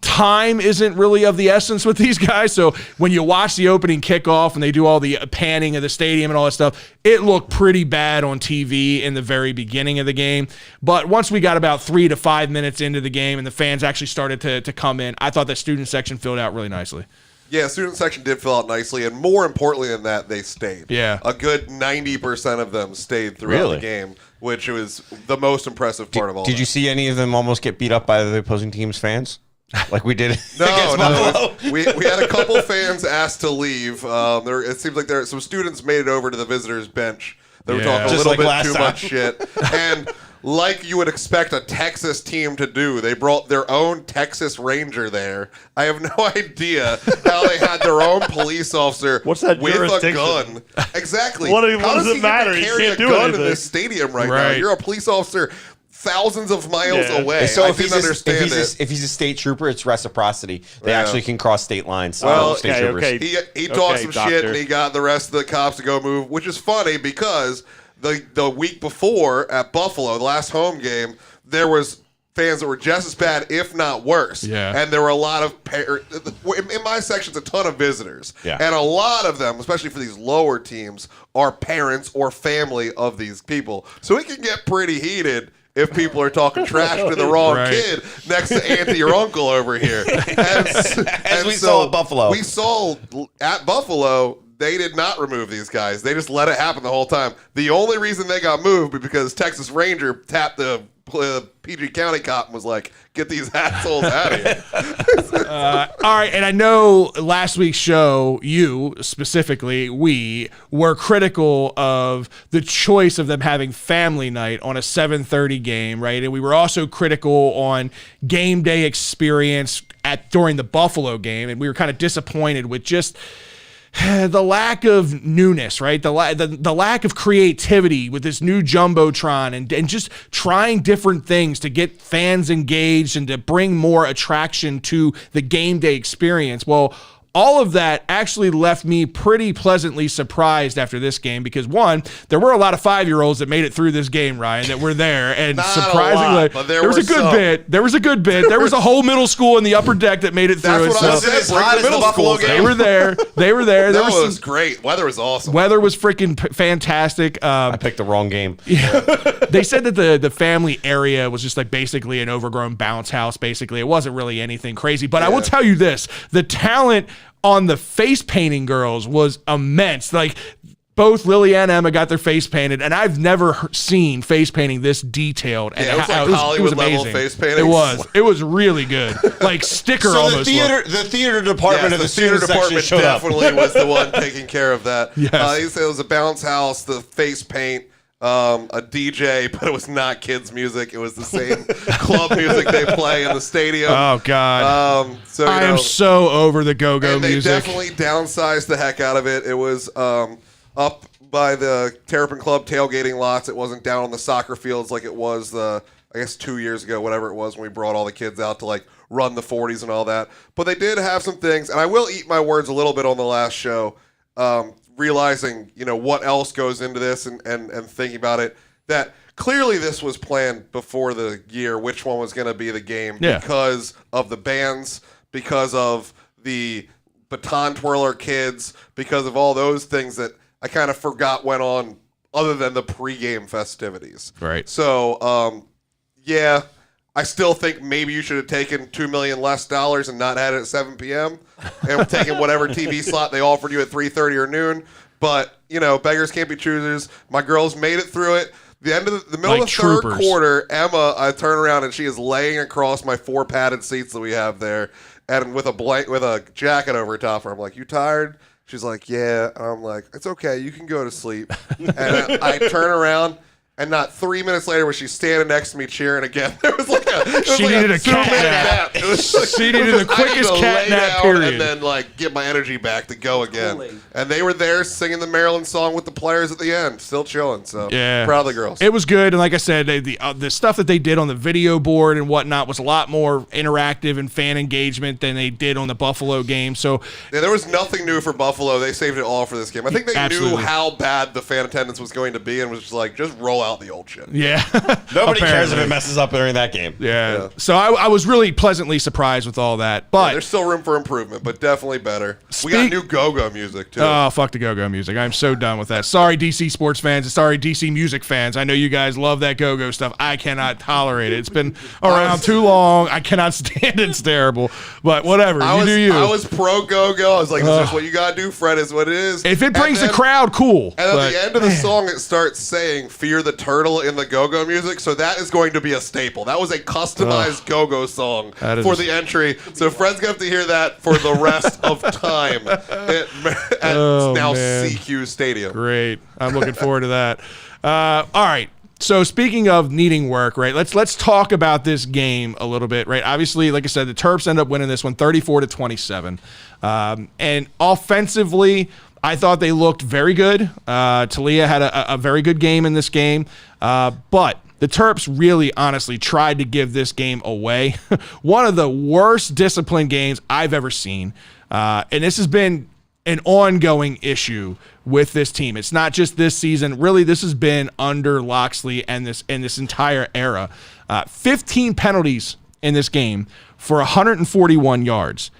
time isn't really of the essence with these guys. So when you watch the opening kickoff and they do all the panning of the stadium and all that stuff, it looked pretty bad on TV in the very beginning of the game. But once we got about 3 to 5 minutes into the game and the fans actually started to come in, I thought the student section filled out really nicely. Yeah, student section did fill out nicely, and more importantly than that, they stayed. Yeah. A good 90% of them stayed throughout the game, which was the most impressive part of all. Did you see any of them almost get beat up by the opposing team's fans? Like we did against No. Buffalo? We had a couple fans asked to leave. It seems like some students made it over to the visitors' bench. They were talking a Just little like bit too last much shit. And like you would expect a Texas team to do, they brought their own Texas Ranger there. I have no idea how they had their own police officer What's that with a jurisdiction? gun. Exactly. What How does it he matter? get to You carry can't a do gun anything. in this stadium right now? Right. You're a police officer thousands of miles away. So I if didn't understand it. if he's a state trooper, it's reciprocity. They actually can cross state lines. Well, state troopers. He talked some doctor. shit, and he got the rest of the cops to go move, which is funny because the week before at Buffalo, the last home game, there was fans that were just as bad, if not worse. Yeah. And there were a lot of in my section's a ton of visitors. Yeah. And a lot of them, especially for these lower teams, are parents or family of these people. So it can get pretty heated if people are talking trash to the wrong kid next to auntie or uncle over here. As we saw at Buffalo. We saw at Buffalo, they did not remove these guys. They just let it happen the whole time. The only reason they got moved was because Texas Ranger tapped the PG County cop and was like, get these assholes out of here. All right, and I know last week's show, you specifically, we were critical of the choice of them having family night on a 7:30 game, right? And we were also critical on game day experience during the Buffalo game, and we were kind of disappointed with just the lack of newness, right? The lack of creativity with this new Jumbotron and just trying different things to get fans engaged and to bring more attraction to the game day experience. Well, all of that actually left me pretty pleasantly surprised after this game because, one, there were a lot of 5-year-olds that made it through this game, Ryan, that were there. And Not surprisingly, a lot, but there was a were good some. bit. There was a good bit. There was a whole middle school in the upper deck that made it through. That's what I So said. as Bring hot the as the middle Buffalo schools game. they were there. They were there. There That was was some, great. Weather was awesome. weather was freaking fantastic. I picked the wrong game. They said that the family area was just like basically an overgrown bounce house. Basically, it wasn't really anything crazy. But I will tell you this: the talent on the face painting girls was immense. Like both Lily and Emma got their face painted, and I've never seen face painting this detailed. And Yeah, it was like Hollywood level face painting. It was really good, like sticker So the almost. theater department of the theater student section department showed up. definitely was the one taking care of that. Yes. He said it was a bounce house, the face paint, a DJ, but it was not kids' music. It was the same club music they play in the stadium. Oh God! So you I know, am so over the go-go and they music. definitely downsized the heck out of it. It was up by the Terrapin Club tailgating lots. It wasn't down on the soccer fields like it was I guess 2 years ago, whatever it was, when we brought all the kids out to like run the 40s and all that. But they did have some things, and I will eat my words a little bit on the last show, realizing, you know, what else goes into this and thinking about it, that clearly this was planned before the year, which one was going to be the game, because of the bands, because of the baton twirler kids, because of all those things that I kind of forgot went on other than the pregame festivities. Right. So, yeah, I still think maybe you should have taken $2 million less and not had it at 7 p.m. and taken whatever TV slot they offered you at 3:30 or noon. But, you know, beggars can't be choosers. My girls made it through it. The end of the middle Like of the third troopers. quarter, Emma, I turn around and she is laying across my 4 padded seats that we have there, and with a jacket over top her. I'm like, "You tired?" She's like, "Yeah." And I'm like, "It's okay. You can go to sleep." And I turn around, and not 3 minutes later was she standing next to me cheering again. There was like She needed a cat 2-minute nap. It was like, She it was needed the just, I need quickest to cat lay nap down period. and then like get my energy back to go again. And they were there singing the Maryland song with the players at the end, still chilling. So Yeah. proud of the girls. It was good, and like I said, the stuff that they did on the video board and whatnot was a lot more interactive and fan engagement than they did on the Buffalo game. So Yeah, there was nothing new for Buffalo. They saved it all for this game. I think they Absolutely. knew how bad the fan attendance was going to be and was just like, just roll out the old shit. yeah, Nobody cares if Apparently. it messes up during that game. yeah. So I was really pleasantly surprised with all that, but There's still room for improvement, but definitely better. We got new go-go music, too. oh, fuck the go-go music. I'm so done with that. Sorry, DC sports fans. And sorry, DC music fans. I know you guys love that go-go stuff. I cannot tolerate it. It's been around too long. I cannot stand it. It's terrible. But whatever. You do you. I was pro go-go. I was like, this is what you got to do, Fred, is what it is. If it brings the then- crowd, cool. And at But, the end of the song, it starts saying "Fear the Turtle" in the go-go music, so that is going to be a staple. That was a customized go-go song That is- for the entry. So Fred's going to have to hear that for the rest of time at Oh, now man. CQ Stadium. Great. I'm looking forward to that. All right. So speaking of needing work, right? Let's talk about this game a little bit, right? Obviously, like I said, the Terps end up winning this one 34-27. And offensively, I thought they looked very good. Talia had a very good game in this game. But the Terps really honestly tried to give this game away. One of the worst disciplined games I've ever seen. And this has been an ongoing issue with this team. It's not just this season. Really, this has been under Loxley and this entire era. 15 penalties in this game for 141 yards.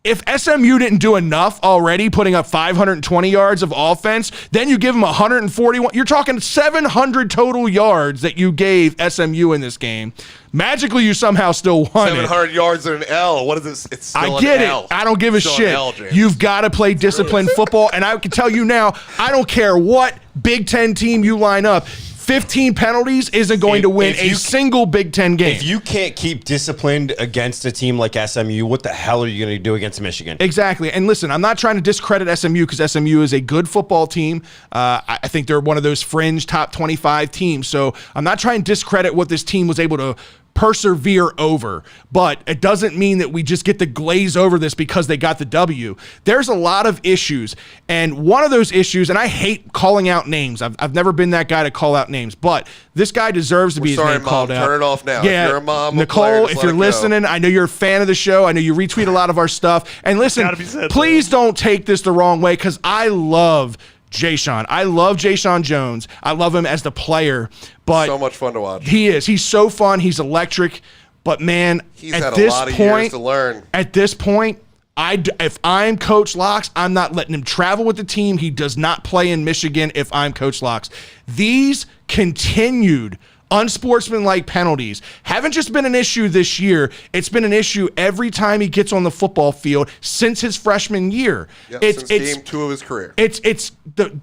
If SMU didn't do enough already, putting up 520 yards of offense, then you give them 141. You're talking 700 total yards that you gave SMU in this game. Magically, you somehow still won it. 700 yards and an L. What is this? It's still I get an it. L. I don't give a Still an shit. L, James. You've got to play disciplined football, and I can tell you now, I don't care what Big Ten team you line up. 15 penalties isn't going to win a single Big Ten game. If you can't keep disciplined against a team like SMU, what the hell are you going to do against Michigan? Exactly. And listen, I'm not trying to discredit SMU because SMU is a good football team. I think they're one of those fringe top 25 teams. So I'm not trying to discredit what this team was able to persevere over. But it doesn't mean that we just get to glaze over this because they got the W. There's a lot of issues. And one of those issues, and I hate calling out names. I've never been that guy to call out names, but this guy deserves to be his name called out. Turn it off now. Yeah, if you're a mom, Nicole, if you're listening, I know you're a fan of the show. I know you retweet a lot of our stuff. And listen, please don't take this the wrong way, because I love Jay-Sean. I love Jay-Sean Jones. I love him as the player. But so much fun to watch. He is. He's so fun. He's electric. But man, he's had a lot of years to learn. At this point, if I'm Coach Locks, I'm not letting him travel with the team. He does not play in Michigan if I'm Coach Locks. These continued unsportsmanlike penalties haven't just been an issue this year. It's been an issue every time he gets on the football field since his freshman year. Yep, since game 2 of his career. It's the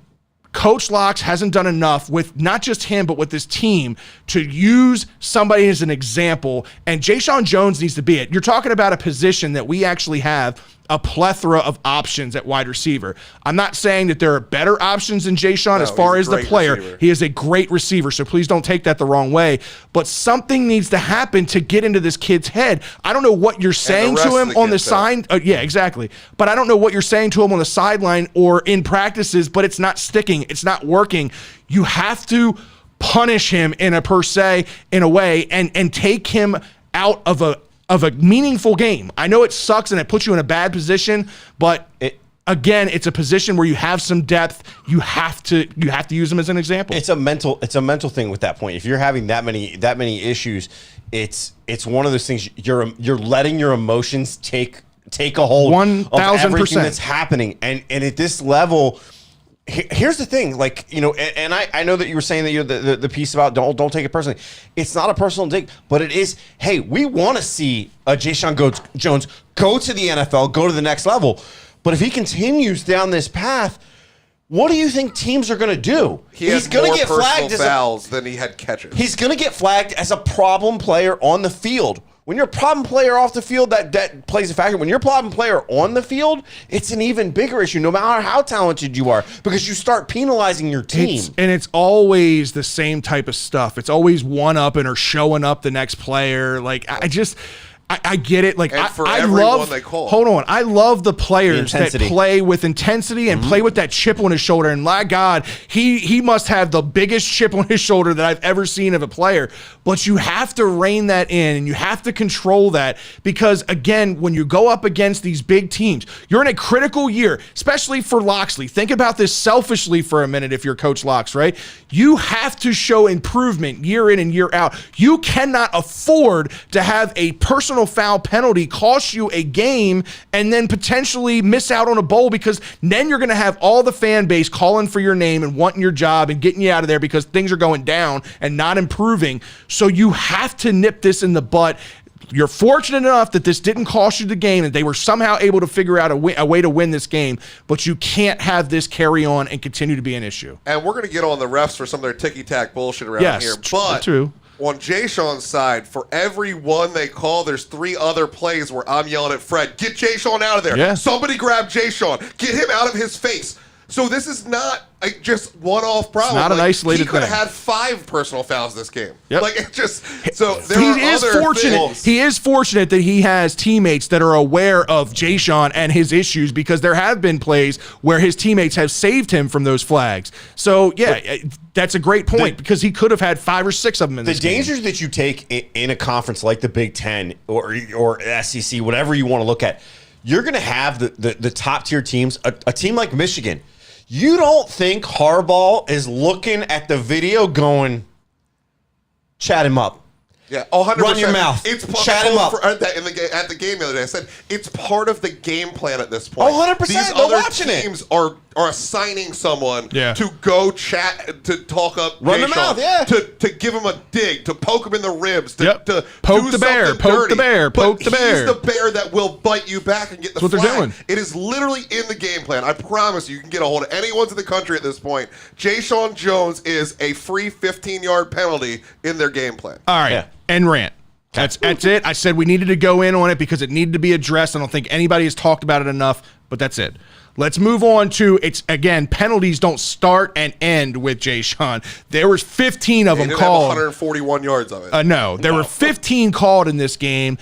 Coach Locks hasn't done enough with not just him, but with this team to use somebody as an example. And Jay-Sean Jones needs to be it. You're talking about a position that we actually have a plethora of options at wide receiver. I'm not saying that there are better options than Jay-Sean as far as the player. Receiver. He is a great receiver, so please don't take that the wrong way. But something needs to happen to get into this kid's head. I don't know what you're saying to him on the side. Yeah, exactly. But I don't know what you're saying to him on the sideline or in practices, but it's not sticking. It's not working. You have to punish him in a way and take him out of a meaningful game. I know it sucks and it puts you in a bad position, but again, it's a position where you have some depth. You have to use them as an example. It's a mental thing with that point. If you're having that many issues, it's one of those things you're letting your emotions take a hold 1,000%. of everything that's happening. And at this level, here's the thing, like, you know, and I know that you were saying that the piece about don't take it personally. It's not a personal dig, but it is. Hey, we want to see Jay-Sean Jones go to the NFL, go to the next level. But if he continues down this path, what do you think teams are going to do? He's going to get flagged as fouls than he had catches. He's going to get flagged as a problem player on the field. When you're a problem player off the field, that plays a factor. When you're a problem player on the field, it's an even bigger issue, no matter how talented you are, because you start penalizing your team. It's always the same type of stuff. It's always one-upping or showing up the next player. Like, I get it. Like, I love. Hold on, I love the players that play with intensity and play with that chip on his shoulder. And my God, he must have the biggest chip on his shoulder that I've ever seen of a player. But you have to rein that in and you have to control that, because again, when you go up against these big teams, you're in a critical year, especially for Loxley. Think about this selfishly for a minute. If you're Coach Locks, right? You have to show improvement year in and year out. You cannot afford to have a personal foul penalty cost you a game and then potentially miss out on a bowl, because then you're going to have all the fan base calling for your name and wanting your job and getting you out of there because things are going down and not improving. So you have to nip this in the butt. You're fortunate enough that this didn't cost you the game and they were somehow able to figure out a way to win this game, but you can't have this carry on and continue to be an issue. And we're going to get on the refs for some of their ticky-tack bullshit around here. But true. On Jay-Sean's side, for every one they call, there's 3 other plays where I'm yelling at Fred, get Jay-Sean out of there. Yeah. Somebody grab Jay-Sean. Get him out of his face. So this is not just one-off problem. It's not an isolated thing. He could have had 5 personal fouls this game. Yep. Like, it just so there he are is other fortunate. things. He is fortunate that he has teammates that are aware of Jay-Sean and his issues, because there have been plays where his teammates have saved him from those flags. So yeah, that's a great point, because he could have had 5 or 6 of them in this game. The dangers that you take in a conference like the Big Ten or SEC, whatever you want to look at, you're going to have the top tier teams. A team like Michigan. You don't think Harbaugh is looking at the video going, chat him up. Yeah, 100%. Run your mouth. Chat him up. At the game the other day, I said it's part of the game plan at this point. 100%. These other teams are assigning someone to go chat, to talk up Run the mouth, to give him a dig, to poke him in the ribs, to poke do the bear, something poke dirty. the bear, poke the bear. He's the bear that will bite you back and get the That's what flag. they're doing. It is literally in the game plan. I promise you can get a hold of anyone's in the country at this point. Jay-Sean Jones is a free 15-yard penalty in their game plan. All right, end rant. That's it. I said we needed to go in on it because it needed to be addressed. I don't think anybody has talked about it enough, but that's it. let's move on to penalties don't start and end with Jay Sean. There was 15 of them didn't called. have 141 yards of it. No, there were 15 called in this game,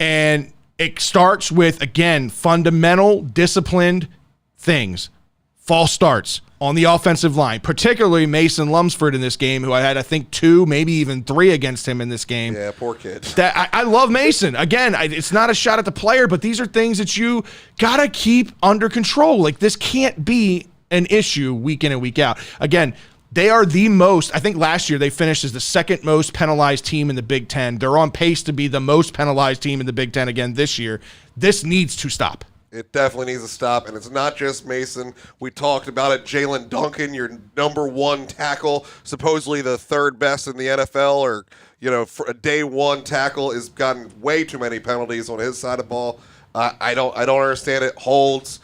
and it starts with, again, fundamental, disciplined things. False starts on the offensive line, particularly Mason Lumsford in this game, who I had, I think, 2, maybe even 3 against him in this game. Yeah, poor kid. That I love Mason. Again, it's not a shot at the player, but these are things that you got to keep under control. Like, this can't be an issue week in and week out. Again, they are the most, I think last year they finished as the second most penalized team in the Big Ten. They're on pace to be the most penalized team in the Big Ten again this year. This needs to stop. It definitely needs to stop, and it's not just Mason. We talked about it. Jalen Duncan, your number 1 tackle, supposedly the 3rd best in the NFL, or for a day 1 tackle, has gotten way too many penalties on his side of the ball. I don't understand it. Holds,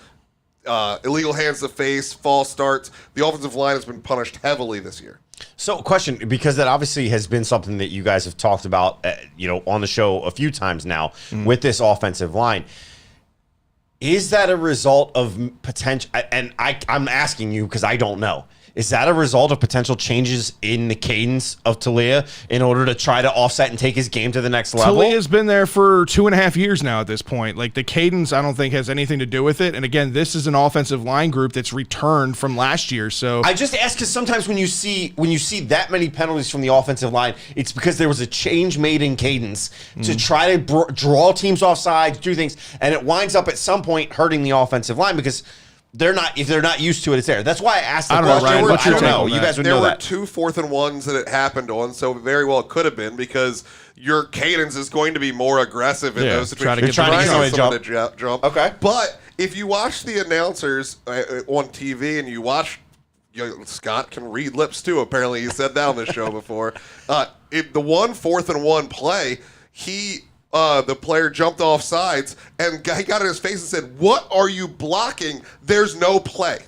illegal hands to face, false starts. The offensive line has been punished heavily this year. So, question, because that obviously has been something that you guys have talked about, on the show a few times now with this offensive line. Is that a result of potential? And I'm asking you because I don't know. Is that a result of potential changes in the cadence of Talia in order to try to offset and take his game to the next level? Talia's been there for 2.5 years now at this point. Like, the cadence, I don't think has anything to do with it. And again, this is an offensive line group that's returned from last year. So I just ask because sometimes when you see that many penalties from the offensive line, it's because there was a change made in cadence to try to draw teams off sides, do things, and it winds up at some point hurting the offensive line because if they're not used to it, it's there. That's why I asked the I don't know, question. Ryan, what's your I don't take know. on You that? guys would There know were that. 2 4th and 1s that it happened on, so very well it could have been because your cadence is going to be more aggressive in those try situations. to get Trying to get someone somebody to jump. Okay. But if you watch the announcers on TV and you watch, Scott can read lips too. Apparently, he said that on the show before. The 4th and 1 play, the player jumped off sides and he got in his face and said, "What are you blocking? There's no play."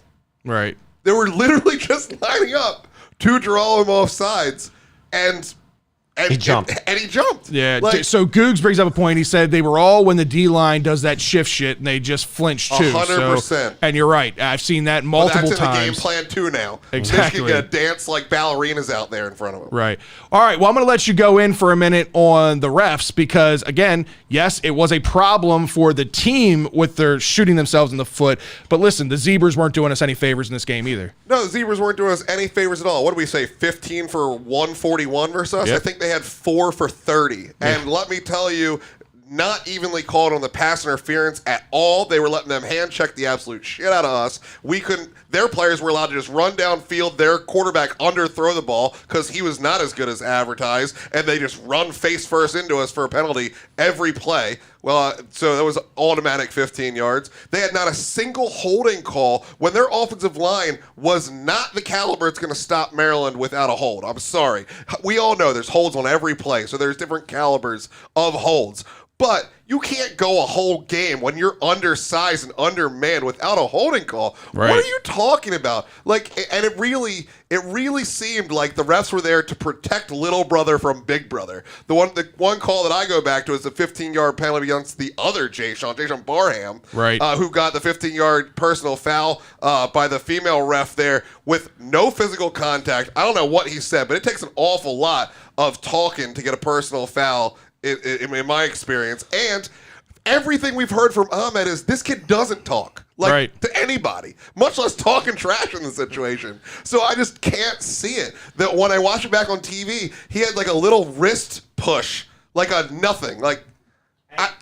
right. They were literally just lining up to draw him off sides, and He jumped. And he jumped. Yeah. Like, So Googs brings up a point. He said they were all when the D line does that shift shit and they just flinch too. 100%. So, and you're right. I've seen that multiple that's in times. the game plan too now. Exactly. He's going to dance like ballerinas out there in front of him. Right. All right. Well, I'm going to let you go in for a minute on the refs because, again, yes, it was a problem for the team with their shooting themselves in the foot. But listen, the Zebras weren't doing us any favors in this game either. No, the Zebras weren't doing us any favors at all. What did we say, 15 for 141 versus us? Yep. I think they had 4 for 30. And let me tell you, not evenly called on the pass interference at all. They were letting them hand check the absolute shit out of us. Their players were allowed to just run downfield, their quarterback underthrow the ball because he was not as good as advertised, and they just run face first into us for a penalty every play. Well, so that was automatic 15 yards. They had not a single holding call when their offensive line was not the caliber it's going to stop Maryland without a hold. I'm sorry. We all know there's holds on every play, so there's different calibers of holds. But you can't go a whole game when you're undersized and undermanned without a holding call. Right. What are you talking about? And it really seemed like the refs were there to protect little brother from big brother. The one call that I go back to is the 15-yard penalty against the other Jay-Sean Barham, right, who got the 15-yard personal foul by the female ref there with no physical contact. I don't know what he said, but it takes an awful lot of talking to get a personal foul in my experience. And everything we've heard from Ahmed is this kid doesn't talk to anybody, much less talking trash in the situation. So I just can't see it. That when I watch it back on TV, he had like a little wrist push, like a nothing.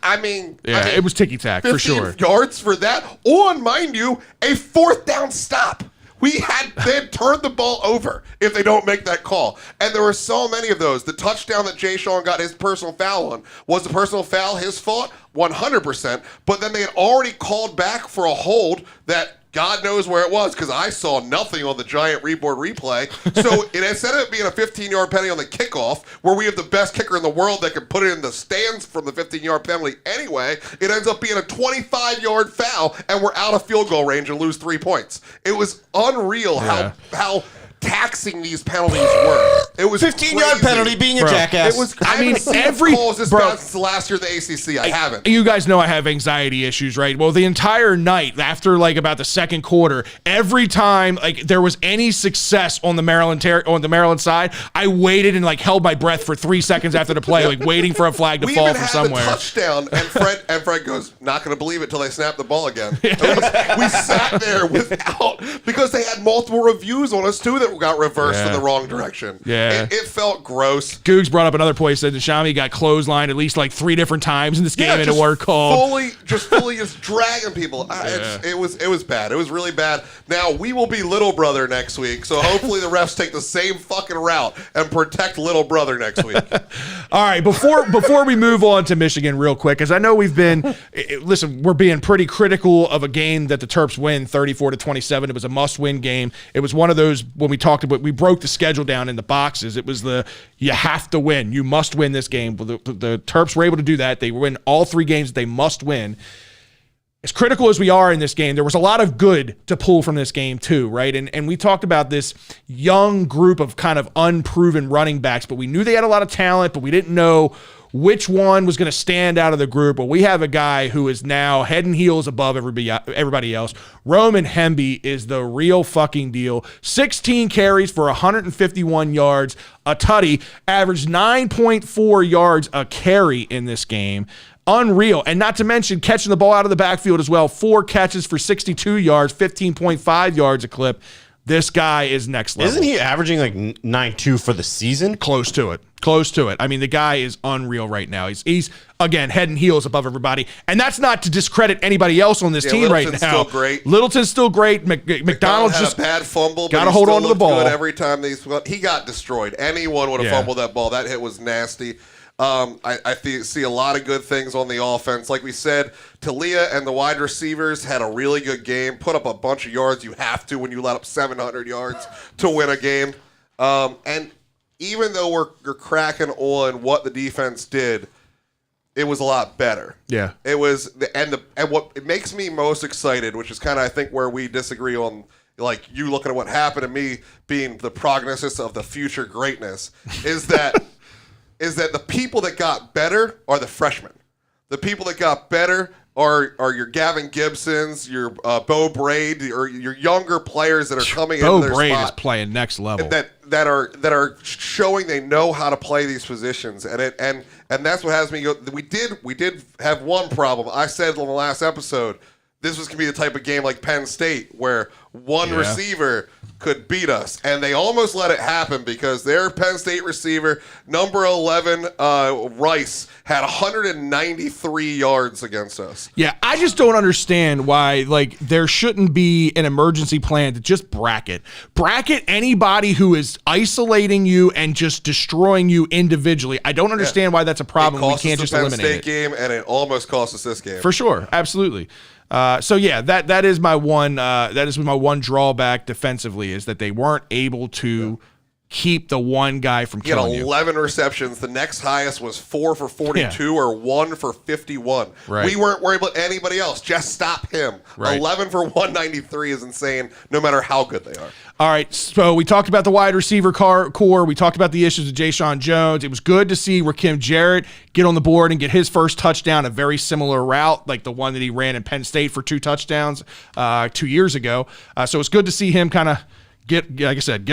I mean, it was ticky-tack for 15 sure. yards for that on, mind you, a 4th down stop. They had turned the ball over if they don't make that call. And there were so many of those. The touchdown that Jay Sean got his personal foul on, was the personal foul his fault? 100%. But then they had already called back for a hold that God knows where it was because I saw nothing on the giant reboard replay. So instead of it being a 15-yard penalty on the kickoff, where we have the best kicker in the world that can put it in the stands from the 15-yard penalty anyway, it ends up being a 25-yard foul, and we're out of field goal range and lose 3 points. It was unreal how taxing these penalties were. It was 15-yard penalty, being a jackass. It was. I mean, every calls this bro, bad since the last year of the ACC. I haven't. You guys know I have anxiety issues, right? Well, the entire night after like about the second quarter, every time like there was any success on the Maryland side, I waited and like held my breath for 3 seconds after the play, like waiting for a flag to fall from somewhere. We touchdown, and Fred goes, "Not going to believe it till they snap the ball again." We sat there without, because they had multiple reviews on us too that got reversed in the wrong direction. Yeah, it felt gross. Googs brought up another point. He said Nashami got clotheslined at least like 3 different times in this game, and it weren't called. Fully just dragging people. It was bad. It was really bad. Now we will be Little Brother next week, so hopefully the refs take the same fucking route and protect Little Brother next week. All right, before we move on to Michigan real quick, because I know we've been, listen, we're being pretty critical of a game that the Terps win 34-27. It was a must-win game. It was one of those, when we talked about, we broke the schedule down in the boxes. It was you have to win. You must win this game. The Terps were able to do that. They win all 3 games that they must win. As critical as we are in this game, there was a lot of good to pull from this game too, right? And we talked about this young group of kind of unproven running backs, but we knew they had a lot of talent, but we didn't know which one was going to stand out of the group. But we have a guy who is now head and heels above everybody else. Roman Hemby is the real fucking deal. 16 carries for 151 yards, a tutty, averaged 9.4 yards a carry in this game. Unreal. And not to mention catching the ball out of the backfield as well. 4 catches for 62 yards, 15.5 yards a clip. This guy is next level. Isn't he averaging like 9.2 for the season? Close to it. I mean, the guy is unreal right now. He's again, head and heels above everybody. And that's not to discredit anybody else on this team right now. Still great. Littleton's still great. McDonald's had just a bad fumble, got to hold on to the ball. Good every time he got destroyed. Anyone would have fumbled that ball. That hit was nasty. I see a lot of good things on the offense. Like we said, Talia and the wide receivers had a really good game, put up a bunch of yards. You have to when you let up 700 yards to win a game. And even though we're cracking on what the defense did, it was a lot better. Yeah. It was and what it makes me most excited, which is kind of I think where we disagree on, like you looking at what happened to me being the prognosis of the future greatness, is that the people that got better are the freshmen. The people that got better are your Gavin Gibsons, your Bo Braid, or your younger players that are coming into their spot. Bo Braid is playing next level. That are showing they know how to play these positions, and that's what has me go. We did have one problem. I said on the last episode, this was going to be the type of game like Penn State where one receiver could beat us. And they almost let it happen because their Penn State receiver, number 11, Rice, had 193 yards against us. Yeah, I just don't understand why there shouldn't be an emergency plan to just bracket anybody who is isolating you and just destroying you individually. I don't understand why that's a problem. We can't just eliminate it. Penn State game, and it almost cost us this game. For sure, absolutely. So yeah, that is my one drawback defensively, is that they weren't able to keep the one guy from killing you. He had 11 receptions. The next highest was 4 for 42 or 1 for 51. Right. We weren't worried about anybody else. Just stop him. Right. 11 for 193 is insane, no matter how good they are. All right, so we talked about the wide receiver core. We talked about the issues of Jayshon Jones. It was good to see Rakim Jarrett get on the board and get his first touchdown, a very similar route like the one that he ran in Penn State for 2 touchdowns 2 years ago. So it's good to see him kind of get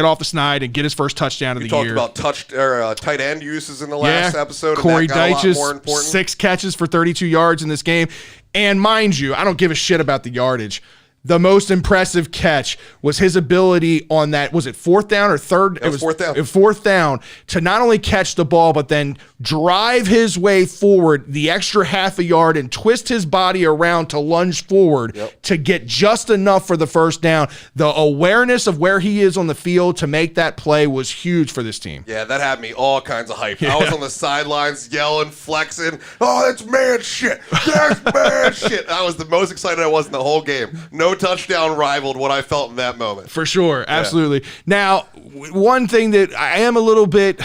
off the snide and get his first touchdown of the year. We talked about tight end uses in the last episode. Corey Dyches, more important. 6 catches for 32 yards in this game. And mind you, I don't give a shit about the yardage. The most impressive catch was his ability on that, was it 4th down or 3rd? It was 4th down. 4th down, to not only catch the ball, but then drive his way forward the extra half a yard and twist his body around to lunge forward to get just enough for the first down. The awareness of where he is on the field to make that play was huge for this team. Yeah, that had me all kinds of hype. I was on the sidelines yelling, flexing. Oh, that's man shit. That's man shit. I was the most excited I was in the whole game. No touchdown rivaled what I felt in that moment. For sure. Absolutely. Now, one thing that I am a little bit,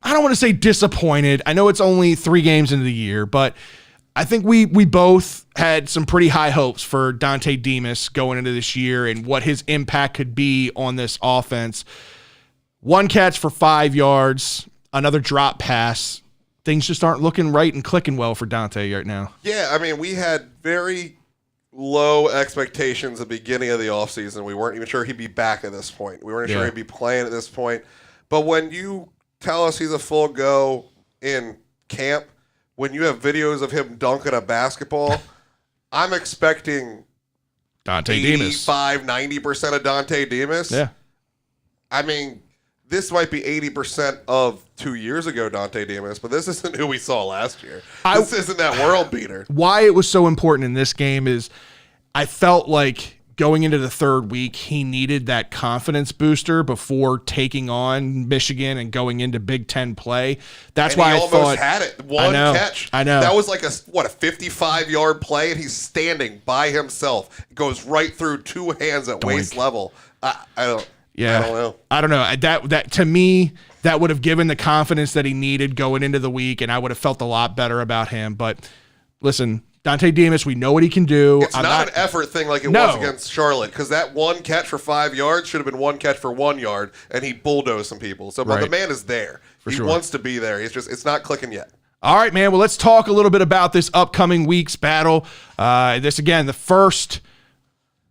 I don't want to say disappointed. I know it's only 3 games into the year, but I think we both had some pretty high hopes for Dante Demas going into this year and what his impact could be on this offense. One catch for 5 yards, another drop pass. Things just aren't looking right and clicking well for Dante right now. Yeah, I mean, we had very low expectations at the beginning of the offseason. We weren't even sure he'd be back at this point. We weren't sure he'd be playing at this point. But when you tell us he's a full go in camp, when you have videos of him dunking a basketball, I'm expecting Dante Demas. 85-90% of Dante Demas. Yeah. I mean, this might be 80% of 2 years ago Dante Demas, but this isn't who we saw last year. This isn't that world beater. Why it was so important in this game is I felt like going into the third week, he needed that confidence booster before taking on Michigan and going into Big Ten play. That's why I thought he almost had it. One catch. I know. That was like a 55-yard play, and he's standing by himself. It goes right through two hands at waist level. I don't know. I don't know. That to me, that would have given the confidence that he needed going into the week, and I would have felt a lot better about him. But listen, Dante Demas, we know what he can do. It's not an effort thing like it was against Charlotte, because that one catch for 5 yards should have been one catch for 1 yard, and he bulldozed some people. So, but the man is there. He wants to be there. It's not clicking yet. All right, man. Well, let's talk a little bit about this upcoming week's battle. This, again, the first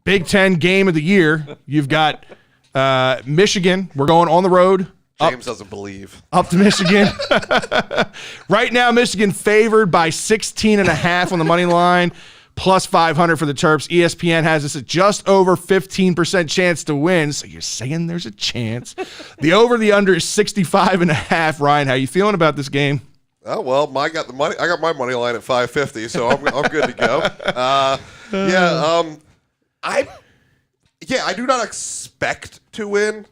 Big Ten game of the year. You've got Michigan. We're going on the road. James doesn't believe. Up to Michigan. Right now, Michigan favored by 16.5 on the money line, plus 500 for the Terps. ESPN has this at just over 15% chance to win. So you're saying there's a chance. The over, the under is 65.5. Ryan, how you feeling about this game? Oh, well, I got my money line at 550, so I'm good to go. I do not expect to win,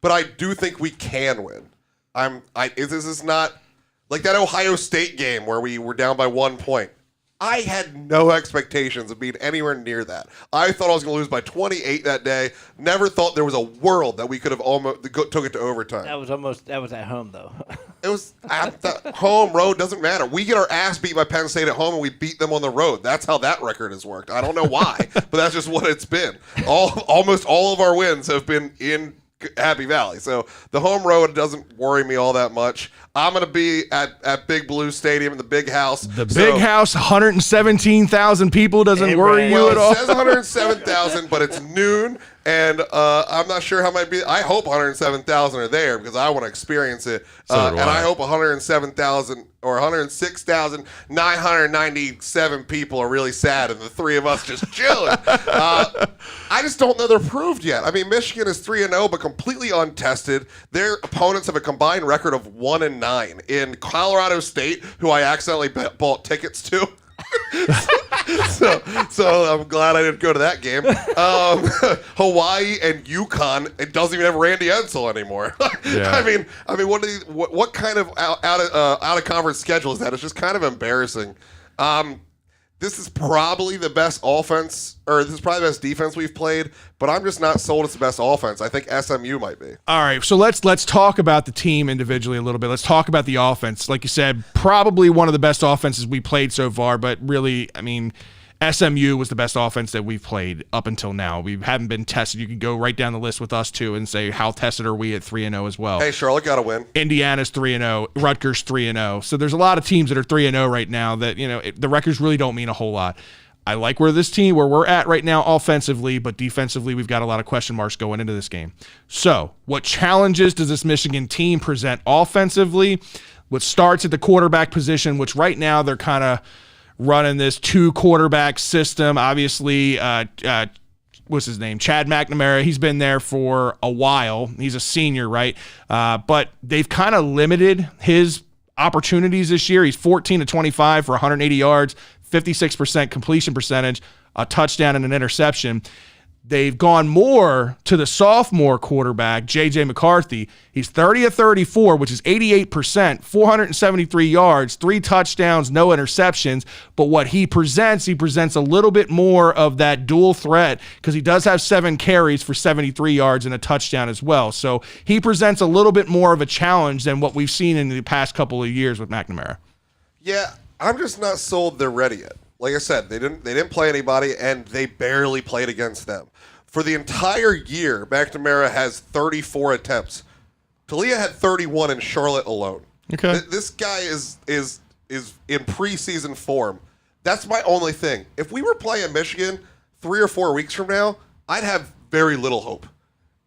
but I do think we can win. This is not like that Ohio State game where we were down by 1 point. I had no expectations of being anywhere near that. I thought I was going to lose by 28 that day. Never thought there was a world that we could have almost took it to overtime. That was at home though. It was at the home, road, doesn't matter. We get our ass beat by Penn State at home and we beat them on the road. That's how that record has worked. I don't know why, but that's just what it's been. Almost all of our wins have been in Happy Valley. So the home road doesn't worry me all that much. I'm going to be at Big Blue Stadium in the big house. The big house, 117,000 people doesn't worry you at all. It says 107,000, but it's noon, and I'm not sure how many be. I hope 107,000 are there because I want to experience it. And I hope 107,000 or 106,997 people are really sad, and the three of us just chilling. I just don't know they're proved yet. I mean, Michigan is 3-0, but completely untested. Their opponents have a combined record of 1-9. In Colorado State, who I accidentally bought tickets to. so I'm glad I didn't go to that game. Hawaii and UConn, it doesn't even have Randy Edsel anymore. Yeah. I mean, what kind of out of conference schedule is that? It's just kind of embarrassing. This is probably the best offense, or this is probably the best defense we've played, but I'm just not sold it's the best offense. I think SMU might be. All right, so let's talk about the team individually a little bit. Let's talk about the offense. Like you said, probably one of the best offenses we played so far, but really, I mean, SMU was the best offense that we've played up until now. We haven't been tested. You can go right down the list with us, too, and say, how tested are we at 3-0 as well? Hey, Charlotte got to win. Indiana's 3-0. Rutgers 3-0. So there's a lot of teams that are 3-0 right now that, the records really don't mean a whole lot. I like where we're at right now offensively, but defensively we've got a lot of question marks going into this game. So what challenges does this Michigan team present offensively? What starts at the quarterback position, which right now they're kind of running this 2-quarterback system. Obviously, what's his name? Chad McNamara. He's been there for a while. He's a senior, right? But they've kind of limited his opportunities this year. He's 14 to 25 for 180 yards, 56% completion percentage, a touchdown and an interception. They've gone more to the sophomore quarterback, J.J. McCarthy. He's 30 of 34, which is 88%, 473 yards, 3 touchdowns, no interceptions. But what he presents a little bit more of that dual threat because he does have 7 carries for 73 yards and a touchdown as well. So he presents a little bit more of a challenge than what we've seen in the past couple of years with McNamara. Yeah, I'm just not sold they're ready yet. Like I said, they didn't play anybody, and they barely played against them. For the entire year, McNamara has 34 attempts. Talia had 31 in Charlotte alone. Okay. This guy is in preseason form. That's my only thing. If we were playing Michigan 3 or 4 weeks from now, I'd have very little hope.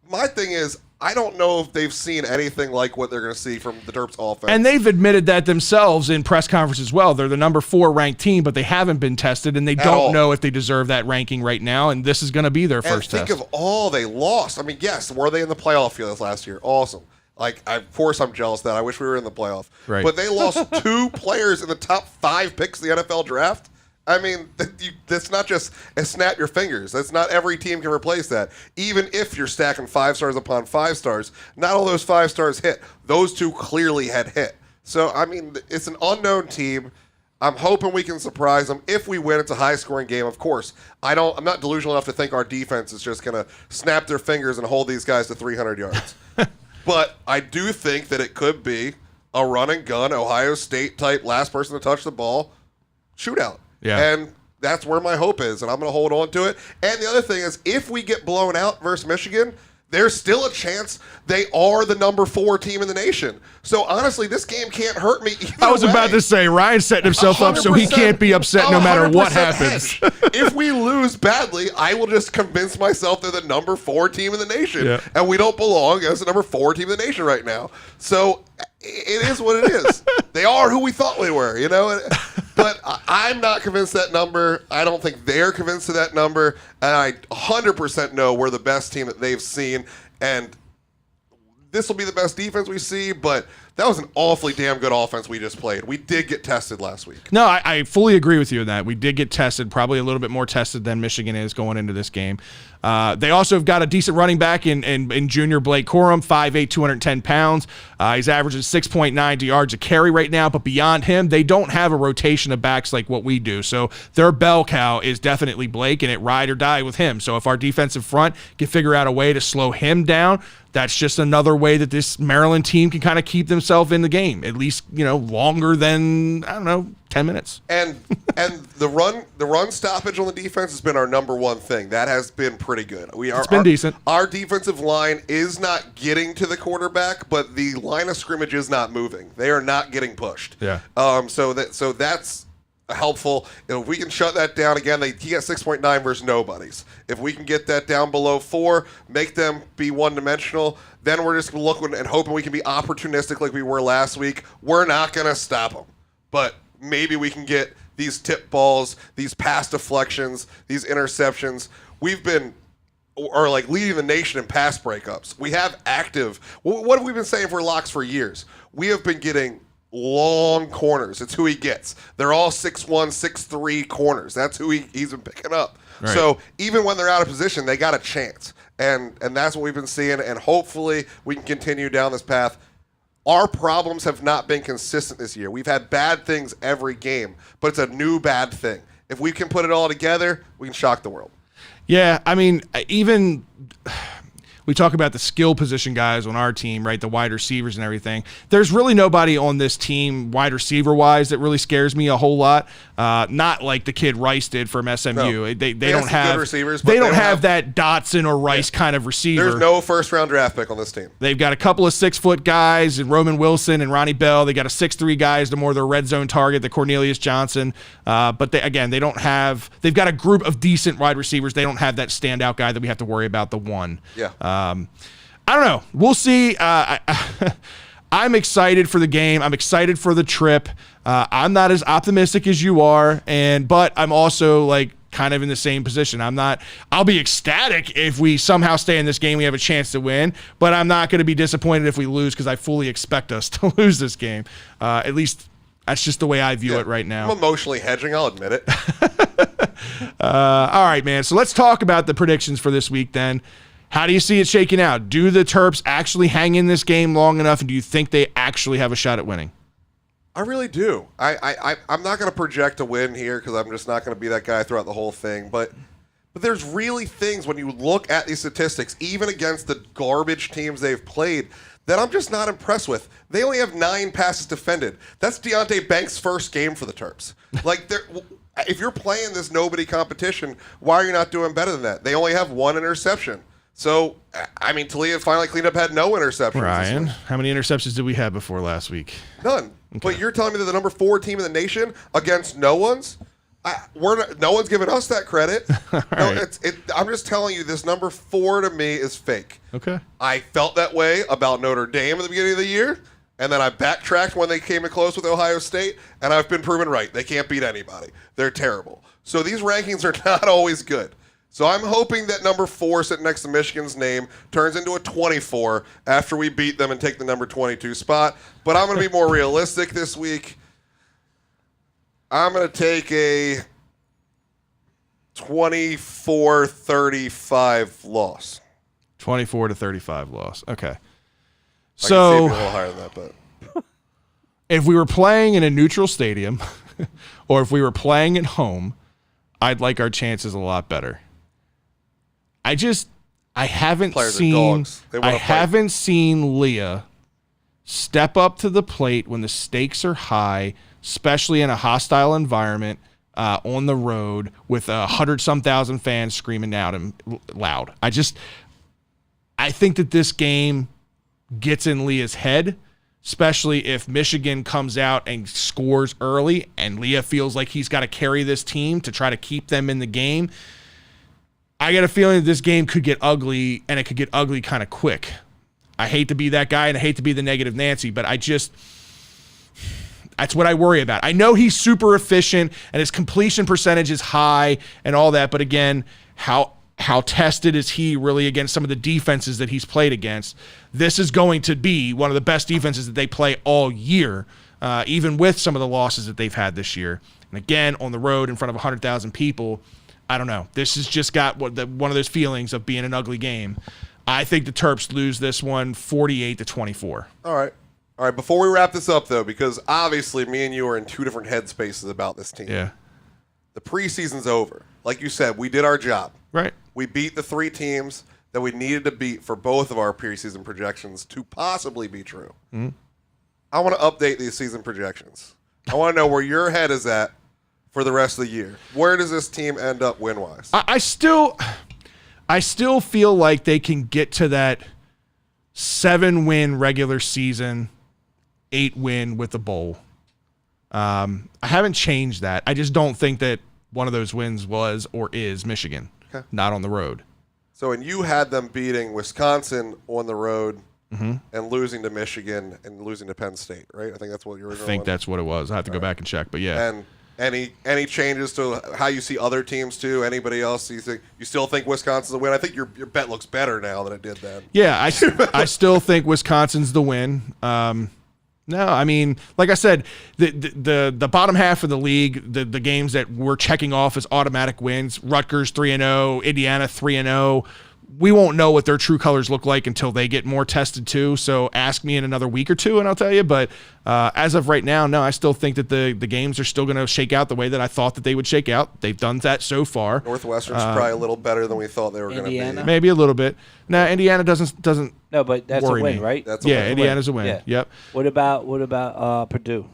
My thing is, I don't know if they've seen anything like what they're going to see from the Terps offense. And they've admitted that themselves in press conference as well. They're the number 4 ranked team, but they haven't been tested, and they don't know if they deserve that ranking right now, and this is going to be their first test. Think of all they lost. I mean, yes, were they in the playoff field last year? Awesome. Like, of course I'm jealous of that. I wish we were in the playoff. Right. But they lost 2 players in the top 5 picks of the NFL draft. I mean, that's not just a snap your fingers. That's not every team can replace that. Even if you're stacking 5 stars upon 5 stars, not all those 5 stars hit. Those 2 clearly had hit. So, I mean, it's an unknown team. I'm hoping we can surprise them. If we win, it's a high-scoring game, of course. I'm not delusional enough to think our defense is just going to snap their fingers and hold these guys to 300 yards. But I do think that it could be a run-and-gun, Ohio State-type last person to touch the ball shootout. Yeah. And that's where my hope is, and I'm going to hold on to it. And the other thing is, if we get blown out versus Michigan, there's still a chance they are the number 4 team in the nation. So, honestly, this game can't hurt me either I was way. about to say, Ryan's setting himself up so he can't be upset no matter what happens. If we lose badly, I will just convince myself they're the number 4 team in the nation. Yeah. And we don't belong as the number 4 team in the nation right now. So, it is what it is. They are who we thought we were, you know? But I'm not convinced that number. I don't think they're convinced of that number. And I 100% know we're the best team that they've seen. And this will be the best defense we see, but that was an awfully damn good offense we just played. We did get tested last week. No, I fully agree with you on that. We did get tested, probably a little bit more tested than Michigan is going into this game. They also have got a decent running back in junior Blake Corum, 5'8", 210 pounds. He's averaging 6.9 yards a carry right now, but beyond him, they don't have a rotation of backs like what we do. So their bell cow is definitely Blake, and it ride or die with him. So if our defensive front can figure out a way to slow him down, that's just another way that this Maryland team can kind of keep themselves in the game, at least, longer than, 10 minutes. And the run stoppage on the defense has been our number 1 thing. That has been pretty good. It's been decent. Our defensive line is not getting to the quarterback, but the line of scrimmage is not moving. They are not getting pushed. Yeah. So that's helpful. If we can shut that down again, he got 6.9 versus nobodies. If we can get that down below 4, make them be one-dimensional, then we're just looking and hoping we can be opportunistic like we were last week. We're not going to stop them. But maybe we can get these tip balls, these pass deflections, these interceptions. We've been leading the nation in pass breakups. We have active. What have we been saying for locks for years? We have been getting long corners. It's who he gets. They're all 6'1", 6'3" corners. That's who he's been picking up. Right. So even when they're out of position, they got a chance. And that's what we've been seeing. And hopefully we can continue down this path. Our problems have not been consistent this year. We've had bad things every game, but it's a new bad thing. If we can put it all together, we can shock the world. Yeah, I mean, even we talk about the skill position guys on our team, right? The wide receivers and everything. There's really nobody on this team, wide receiver wise, that really scares me a whole lot. Not like the kid Rice did from SMU. No. They They don't have some have good receivers, but they don't have that Dotson or Rice kind of receiver. There's no first-round draft pick on this team. They've got a couple of 6-foot guys, and Roman Wilson and Ronnie Bell. They got a 6'3" guys to more their red zone target, the Cornelius Johnson. But they don't have. They've got a group of decent wide receivers. They don't have that standout guy that we have to worry about. The one. Yeah. I don't know. We'll see. I'm excited for the game. I'm excited for the trip. I'm not as optimistic as you are, but I'm also kind of in the same position. I'll be ecstatic if we somehow stay in this game, we have a chance to win, but I'm not going to be disappointed if we lose because I fully expect us to lose this game. At least that's just the way I view it right now. I'm emotionally hedging, I'll admit it. All right, man. So let's talk about the predictions for this week then. How do you see it shaking out? Do the Terps actually hang in this game long enough, and do you think they actually have a shot at winning? I really do. I'm not going to project a win here because I'm just not going to be that guy throughout the whole thing. But there's really things when you look at these statistics, even against the garbage teams they've played, that I'm just not impressed with. They only have 9 passes defended. That's Deontay Banks' first game for the Terps. Like, if you're playing this nobody competition, why are you not doing better than that? They only have 1 interception. So, I mean, Talia finally cleaned up, had no interceptions. Ryan, how many interceptions did we have before last week? None. Okay. But you're telling me that the number 4 team in the nation against no one's? No one's giving us that credit. Right. I'm just telling you, this number 4 to me is fake. Okay. I felt that way about Notre Dame at the beginning of the year, and then I backtracked when they came in close with Ohio State, and I've been proven right. They can't beat anybody. They're terrible. So these rankings are not always good. So I'm hoping that number 4 sitting next to Michigan's name turns into a 24 after we beat them and take the number 22 spot. But I'm going to be more realistic this week. I'm going to take a 24-35 loss. 24-35 loss. Okay. I can see So it being a little higher than that, but if we were playing in a neutral stadium or if we were playing at home, I'd like our chances a lot better. I haven't Players are seen dogs. They wanna I fight. haven't seen Leah step up to the plate when the stakes are high, especially in a hostile environment on the road with 100-some-thousand fans screaming out and loud. I think that this game gets in Leah's head, especially if Michigan comes out and scores early and Leah feels like he's got to carry this team to try to keep them in the game. I got a feeling that this game could get ugly, and it could get ugly kind of quick. I hate to be that guy, and I hate to be the negative Nancy, but that's what I worry about. I know he's super efficient, and his completion percentage is high and all that, but again, how tested is he really against some of the defenses that he's played against? This is going to be one of the best defenses that they play all year, even with some of the losses that they've had this year. And again, on the road in front of 100,000 people, I don't know. This has just got one of those feelings of being an ugly game. I think the Terps lose this one 48-24. all right. All right, before we wrap this up, though, because obviously me and you are in 2 different headspaces about this team. Yeah. The preseason's over. Like you said, we did our job. Right. We beat the 3 teams that we needed to beat for both of our preseason projections to possibly be true. Mm-hmm. I want to update these season projections. I want to know where your head is at for the rest of the year. Where does this team end up win-wise? I still feel like they can get to that 7-win regular season, 8-win with the bowl. I haven't changed that. I just don't think that one of those wins was or is Michigan, not on the road. So, and you had them beating Wisconsin on the road and losing to Michigan and losing to Penn State, right? I think that's what you were going. I think that's what it was. I have to go back and check, but yeah. And any changes to how you see other teams too? Anybody else? You still think Wisconsin's a win? I think your bet looks better now than it did then. Yeah, I still think Wisconsin's the win. No, I mean, like I said, the bottom half of the league, the games that we're checking off as automatic wins, Rutgers 3-0, Indiana 3-0. We won't know what their true colors look like until they get more tested too. So ask me in another week or two and I'll tell you. But as of right now, no, I still think that the games are still going to shake out the way that I thought that they would shake out. They've done that so far. Northwestern's probably a little better than we thought they were going to be. Maybe a little bit. Now Indiana doesn't. No, but that's a worry win, me. right? That's a win. Indiana's a win. Yeah. Yep. What about Purdue?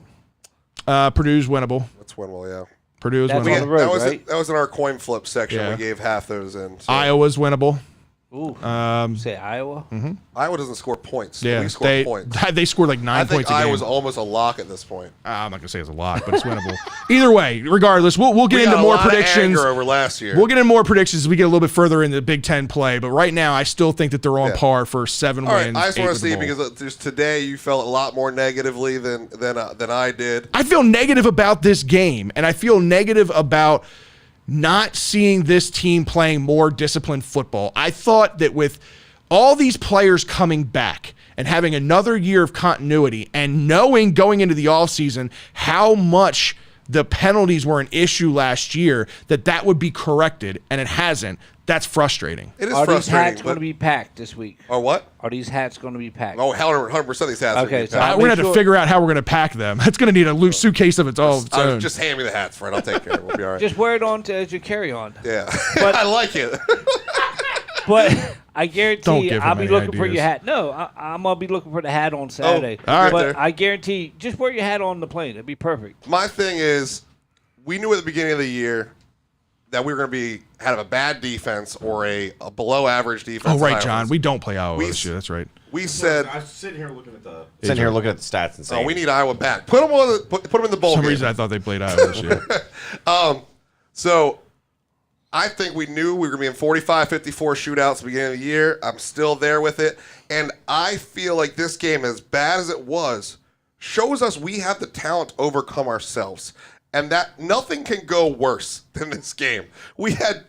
Purdue's winnable. That's winnable, yeah. Purdue is That's winnable. on the road, that was right? that was in our coin flip section. Yeah. We gave half those in. So. Iowa's winnable. Ooh. Say Iowa? Mm-hmm. Iowa doesn't score points. Yeah, We score points. they scored like 9 I think points a game. Iowa's almost a lock at this point. I'm not gonna say it's a lot, but it's winnable. Either way, regardless, we'll get We into got a more lot of predictions. anger over last year. We'll get into more predictions as we get a little bit further into the Big Ten play. But right now, I still think that they're on par for 7 All right, wins. I just 8 want with to the see bowl. because just today you felt a lot more negatively than I did. I feel negative about this game, and I feel negative about not seeing this team playing more disciplined football. I thought that with all these players coming back and having another year of continuity and knowing going into the offseason how much the penalties were an issue last year, that would be corrected, and it hasn't. That's frustrating. It is Are these frustrating. hats going to be packed this week? Or what? Are these hats going to be packed? Oh, 100% these hats. Okay, so We're going to have to figure out how we're going to pack them. That's going to need a loose suitcase of its own. Just hand me the hats, Fred. I'll take care of it. We'll be all right. Just wear it on as you carry on. Yeah. But- I like it. But I Don't guarantee give I'll him be any looking for ideas. your hat. No, I'm gonna be looking for the hat on Saturday. all right. But I guarantee, just wear your hat on the plane. It'd be perfect. My thing is, we knew at the beginning of the year that we were going to be have a bad defense or a below average defense. Oh, right, John. We don't play Iowa this year. That's right. We said, I'm sitting here looking at the stats and saying, "Oh, we need Iowa back. Put them in the bowl For some game." reason, I thought they played Iowa this year. So I think we knew we were going to be in 45-54 shootouts at the beginning of the year. I'm still there with it. And I feel like this game, as bad as it was, shows us we have the talent to overcome ourselves. And that nothing can go worse than this game. We had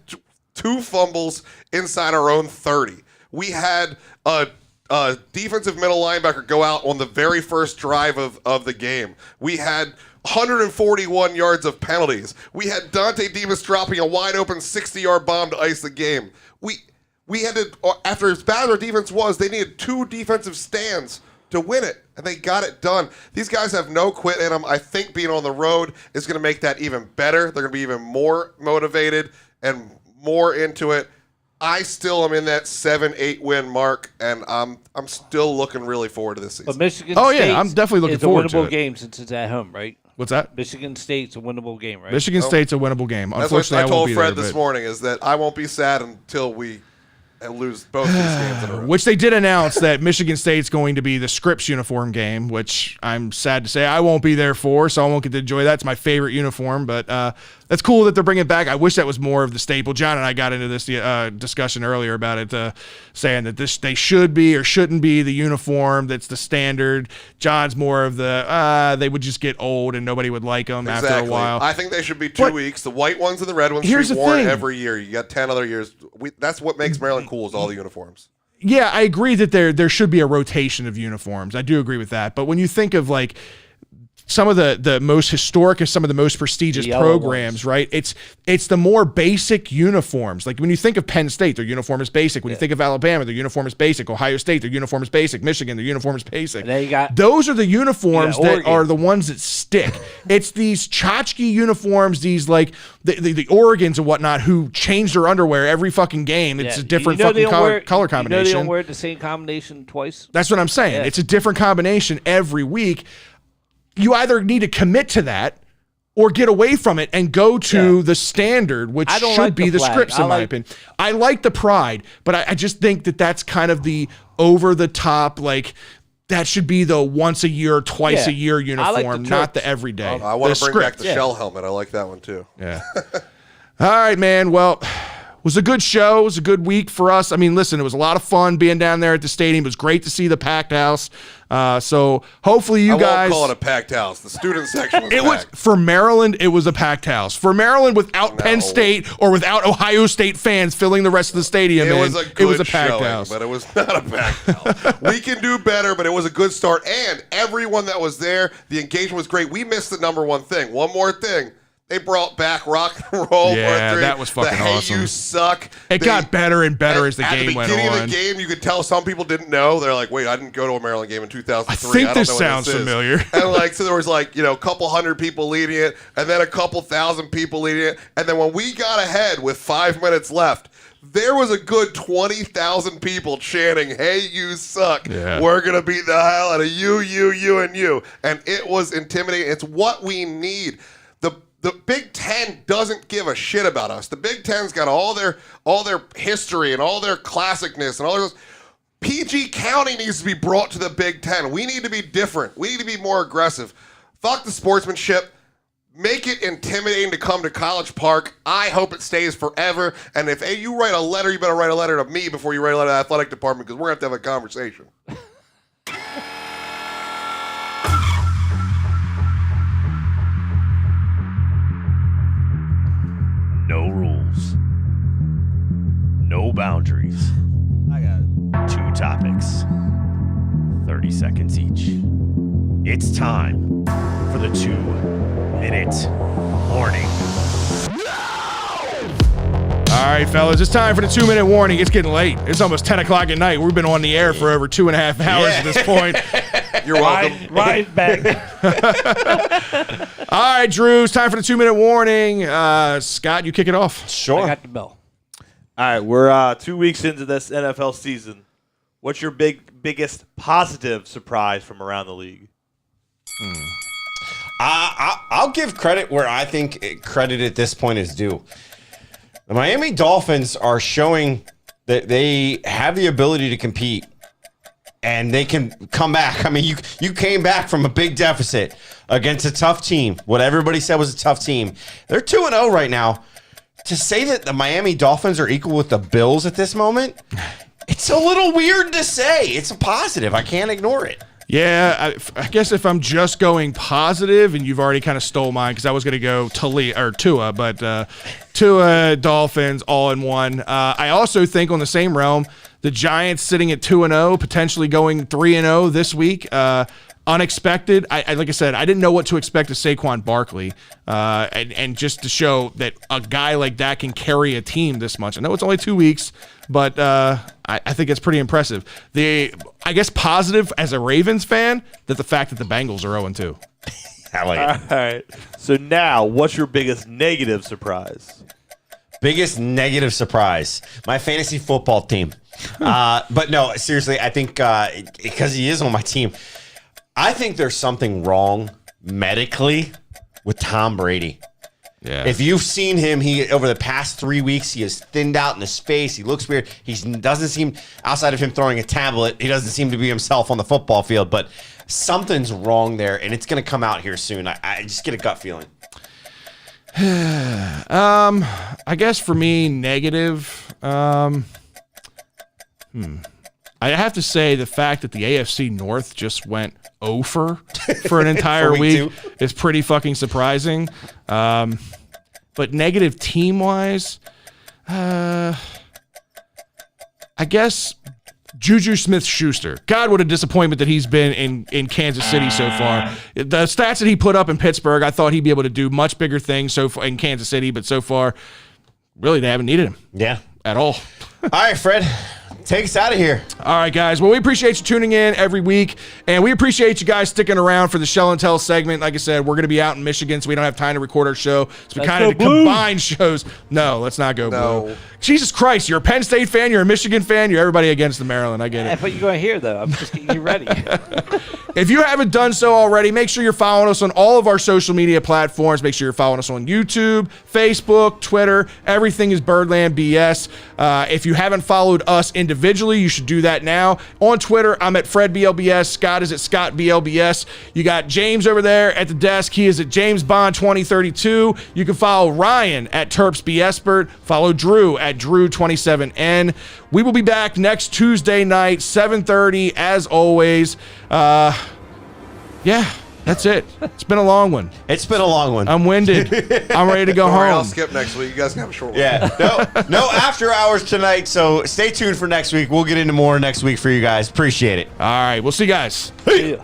2 fumbles inside our own 30. We had a defensive middle linebacker go out on the very first drive of the game. We had 141 yards of penalties. We had Dante Demas dropping a wide open 60-yard bomb to ice the game. We had to, after as bad as our defense was, they needed 2 defensive stands to win it, and they got it done. These guys have no quit in them. I think being on the road is going to make that even better. They're going to be even more motivated and more into it. I still am in that 7-8 win mark, and I'm still looking really forward to this season. But Michigan Oh, State yeah, I'm definitely looking is a forward to winnable it. game since it's at home, right? What's that? Michigan State's a winnable game, right? Michigan State's a winnable game. That's what Unfortunately, I won't told be Fred there, this but- morning, is that I won't be sad until we lose both these games in a row. Which they did announce that Michigan State's going to be the Scripps uniform game, which I'm sad to say I won't be there for, so I won't get to enjoy that. It's my favorite uniform, but that's cool that they're bringing it back. I wish that was more of the staple. John and I got into this discussion earlier about it, saying that they should be or shouldn't be the uniform that's the standard. John's more of the they would just get old and nobody would like them after a while. I think they should be 2 weeks. The white ones and the red ones Here's should be the worn thing. every year. You got 10 other years. That's what makes Maryland cool, is all the uniforms. Yeah, I agree that there should be a rotation of uniforms. I do agree with that. But when you think of like some of the most historic and some of the most prestigious The yellow programs, ones. right? It's the more basic uniforms. Like when you think of Penn State, their uniform is basic. When you think of Alabama, their uniform is basic. Ohio State, their uniform is basic. Michigan, their uniform is basic. And then you got- those are the uniforms You got that Oregon. are the ones that stick. It's these tchotchke uniforms, these like the Oregons and whatnot, who change their underwear every fucking game. It's Yeah. a different You know they fucking don't color wear- combination. You know they don't wear the same combination twice. That's what I'm saying. Yeah. It's a different combination every week. You either need to commit to that or get away from it and go to the standard, which I don't should like be the the flag. Scripps, I in my like- opinion. I like the pride, but I just think that that's kind of the over-the-top, like, that should be the once-a-year, twice-a-year I like the uniform, not the Terps. everyday. I want The to bring back Scripps. the shell helmet. I like that one, too. Yeah. All right, man. Well, it was a good show. It was a good week for us. I mean, listen, it was a lot of fun being down there at the stadium. It was great to see the packed house. So hopefully you I guys. won't call it a packed house. The student section was It was packed. for Maryland. It was a packed house. For Maryland, without Penn State or without Ohio State fans filling the rest of the stadium, It man, was a good packed showing, house. but it was not a packed house. We can do better, but it was a good start. And everyone that was there, the engagement was great. We missed the number one thing. One more thing. They brought back rock and roll. Yeah, Part 3. that was fucking the Hey, awesome. you suck. It got better and better as the game went At the beginning on. of the game, you could tell some people didn't know. They're like, wait, I didn't go to a Maryland game in 2003. I think don't this know what sounds is." familiar. And like, so there was like, a couple hundred people leading it, and then a couple thousand people leading it. And then when we got ahead with 5 minutes left, there was a good 20,000 people chanting, "Hey, you suck. Yeah. We're going to beat the hell out of you, and you." And it was intimidating. It's what we need. The Big Ten doesn't give a shit about us. The Big Ten's got all their history and all their classicness and all those. PG County needs to be brought to the Big Ten. We need to be different. We need to be more aggressive. Fuck the sportsmanship. Make it intimidating to come to College Park. I hope it stays forever. And if you write a letter, you better write a letter to me before you write a letter to the athletic department, because we're going to have a conversation. No rules. No boundaries. I got 2 topics. 30 seconds each. It's time for the 2-minute warning. All right, fellas, it's time for the 2-minute warning. It's getting late. It's almost 10 o'clock at night. We've been on the air for over 2.5 hours at this point. You're welcome. Right back. All right, Drew, it's time for the 2-minute warning. Scott, you kick it off. Sure. I got the bell. All right, we're 2 weeks into this NFL season. What's your biggest positive surprise from around the league? I'll give credit where I think credit at this point is due. The Miami Dolphins are showing that they have the ability to compete and they can come back. I mean, you came back from a big deficit against a tough team, what everybody said was a tough team. They're 2-0 right now. To say that the Miami Dolphins are equal with the Bills at this moment, it's a little weird to say. It's a positive. I can't ignore it. Yeah, I guess if I'm just going positive, and you've already kind of stole mine because I was going to go Tua, but Tua, Dolphins, all in one. I also think on the same realm, the Giants sitting at 2-0, potentially going 3-0 this week. Unexpected. Like I said, I didn't know what to expect of Saquon Barkley, and just to show that a guy like that can carry a team this much. I know it's only 2 weeks, but I think it's pretty impressive. I guess positive as a Ravens fan, that the fact that the Bengals are 0-2. I like it. All right. So now, what's your biggest negative surprise? Biggest negative surprise, my fantasy football team. But no, seriously, I think because he is on my team, I think there's something wrong medically with Tom Brady. Yeah. If you've seen him, over the past 3 weeks, he has thinned out in his face. He looks weird. He doesn't seem, outside of him throwing a tablet, he doesn't seem to be himself on the football field. But something's wrong there, and it's going to come out here soon. I just get a gut feeling. I guess for me, negative. I have to say the fact that the AFC North just went over for an entire week is pretty fucking surprising. But negative team-wise, I guess Juju Smith-Schuster. God, what a disappointment that he's been in Kansas City so far. The stats that he put up in Pittsburgh, I thought he'd be able to do much bigger things so far in Kansas City, but so far, really, they haven't needed him. Yeah. At all. All right, Fred. Take us out of here. All right, guys. Well, we appreciate you tuning in every week, and we appreciate you guys sticking around for the Shell and Tell segment. Like I said, we're going to be out in Michigan, so we don't have time to record our show. So we kind of combine shows. No, let's not go blue. Jesus Christ, you're a Penn State fan, you're a Michigan fan, you're everybody against the Maryland. I get it. That's what you're going to hear, though. I'm just getting you ready. If you haven't done so already, make sure you're following us on all of our social media platforms. Make sure you're following us on YouTube, Facebook, Twitter. Everything is Birdland BS. If you haven't followed us individually, you should do that now. On Twitter, I'm at FredBLBS. Scott is at ScottBLBS. You got James over there at the desk. He is at JamesBond2032. You can follow Ryan at TerpsBSpert. Follow Drew at Drew27N. We will be back next Tuesday night, 7:30, as always. Yeah, that's it. It's been a long one. It's been a long one. I'm winded. I'm ready to go home. I'll skip next week. You guys can have a short one. Yeah. No after hours tonight, so stay tuned for next week. We'll get into more next week for you guys. Appreciate it. All right, we'll see you guys. Yeah.